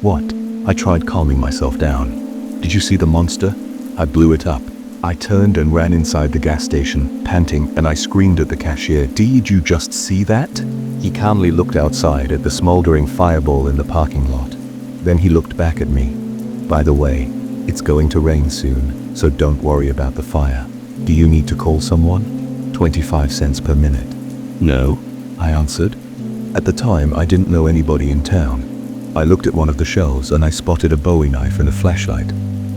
"What?" I tried calming myself down. "Did you see the monster? I blew it up." I turned and ran inside the gas station, panting, and I screamed at the cashier, "Did you just see that?" He calmly looked outside at the smoldering fireball in the parking lot. Then he looked back at me. "By the way, it's going to rain soon, so don't worry about the fire. Do you need to call someone? 25 cents per minute." "No," I answered. At the time, I didn't know anybody in town. I looked at one of the shelves and I spotted a Bowie knife and a flashlight.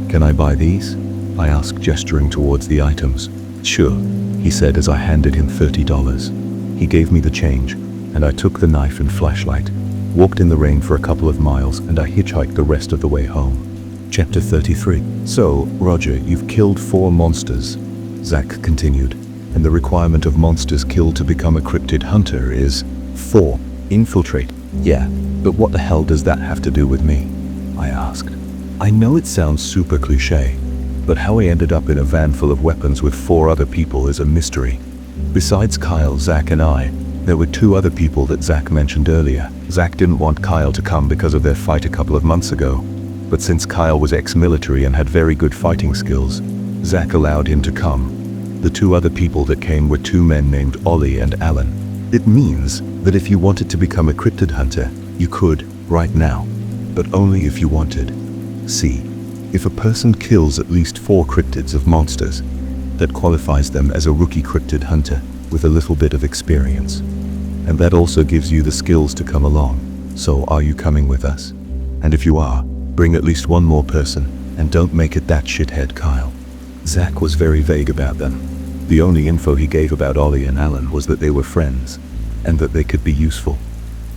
"Can I buy these?" I asked, gesturing towards the items. "Sure," he said as I handed him $30. He gave me the change, and I took the knife and flashlight, walked in the rain for a couple of miles, and I hitchhiked the rest of the way home. Chapter 33. "So, Roger, you've killed 4 monsters," Zach continued, "and the requirement of monsters killed to become a cryptid hunter is 4. Infiltrate." "Yeah, but what the hell does that have to do with me?" I asked. I know it sounds super cliche, but how I ended up in a van full of weapons with 4 other people is a mystery. Besides Kyle, Zach, and I, there were 2 other people that Zach mentioned earlier. Zach didn't want Kyle to come because of their fight a couple of months ago, but since Kyle was ex-military and had very good fighting skills, Zach allowed him to come. The 2 other people that came were 2 men named Ollie and Alan. It means that if you wanted to become a cryptid hunter, you could, right now. But only if you wanted. See, if a person kills at least 4 cryptids of monsters, that qualifies them as a rookie cryptid hunter with a little bit of experience. And that also gives you the skills to come along. So are you coming with us? And if you are, bring at least one more person, and don't make it that shithead Kyle. Zach was very vague about them. The only info he gave about Ollie and Alan was that they were friends, and that they could be useful.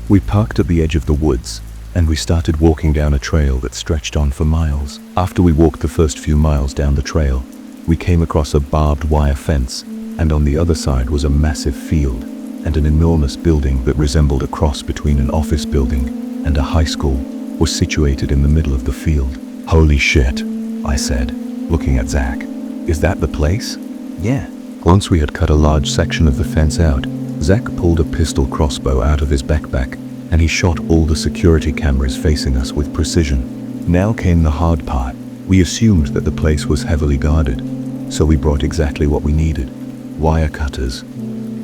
We parked at the edge of the woods, and we started walking down a trail that stretched on for miles. After we walked the first few miles down the trail, we came across a barbed wire fence, and on the other side was a massive field, and an enormous building that resembled a cross between an office building and a high school was situated in the middle of the field. Holy shit, I said, looking at Zach. Is that the place? Yeah. Once we had cut a large section of the fence out, Zach pulled a pistol crossbow out of his backpack, and he shot all the security cameras facing us with precision. Now came the hard part. We assumed that the place was heavily guarded, so we brought exactly what we needed. Wire cutters.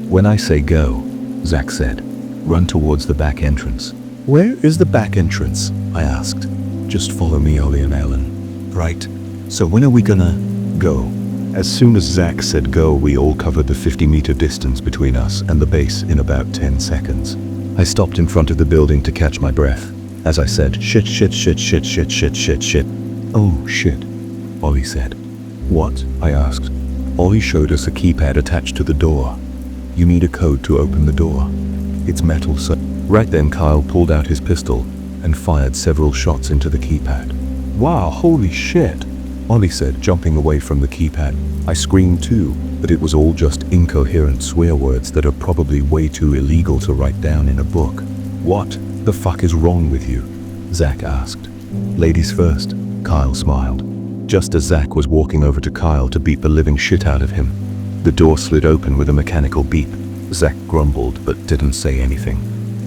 When I say go, Zach said, run towards the back entrance. Where is the back entrance? I asked. Just follow me, Ollie and Alan. Right. So when are we gonna go? As soon as Zach said go, we all covered the 50-meter distance between us and the base in about 10 seconds. I stopped in front of the building to catch my breath. As I said, shit, shit, shit, shit, shit, shit, shit, shit. Oh, shit, Ollie said. What? I asked. Ollie showed us a keypad attached to the door. You need a code to open the door. It's metal, so... Right then Kyle pulled out his pistol and fired several shots into the keypad. Wow, holy shit, Ollie said, jumping away from the keypad. I screamed too, but it was all just incoherent swear words that are probably way too illegal to write down in a book. What the fuck is wrong with you? Zach asked. Ladies first, Kyle smiled. Just as Zach was walking over to Kyle to beat the living shit out of him, the door slid open with a mechanical beep. Zach grumbled but didn't say anything.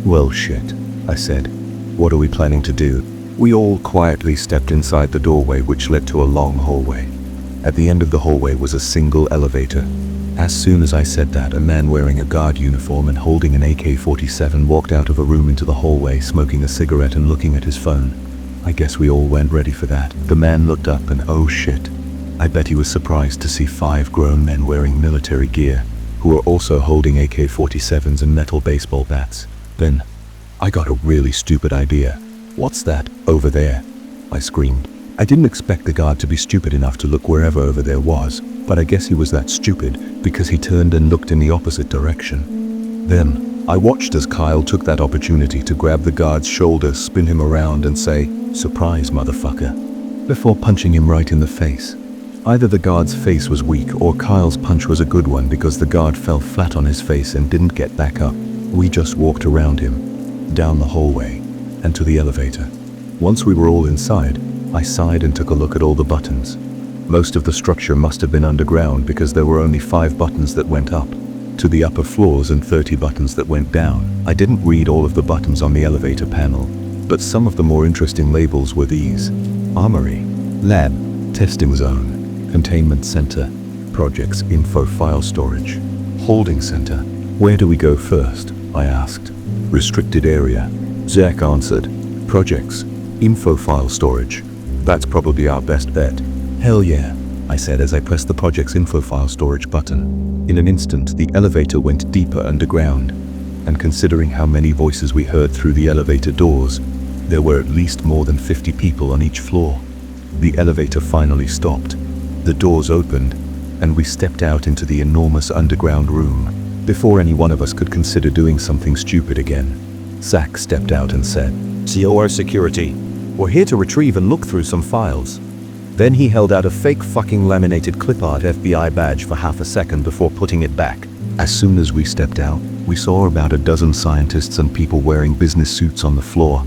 Well, shit, I said. What are we planning to do? We all quietly stepped inside the doorway, which led to a long hallway. At the end of the hallway was a single elevator. As soon as I said that, a man wearing a guard uniform and holding an AK-47 walked out of a room into the hallway, smoking a cigarette and looking at his phone. I guess we all went ready for that. The man looked up and oh shit. I bet he was surprised to see 5 grown men wearing military gear, who were also holding AK-47s and metal baseball bats. Then, I got a really stupid idea. What's that, over there? I screamed. I didn't expect the guard to be stupid enough to look wherever over there was, but I guess he was that stupid because he turned and looked in the opposite direction. Then, I watched as Kyle took that opportunity to grab the guard's shoulder, spin him around and say, "Surprise, motherfucker," before punching him right in the face. Either the guard's face was weak or Kyle's punch was a good one because the guard fell flat on his face and didn't get back up. We just walked around him, down the hallway, and to the elevator. Once we were all inside, I sighed and took a look at all the buttons. Most of the structure must have been underground because there were only 5 buttons that went up to the upper floors and 30 buttons that went down. I didn't read all of the buttons on the elevator panel, but some of the more interesting labels were these: Armory, Lab, Testing Zone, Containment Center, Projects Info File Storage, Holding Center. Where do we go first? I asked. Restricted area. Zach answered. Projects, Info File Storage. That's probably our best bet. Hell yeah, I said as I pressed the Projects Info File Storage button. In an instant, the elevator went deeper underground, and considering how many voices we heard through the elevator doors, there were at least more than 50 people on each floor. The elevator finally stopped. The doors opened, and we stepped out into the enormous underground room. Before any one of us could consider doing something stupid again, Zach stepped out and said, "COR Security, we're here to retrieve and look through some files." Then he held out a fake fucking laminated clip art FBI badge for half a second before putting it back. As soon as we stepped out, we saw about a dozen scientists and people wearing business suits on the floor,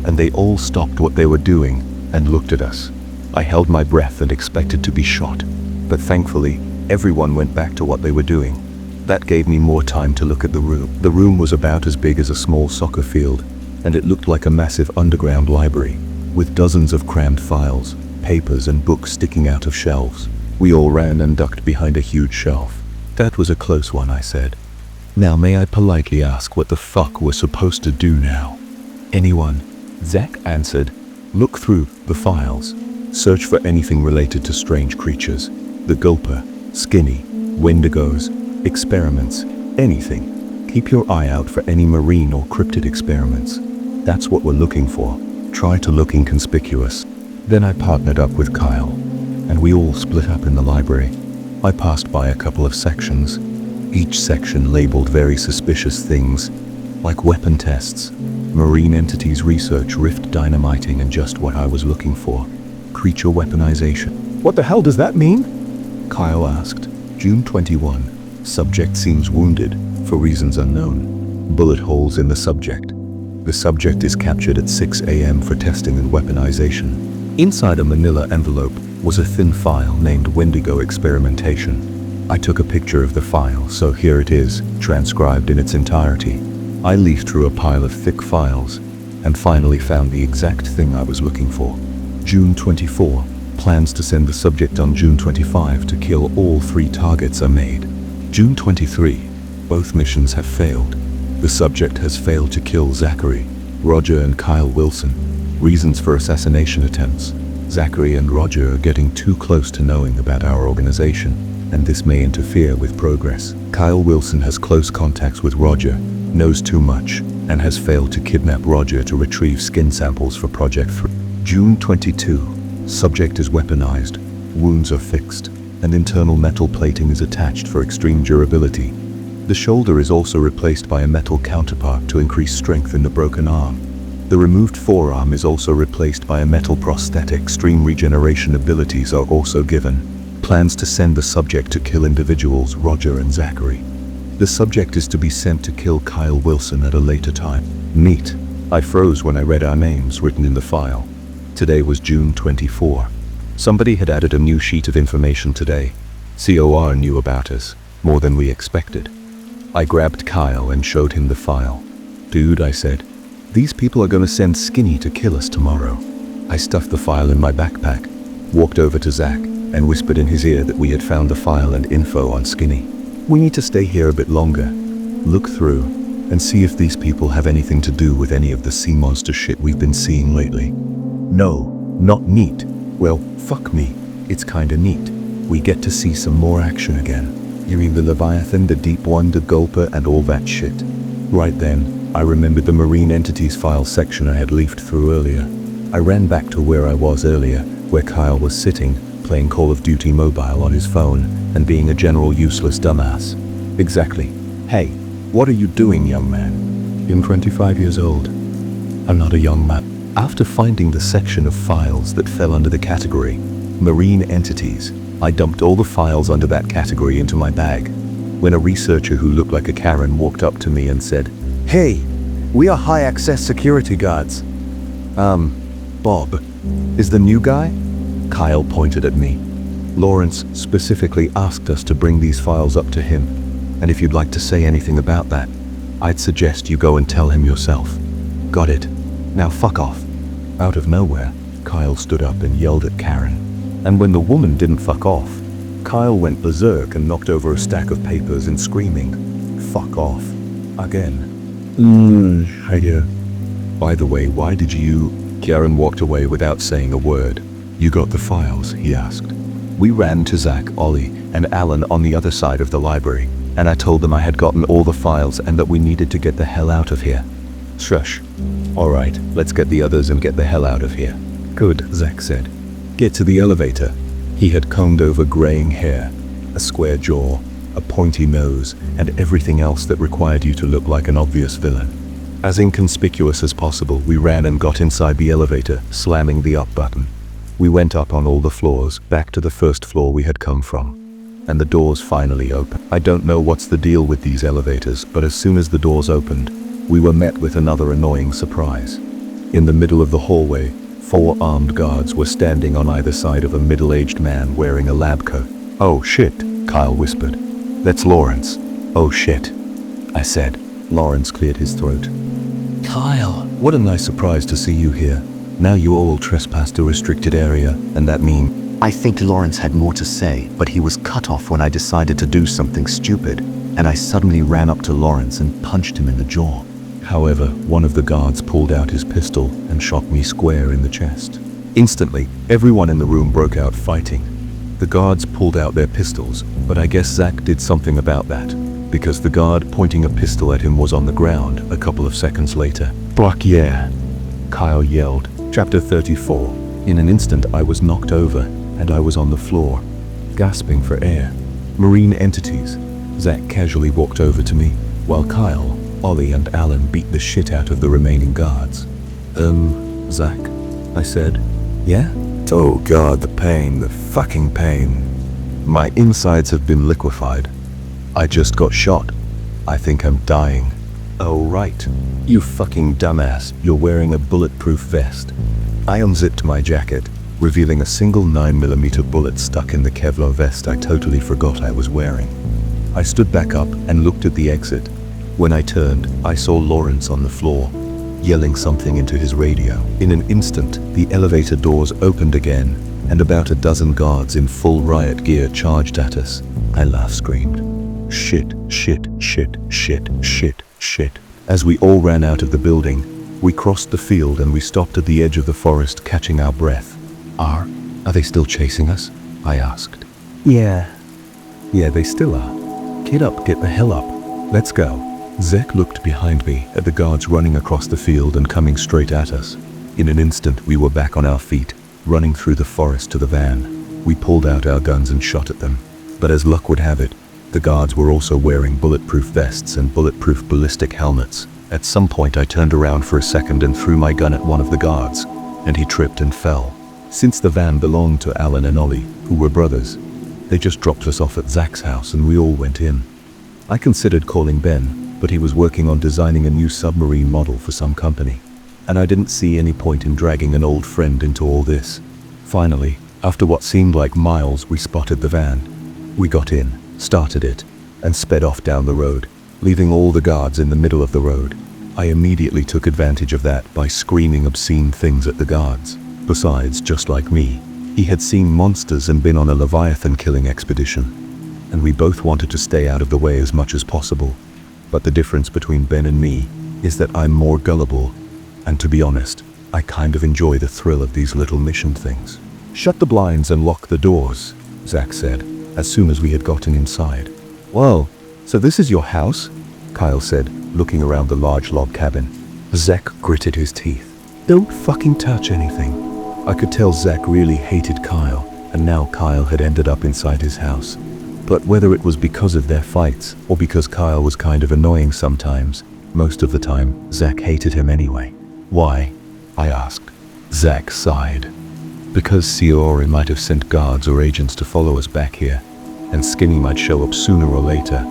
and they all stopped what they were doing and looked at us. I held my breath and expected to be shot, but thankfully, everyone went back to what they were doing. That gave me more time to look at the room. The room was about as big as a small soccer field, and it looked like a massive underground library, with dozens of crammed files, papers and books sticking out of shelves. We all ran and ducked behind a huge shelf. That was a close one, I said. Now may I politely ask what the fuck we're supposed to do now? Anyone? Zach answered. Look through the files. Search for anything related to strange creatures. The gulper, skinny, wendigos, experiments, anything. Keep your eye out for any marine or cryptid experiments. That's what we're looking for. Try to look inconspicuous. Then I partnered up with Kyle, and we all split up in the library. I passed by a couple of sections, each section labeled very suspicious things, like weapon tests, marine entities research, rift dynamiting, and just what I was looking for, creature weaponization. What the hell does that mean? Kyle asked. June 21. Subject seems wounded, for reasons unknown. Bullet holes in the subject. The subject is captured at 6 a.m. for testing and weaponization. Inside a manila envelope was a thin file named Wendigo Experimentation. I took a picture of the file, so here it is, transcribed in its entirety. I leafed through a pile of thick files, and finally found the exact thing I was looking for. June 24. Plans to send the subject on June 25 to kill all 3 targets are made. June 23. Both missions have failed. The subject has failed to kill Zachary, Roger and Kyle Wilson. Reasons for assassination attempts. Zachary and Roger are getting too close to knowing about our organization, and this may interfere with progress. Kyle Wilson has close contacts with Roger, knows too much, and has failed to kidnap Roger to retrieve skin samples for Project 3. June 22. Subject is weaponized, wounds are fixed, and internal metal plating is attached for extreme durability. The shoulder is also replaced by a metal counterpart to increase strength in the broken arm. The removed forearm is also replaced by a metal prosthetic. Extreme regeneration abilities are also given. Plans to send the subject to kill individuals Roger and Zachary. The subject is to be sent to kill Kyle Wilson at a later time. Neat. I froze when I read our names written in the file. Today was June 24. Somebody had added a new sheet of information today. COR knew about us, more than we expected. I grabbed Kyle and showed him the file. Dude, I said, these people are gonna send Skinny to kill us tomorrow. I stuffed the file in my backpack, walked over to Zach, and whispered in his ear that we had found the file and info on Skinny. We need to stay here a bit longer, look through, and see if these people have anything to do with any of the sea monster shit we've been seeing lately. No, not neat. Well, fuck me, it's kinda neat. We get to see some more action again. You mean the Leviathan, the Deep One, the Gulper, and all that shit? Right then, I remembered the Marine Entities file section I had leafed through earlier. I ran back to where I was earlier, where Kyle was sitting, playing Call of Duty Mobile on his phone, and being a general useless dumbass. Exactly. Hey, what are you doing, young man? I'm 25 years old. I'm not a young man. After finding the section of files that fell under the category Marine Entities, I dumped all the files under that category into my bag, when a researcher who looked like a Karen walked up to me and said, "Hey, we are high access security guards." Bob, is the new guy? Kyle pointed at me. Lawrence specifically asked us to bring these files up to him, and if you'd like to say anything about that, I'd suggest you go and tell him yourself. Got it. Now fuck off. Out of nowhere, Kyle stood up and yelled at Karen. And when the woman didn't fuck off, Kyle went berserk and knocked over a stack of papers and screaming, "Fuck off." Again. By the way, why did you... Karen walked away without saying a word. You got the files, he asked. We ran to Zach, Ollie, and Alan on the other side of the library, and I told them I had gotten all the files and that we needed to get the hell out of here. Shush. Alright, let's get the others and get the hell out of here. Good, Zach said. Get to the elevator. He had combed over graying hair, a square jaw, a pointy nose, and everything else that required you to look like an obvious villain. As inconspicuous as possible, we ran and got inside the elevator, slamming the up button. We went up on all the floors, back to the first floor we had come from. And the doors finally opened. I don't know what's the deal with these elevators, but as soon as the doors opened, we were met with another annoying surprise. In the middle of the hallway, 4 armed guards were standing on either side of a middle-aged man wearing a lab coat. "Oh shit," Kyle whispered. "That's Lawrence." "Oh shit," I said. Lawrence cleared his throat. "Kyle, what a nice surprise to see you here. Now you all trespassed a restricted area, and that means..." I think Lawrence had more to say, but he was cut off when I decided to do something stupid. and I suddenly ran up to Lawrence and punched him in the jaw. However, one of the guards pulled out his pistol and shot me square in the chest. Instantly, everyone in the room broke out fighting. The guards pulled out their pistols, but I guess Zach did something about that, because the guard pointing a pistol at him was on the ground a couple of seconds later. "Fuck yeah," Kyle yelled. Chapter 34. In an instant I was knocked over, and I was on the floor, gasping for air. Marine entities. Zach casually walked over to me, while Kyle, Ollie and Alan beat the shit out of the remaining guards. Zach, I said. Yeah? Oh god, the pain, the fucking pain. My insides have been liquefied. I just got shot. I think I'm dying. Oh right. You fucking dumbass, you're wearing a bulletproof vest. I unzipped my jacket, revealing a single 9mm bullet stuck in the Kevlar vest I totally forgot I was wearing. I stood back up and looked at the exit. When I turned, I saw Lawrence on the floor, yelling something into his radio. In an instant, the elevator doors opened again, and about a dozen guards in full riot gear charged at us. I laugh-screamed. Shit, shit, shit, shit, shit, shit. As we all ran out of the building, we crossed the field and we stopped at the edge of the forest, catching our breath. Are they still chasing us? I asked. Yeah, they still are. Get up, get the hell up. Let's go. Zach looked behind me at the guards running across the field and coming straight at us. In an instant, we were back on our feet, running through the forest to the van. We pulled out our guns and shot at them. But as luck would have it, the guards were also wearing bulletproof vests and bulletproof ballistic helmets. At some point, I turned around for a second and threw my gun at one of the guards, and he tripped and fell. Since the van belonged to Alan and Ollie, who were brothers, they just dropped us off at Zach's house and we all went in. I considered calling Ben, but he was working on designing a new submarine model for some company, and I didn't see any point in dragging an old friend into all this. Finally, after what seemed like miles, we spotted the van. We got in, started it, and sped off down the road, leaving all the guards in the middle of the road. I immediately took advantage of that by screaming obscene things at the guards. Besides, just like me, he had seen monsters and been on a Leviathan killing expedition, and we both wanted to stay out of the way as much as possible. But the difference between Ben and me is that I'm more gullible, and to be honest, I kind of enjoy the thrill of these little mission things. Shut the blinds and lock the doors, Zach said, as soon as we had gotten inside. Whoa, so this is your house? Kyle said, looking around the large log cabin. Zach gritted his teeth. Don't fucking touch anything. I could tell Zach really hated Kyle, and now Kyle had ended up inside his house. But whether it was because of their fights, or because Kyle was kind of annoying sometimes, most of the time, Zach hated him anyway. Why? I asked. Zach sighed. Because Siori might have sent guards or agents to follow us back here, and Skinny might show up sooner or later.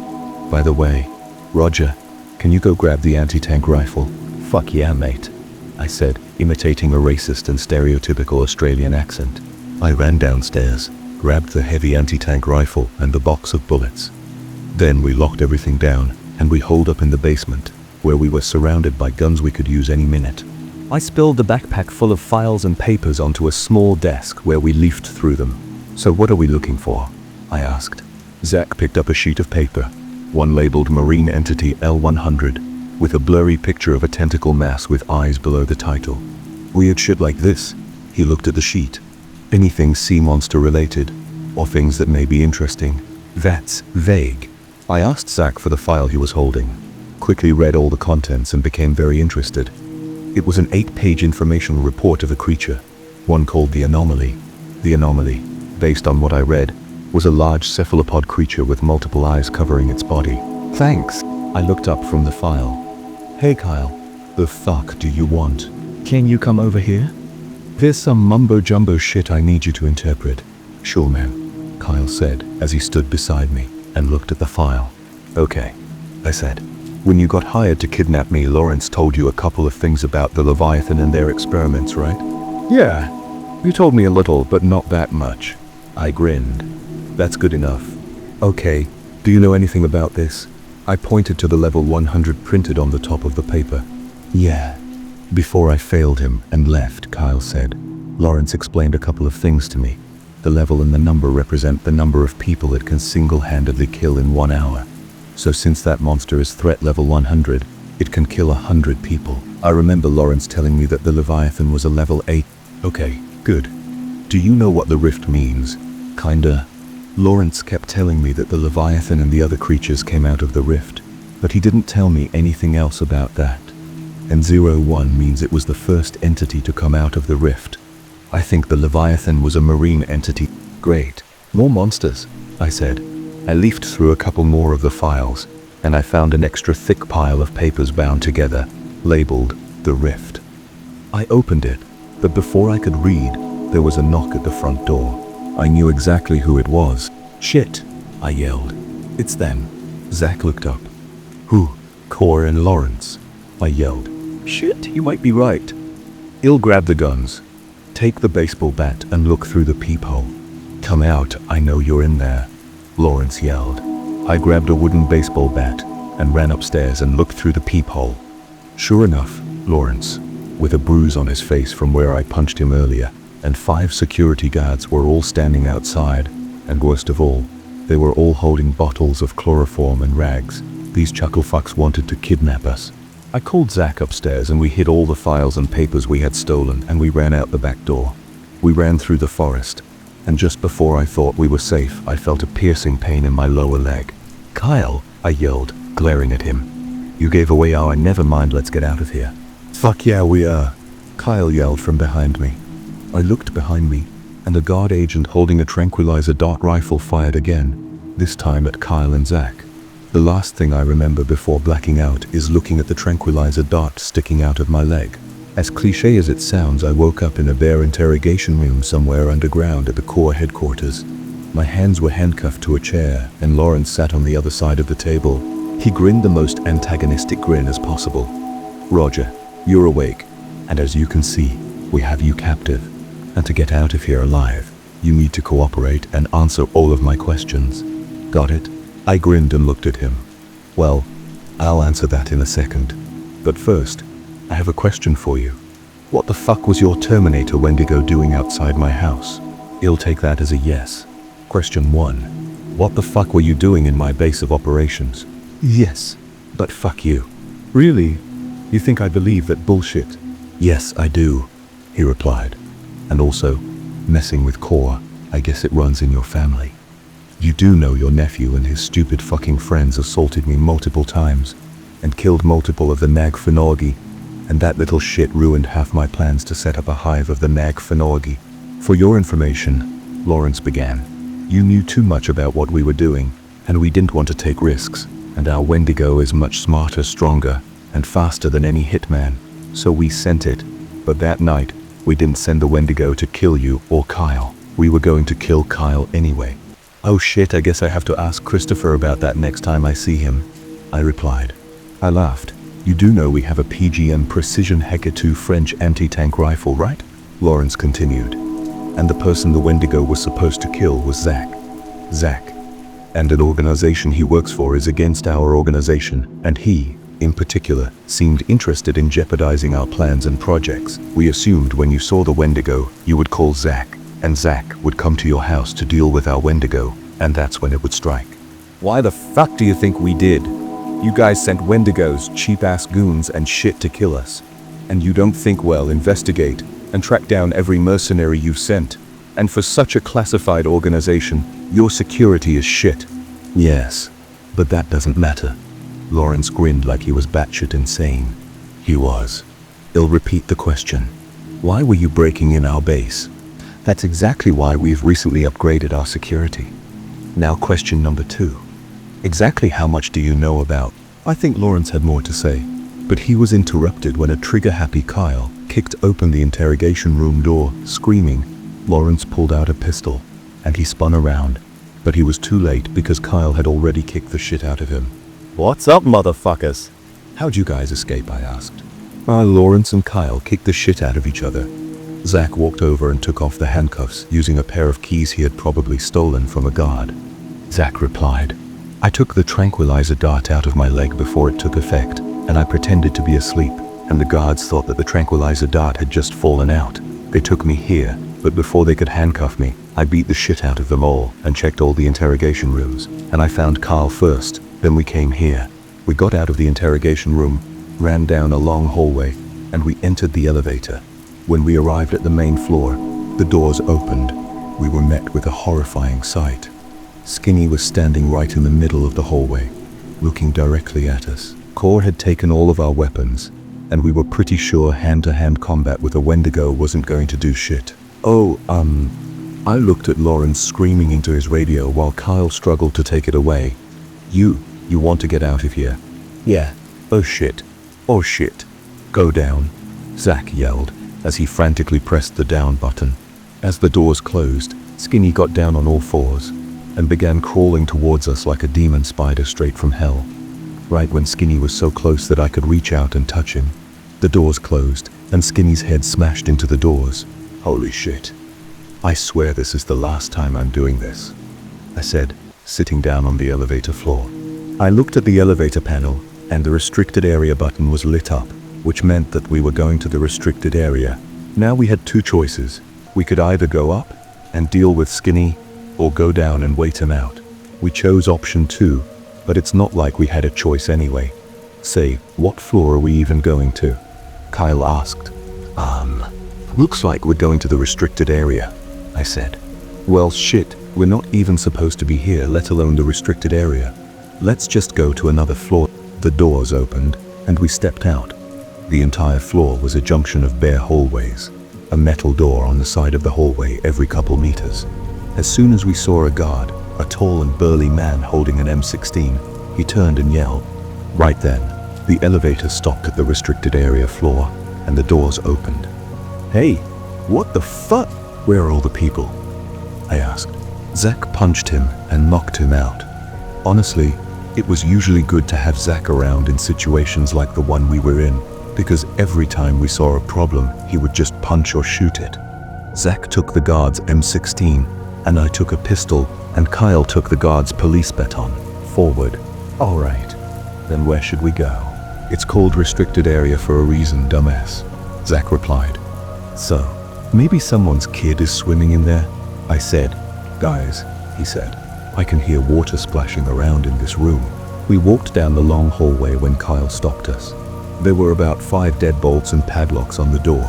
By the way, Roger, can you go grab the anti-tank rifle? Fuck yeah, mate, I said, imitating a racist and stereotypical Australian accent. I ran downstairs, grabbed the heavy anti-tank rifle and the box of bullets. Then we locked everything down, and we holed up in the basement, where we were surrounded by guns we could use any minute. I spilled the backpack full of files and papers onto a small desk where we leafed through them. So what are we looking for? I asked. Zach picked up a sheet of paper, one labeled Marine Entity L100, with a blurry picture of a tentacle mass with eyes below the title. Weird shit like this. He looked at the sheet. Anything sea monster related, or things that may be interesting. That's vague. I asked Zach for the file he was holding, quickly read all the contents and became very interested. It was an 8-page informational report of a creature, one called the Anomaly. The Anomaly, based on what I read, was a large cephalopod creature with multiple eyes covering its body. Thanks. I looked up from the file. Hey Kyle, the fuck do you want? Can you come over here? There's some mumbo-jumbo shit I need you to interpret. Sure, man, Kyle said as he stood beside me and looked at the file. Okay, I said. When you got hired to kidnap me, Lawrence told you a couple of things about the Leviathan and their experiments, right? Yeah, you told me a little, but not that much. I grinned. That's good enough. Okay, do you know anything about this? I pointed to the level 100 printed on the top of the paper. Yeah. Before I failed him and left, Kyle said. Lawrence explained a couple of things to me. The level and the number represent the number of people it can single-handedly kill in 1 hour. So since that monster is threat level 100, it can kill 100 people. I remember Lawrence telling me that the Leviathan was a level 8. Okay, good. Do you know what the rift means? Kinda. Lawrence kept telling me that the Leviathan and the other creatures came out of the rift, but he didn't tell me anything else about that. And 01 means it was the first entity to come out of the rift. I think the Leviathan was a marine entity. Great. More monsters, I said. I leafed through a couple more of the files, and I found an extra thick pile of papers bound together, labeled The Rift. I opened it, but before I could read, there was a knock at the front door. I knew exactly who it was. Shit, I yelled. It's them. Zach looked up. Who? Cor and Lawrence, I yelled. Shit, you might be right. Il grabbed the guns. Take the baseball bat and look through the peephole. Come out, I know you're in there, Lawrence yelled. I grabbed a wooden baseball bat and ran upstairs and looked through the peephole. Sure enough, Lawrence, with a bruise on his face from where I punched him earlier, and 5 security guards were all standing outside, and worst of all, they were all holding bottles of chloroform and rags. These chucklefucks wanted to kidnap us. I called Zach upstairs and we hid all the files and papers we had stolen and we ran out the back door. We ran through the forest, and just before I thought we were safe, I felt a piercing pain in my lower leg. Kyle, I yelled, glaring at him. You gave away our never mind, let's get out of here. Fuck yeah, we are, Kyle yelled from behind me. I looked behind me, and a guard agent holding a tranquilizer dart rifle fired again, this time at Kyle and Zach. The last thing I remember before blacking out is looking at the tranquilizer dart sticking out of my leg. As cliché as it sounds, I woke up in a bare interrogation room somewhere underground at the Corps headquarters. My hands were handcuffed to a chair, and Lawrence sat on the other side of the table. He grinned the most antagonistic grin as possible. Roger, you're awake, and as you can see, we have you captive. And to get out of here alive, you need to cooperate and answer all of my questions. Got it? I grinned and looked at him. Well, I'll answer that in a second. But first, I have a question for you. What the fuck was your Terminator Wendigo doing outside my house? You'll take that as a yes. Question 1. What the fuck were you doing in my base of operations? Yes, but fuck you. Really? You think I believe that bullshit? Yes, I do, he replied. And also, messing with Cor, I guess it runs in your family. You do know your nephew and his stupid fucking friends assaulted me multiple times and killed multiple of the Nag Finnorgi, and that little shit ruined half my plans to set up a hive of the Nag Finnorgi. For your information, Lawrence began, you knew too much about what we were doing, and we didn't want to take risks, and our Wendigo is much smarter, stronger, and faster than any hitman, so we sent it. But that night, we didn't send the Wendigo to kill you or Kyle. We were going to kill Kyle anyway. Oh shit, I guess I have to ask Christopher about that next time I see him, I replied. I laughed. You do know we have a PGM Precision Hecker 2 French anti-tank rifle, right? Lawrence continued. And the person the Wendigo was supposed to kill was Zach. Zach. And an organization he works for is against our organization, and he, in particular, seemed interested in jeopardizing our plans and projects. We assumed when you saw the Wendigo, you would call Zach, and Zach would come to your house to deal with our Wendigo, and that's when it would strike. Why the fuck do you think we did? You guys sent Wendigos, cheap-ass goons, and shit to kill us. And you don't think, well, investigate and track down every mercenary you've sent. And for such a classified organization, your security is shit. Yes, but that doesn't matter. Lawrence grinned like he was batshit insane. He was. I'll repeat the question. Why were you breaking in our base? That's exactly why we've recently upgraded our security. Now question number 2. Exactly how much do you know about? I think Lawrence had more to say, but he was interrupted when a trigger-happy Kyle kicked open the interrogation room door, screaming. Lawrence pulled out a pistol, and he spun around, but he was too late because Kyle had already kicked the shit out of him. What's up, motherfuckers? How'd you guys escape, I asked. Lawrence and Kyle kicked the shit out of each other. Zach walked over and took off the handcuffs using a pair of keys he had probably stolen from a guard. Zach replied, I took the tranquilizer dart out of my leg before it took effect, and I pretended to be asleep, and the guards thought that the tranquilizer dart had just fallen out. They took me here, but before they could handcuff me, I beat the shit out of them all and checked all the interrogation rooms, and I found Carl first, Then we came here. We got out of the interrogation room, ran down a long hallway, and we entered the elevator. When we arrived at the main floor, the doors opened. We were met with a horrifying sight. Skinny was standing right in the middle of the hallway, looking directly at us. Core had taken all of our weapons, and we were pretty sure hand-to-hand combat with a Wendigo wasn't going to do shit. I looked at Lawrence screaming into his radio while Kyle struggled to take it away. You want to get out of here? Yeah. Oh shit. Oh shit. Go down, Zach yelled as he frantically pressed the down button. As the doors closed, Skinny got down on all fours and began crawling towards us like a demon spider straight from hell. Right when Skinny was so close that I could reach out and touch him, the doors closed and Skinny's head smashed into the doors. Holy shit. I swear this is the last time I'm doing this, I said, sitting down on the elevator floor. I looked at the elevator panel and the restricted area button was lit up, which meant that we were going to the restricted area. Now we had two choices. We could either go up and deal with Skinny or go down and wait him out. We chose option 2, but it's not like we had a choice anyway. Say, what floor are we even going to? Kyle asked. Looks like we're going to the restricted area, I said. Well shit, we're not even supposed to be here, let alone the restricted area. Let's just go to another floor. The doors opened and we stepped out. The entire floor was a junction of bare hallways, a metal door on the side of the hallway every couple meters. As soon as we saw a guard, a tall and burly man holding an M16, he turned and yelled. Right then, the elevator stopped at the restricted area floor and the doors opened. Hey, what the fuck? Where are all the people? I asked. Zach punched him and knocked him out. Honestly, it was usually good to have Zach around in situations like the one we were in, because every time we saw a problem, he would just punch or shoot it. Zach took the guard's M16, and I took a pistol, and Kyle took the guard's police baton. Forward. All right. Then where should we go? It's called restricted area for a reason, dumbass, Zach replied. So, maybe someone's kid is swimming in there? I said. Guys, he said, I can hear water splashing around in this room. We walked down the long hallway when Kyle stopped us. There were about 5 deadbolts and padlocks on the door,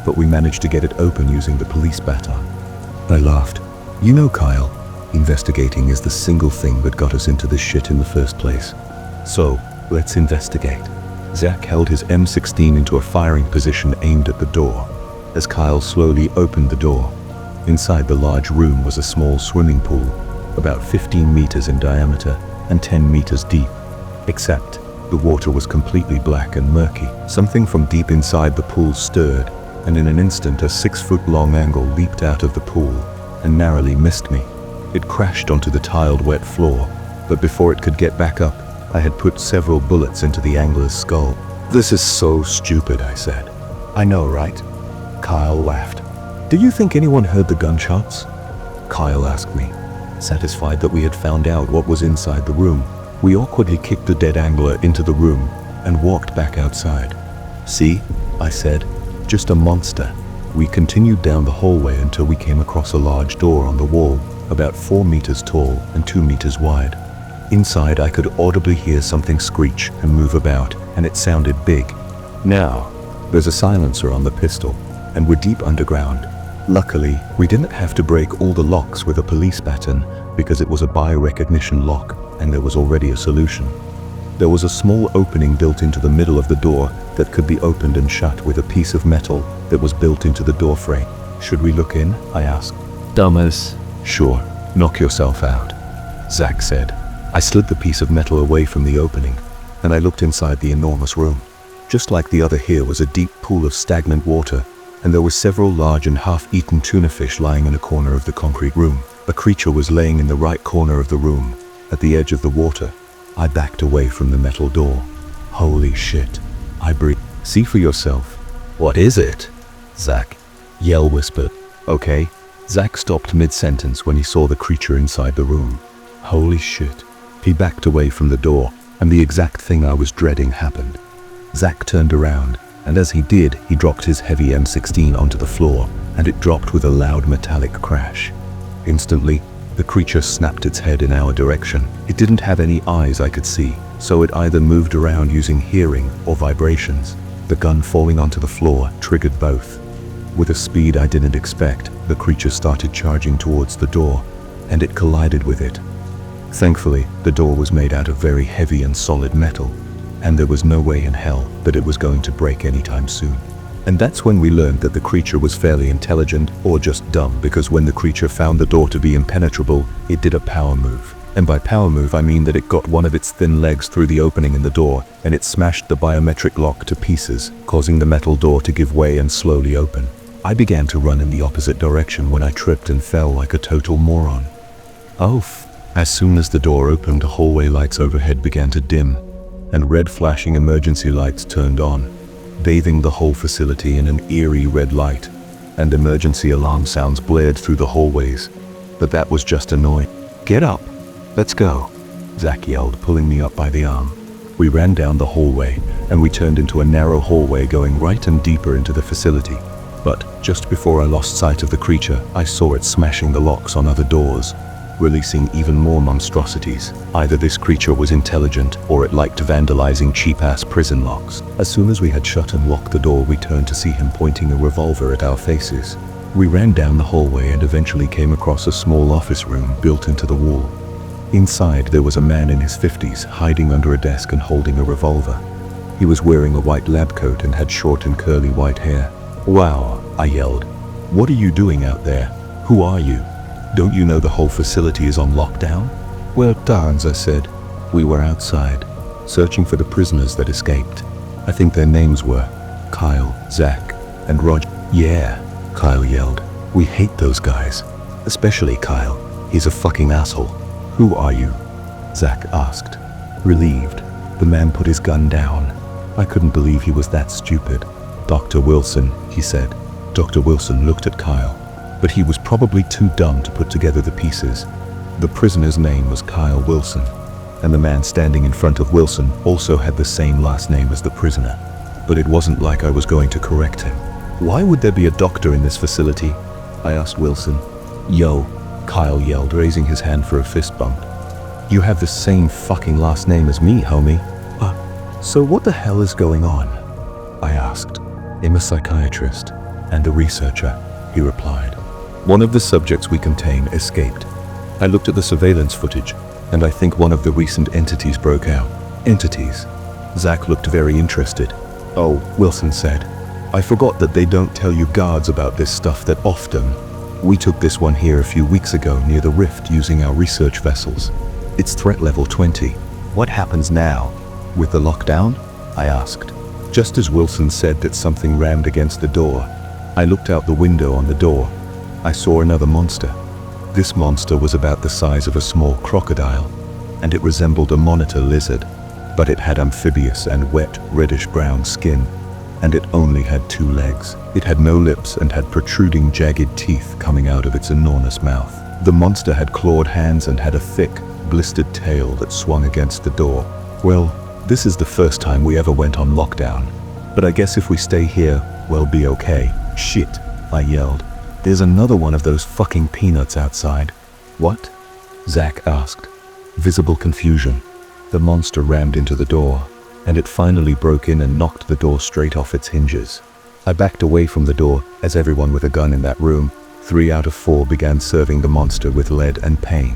but we managed to get it open using the police baton. I laughed. You know, Kyle, investigating is the single thing that got us into this shit in the first place. So, let's investigate. Zach held his M16 into a firing position aimed at the door, as Kyle slowly opened the door. Inside the large room was a small swimming pool, about 15 meters in diameter and 10 meters deep, except the water was completely black and murky. Something from deep inside the pool stirred, and in an instant a 6-foot-long angle leaped out of the pool and narrowly missed me. It crashed onto the tiled wet floor, but before it could get back up, I had put several bullets into the angler's skull. This is so stupid, I said. I know, right? Kyle laughed. Do you think anyone heard the gunshots? Kyle asked me. Satisfied that we had found out what was inside the room, we awkwardly kicked the dead angler into the room and walked back outside. See, I said, just a monster. We continued down the hallway until we came across a large door on the wall, about 4 meters tall and 2 meters wide. Inside, I could audibly hear something screech and move about, and it sounded big. Now, there's a silencer on the pistol, and we're deep underground. Luckily, we didn't have to break all the locks with a police baton because it was a bi-recognition lock and there was already a solution. There was a small opening built into the middle of the door that could be opened and shut with a piece of metal that was built into the door frame. Should we look in? I asked. Dumbass. Sure, knock yourself out, Zach said. I slid the piece of metal away from the opening and I looked inside the enormous room. Just like the other, here was a deep pool of stagnant water, and there were several large and half-eaten tuna fish lying in a corner of the concrete room. A creature was laying in the right corner of the room, at the edge of the water. I backed away from the metal door. Holy shit, I breathed. See for yourself. What is it? Zach. Yell whispered. Okay. Zach stopped mid-sentence when he saw the creature inside the room. Holy shit. He backed away from the door, and the exact thing I was dreading happened. Zach turned around, and as he did, he dropped his heavy M16 onto the floor, and it dropped with a loud metallic crash. Instantly, The creature snapped its head in our direction. It didn't have any eyes I could see, so it either moved around using hearing or vibrations. The gun falling onto the floor triggered both. With a speed I didn't expect, the creature started charging towards the door, and it collided with it. Thankfully, the door was made out of very heavy and solid metal, and there was no way in hell that it was going to break anytime soon. And that's when we learned that the creature was fairly intelligent or just dumb, because when the creature found the door to be impenetrable, it did a power move. And by power move, I mean that it got one of its thin legs through the opening in the door, and it smashed the biometric lock to pieces, causing the metal door to give way and slowly open. I began to run in the opposite direction when I tripped and fell like a total moron. As soon as the door opened, the hallway lights overhead began to dim, and red flashing emergency lights turned on, bathing the whole facility in an eerie red light, and emergency alarm sounds blared through the hallways. But that was just annoying. "Get up, let's go," Zach yelled, pulling me up by the arm. We ran down the hallway, and we turned into a narrow hallway going right and deeper into the facility. But just before I lost sight of the creature, I saw it smashing the locks on other doors, releasing even more monstrosities. Either this creature was intelligent, or it liked vandalizing cheap-ass prison locks. As soon as we had shut and locked the door, we turned to see him pointing a revolver at our faces. We ran down the hallway and eventually came across a small office room built into the wall. Inside, there was a man in his 50s, hiding under a desk and holding a revolver. He was wearing a white lab coat and had short and curly white hair. "Wow," I yelled. "What are you doing out there? Who are you? Don't you know the whole facility is on lockdown?" "Well, darns," I said. "We were outside, searching for the prisoners that escaped. I think their names were Kyle, Zach, and Roger." "Yeah," Kyle yelled. "We hate those guys. Especially Kyle. He's a fucking asshole." "Who are you?" Zach asked. Relieved, the man put his gun down. I couldn't believe he was that stupid. "Dr. Wilson," he said. Dr. Wilson looked at Kyle, but he was probably too dumb to put together the pieces. The prisoner's name was Kyle Wilson, and the man standing in front of Wilson also had the same last name as the prisoner. But it wasn't like I was going to correct him. "Why would there be a doctor in this facility?" I asked Wilson. "Yo," Kyle yelled, raising his hand for a fist bump. "You have the same fucking last name as me, homie." So what the hell is going on?" I asked. "I'm a psychiatrist and a researcher," he replied. "One of the subjects we contain escaped. I looked at the surveillance footage, and I think one of the recent entities broke out." "Entities?" Zach looked very interested. "Oh," Wilson said. "I forgot that they don't tell you guards about this stuff that often. We took this one here a few weeks ago near the rift using our research vessels. It's threat level 20. What happens now? With the lockdown?" I asked. Just as Wilson said that something rammed against the door, I looked out the window on the door. I saw another monster. This monster was about the size of a small crocodile, and it resembled a monitor lizard, but it had amphibious and wet reddish-brown skin, and it only had 2 legs. It had no lips and had protruding jagged teeth coming out of its enormous mouth. The monster had clawed hands and had a thick, blistered tail that swung against the door. "Well, this is the first time we ever went on lockdown, but I guess if we stay here, we'll be okay." "Shit," I yelled. "There's another one of those fucking peanuts outside." "What?" Zach asked. Visible confusion. The monster rammed into the door, and it finally broke in and knocked the door straight off its hinges. I backed away from the door as everyone with a gun in that room, 3 out of 4, began serving the monster with lead and pain.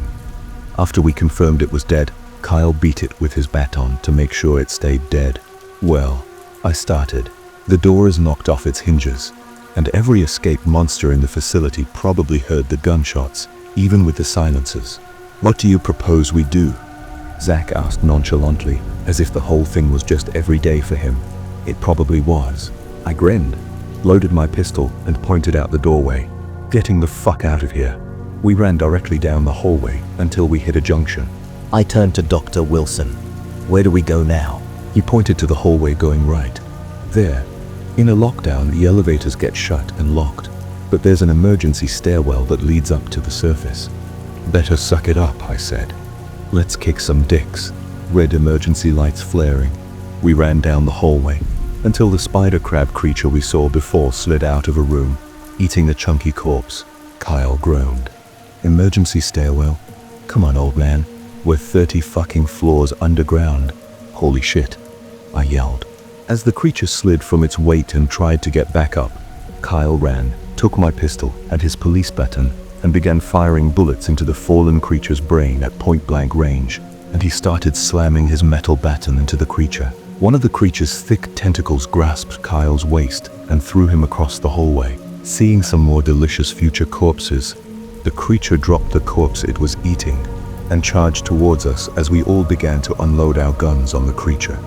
After we confirmed it was dead, Kyle beat it with his baton to make sure it stayed dead. "Well," I started, "the door is knocked off its hinges, and every escaped monster in the facility probably heard the gunshots, even with the silencers. What do you propose we do?" Zach asked nonchalantly, as if the whole thing was just every day for him. It probably was. I grinned, loaded my pistol, and pointed out the doorway. "Getting the fuck out of here." We ran directly down the hallway until we hit a junction. I turned to Dr. Wilson. "Where do we go now?" He pointed to the hallway going right. "There. In a lockdown, the elevators get shut and locked, but there's an emergency stairwell that leads up to the surface." "Better suck it up," I said. "Let's kick some dicks." Red emergency lights flaring. We ran down the hallway until the spider crab creature we saw before slid out of a room, eating the chunky corpse. Kyle groaned. Emergency stairwell? Come on, old man. We're 30 fucking floors underground. Holy shit, I yelled. As the creature slid from its weight and tried to get back up, Kyle ran, took my pistol and his police baton, and began firing bullets into the fallen creature's brain at point-blank range, and he started slamming his metal baton into the creature. One of the creature's thick tentacles grasped Kyle's waist and threw him across the hallway. Seeing some more delicious future corpses, the creature dropped the corpse it was eating and charged towards us as we all began to unload our guns on the creature.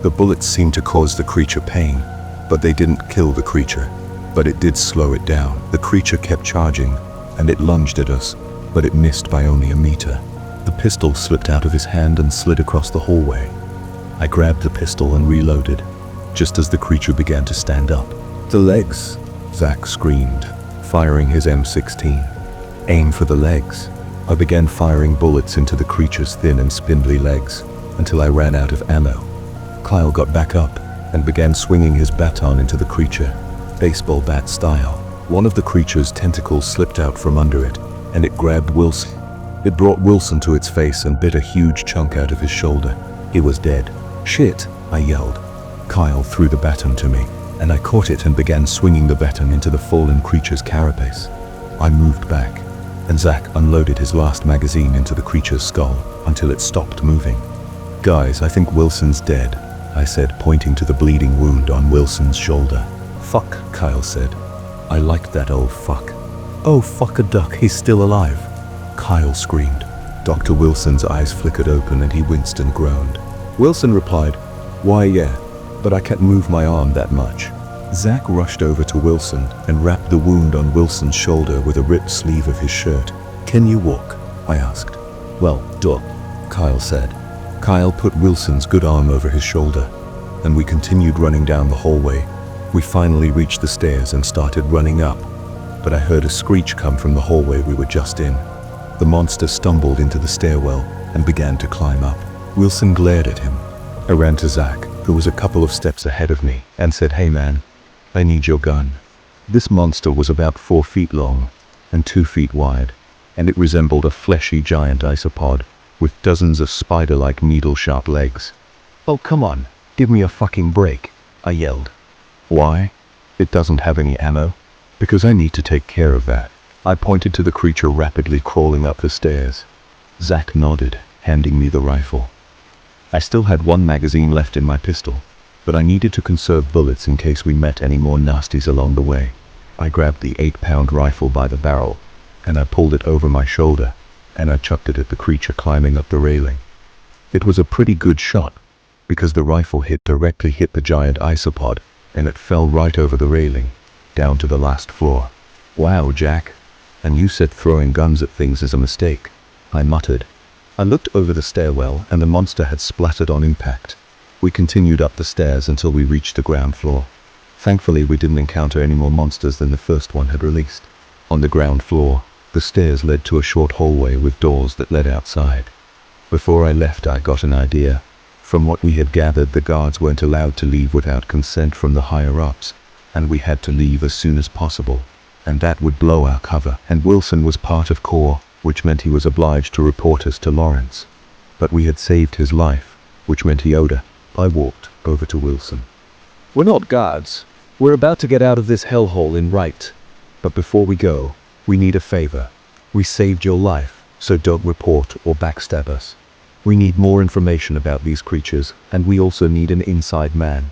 The bullets seemed to cause the creature pain, but they didn't kill the creature. But it did slow it down. The creature kept charging, and it lunged at us, but it missed by only a meter. The pistol slipped out of his hand and slid across the hallway. I grabbed the pistol and reloaded, just as the creature began to stand up. "The legs," Zach screamed, firing his M16. "Aim for the legs." I began firing bullets into the creature's thin and spindly legs until I ran out of ammo. Kyle got back up and began swinging his baton into the creature, baseball bat style. One of the creature's tentacles slipped out from under it, and it grabbed Wilson. It brought Wilson to its face and bit a huge chunk out of his shoulder. He was dead. "Shit," I yelled. Kyle threw the baton to me, and I caught it and began swinging the baton into the fallen creature's carapace. I moved back, and Zach unloaded his last magazine into the creature's skull until it stopped moving. "Guys, I think Wilson's dead," I said, pointing to the bleeding wound on Wilson's shoulder. "Fuck," Kyle said. "I like that old fuck." "Oh, fuck a duck, he's still alive," Kyle screamed. Dr. Wilson's eyes flickered open and he winced and groaned. Wilson replied, "Why, yeah, but I can't move my arm that much." Zach rushed over to Wilson and wrapped the wound on Wilson's shoulder with a ripped sleeve of his shirt. "Can you walk?" I asked. "Well, duh," Kyle said. Kyle put Wilson's good arm over his shoulder, and we continued running down the hallway. We finally reached the stairs and started running up, but I heard a screech come from the hallway we were just in. The monster stumbled into the stairwell and began to climb up. Wilson glared at him. I ran to Zach, who was a couple of steps ahead of me, and said, "Hey man, I need your gun." This monster was about 4 feet long and 2 feet wide, and it resembled a fleshy giant isopod with dozens of spider-like needle-sharp legs. "Oh, come on, give me a fucking break," I yelled. "Why? It doesn't have any ammo?" "Because I need to take care of that." I pointed to the creature rapidly crawling up the stairs. Zach nodded, handing me the rifle. I still had 1 magazine left in my pistol, but I needed to conserve bullets in case we met any more nasties along the way. I grabbed the 8-pound rifle by the barrel, and I pulled it over my shoulder, and I chucked it at the creature climbing up the railing. It was a pretty good shot, because the rifle directly hit the giant isopod, and it fell right over the railing, down to the last floor. "Wow, Jack, and you said throwing guns at things is a mistake," I muttered. I looked over the stairwell, and the monster had splattered on impact. We continued up the stairs until we reached the ground floor. Thankfully, we didn't encounter any more monsters than the first one had released. On the ground floor, the stairs led to a short hallway with doors that led outside. Before I left, I got an idea. From what we had gathered, the guards weren't allowed to leave without consent from the higher-ups, and we had to leave as soon as possible, and that would blow our cover. And Wilson was part of Corps, which meant he was obliged to report us to Lawrence. But we had saved his life, which meant he owed us. I walked over to Wilson. We're not guards. We're about to get out of this hellhole in right. But before we go, we need a favor. We saved your life, so don't report or backstab us. We need more information about these creatures, and we also need an inside man.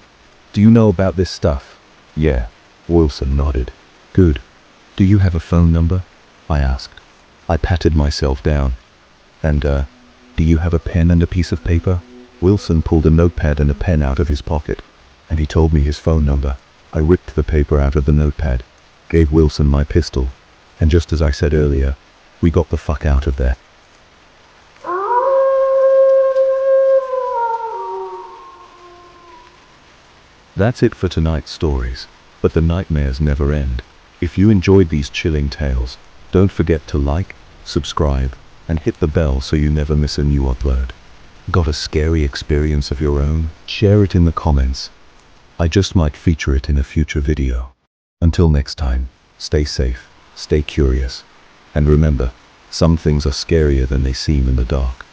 Do you know about this stuff? Yeah, Wilson nodded. Good. Do you have a phone number? I asked. I patted myself down. And, do you have a pen and a piece of paper? Wilson pulled a notepad and a pen out of his pocket, and he told me his phone number. I ripped the paper out of the notepad, gave Wilson my pistol, and just as I said earlier, we got the fuck out of there. That's it for tonight's stories, but the nightmares never end. If you enjoyed these chilling tales, don't forget to like, subscribe, and hit the bell so you never miss a new upload. Got a scary experience of your own? Share it in the comments. I just might feature it in a future video. Until next time, stay safe, stay curious, and remember, Some things are scarier than they seem in the dark.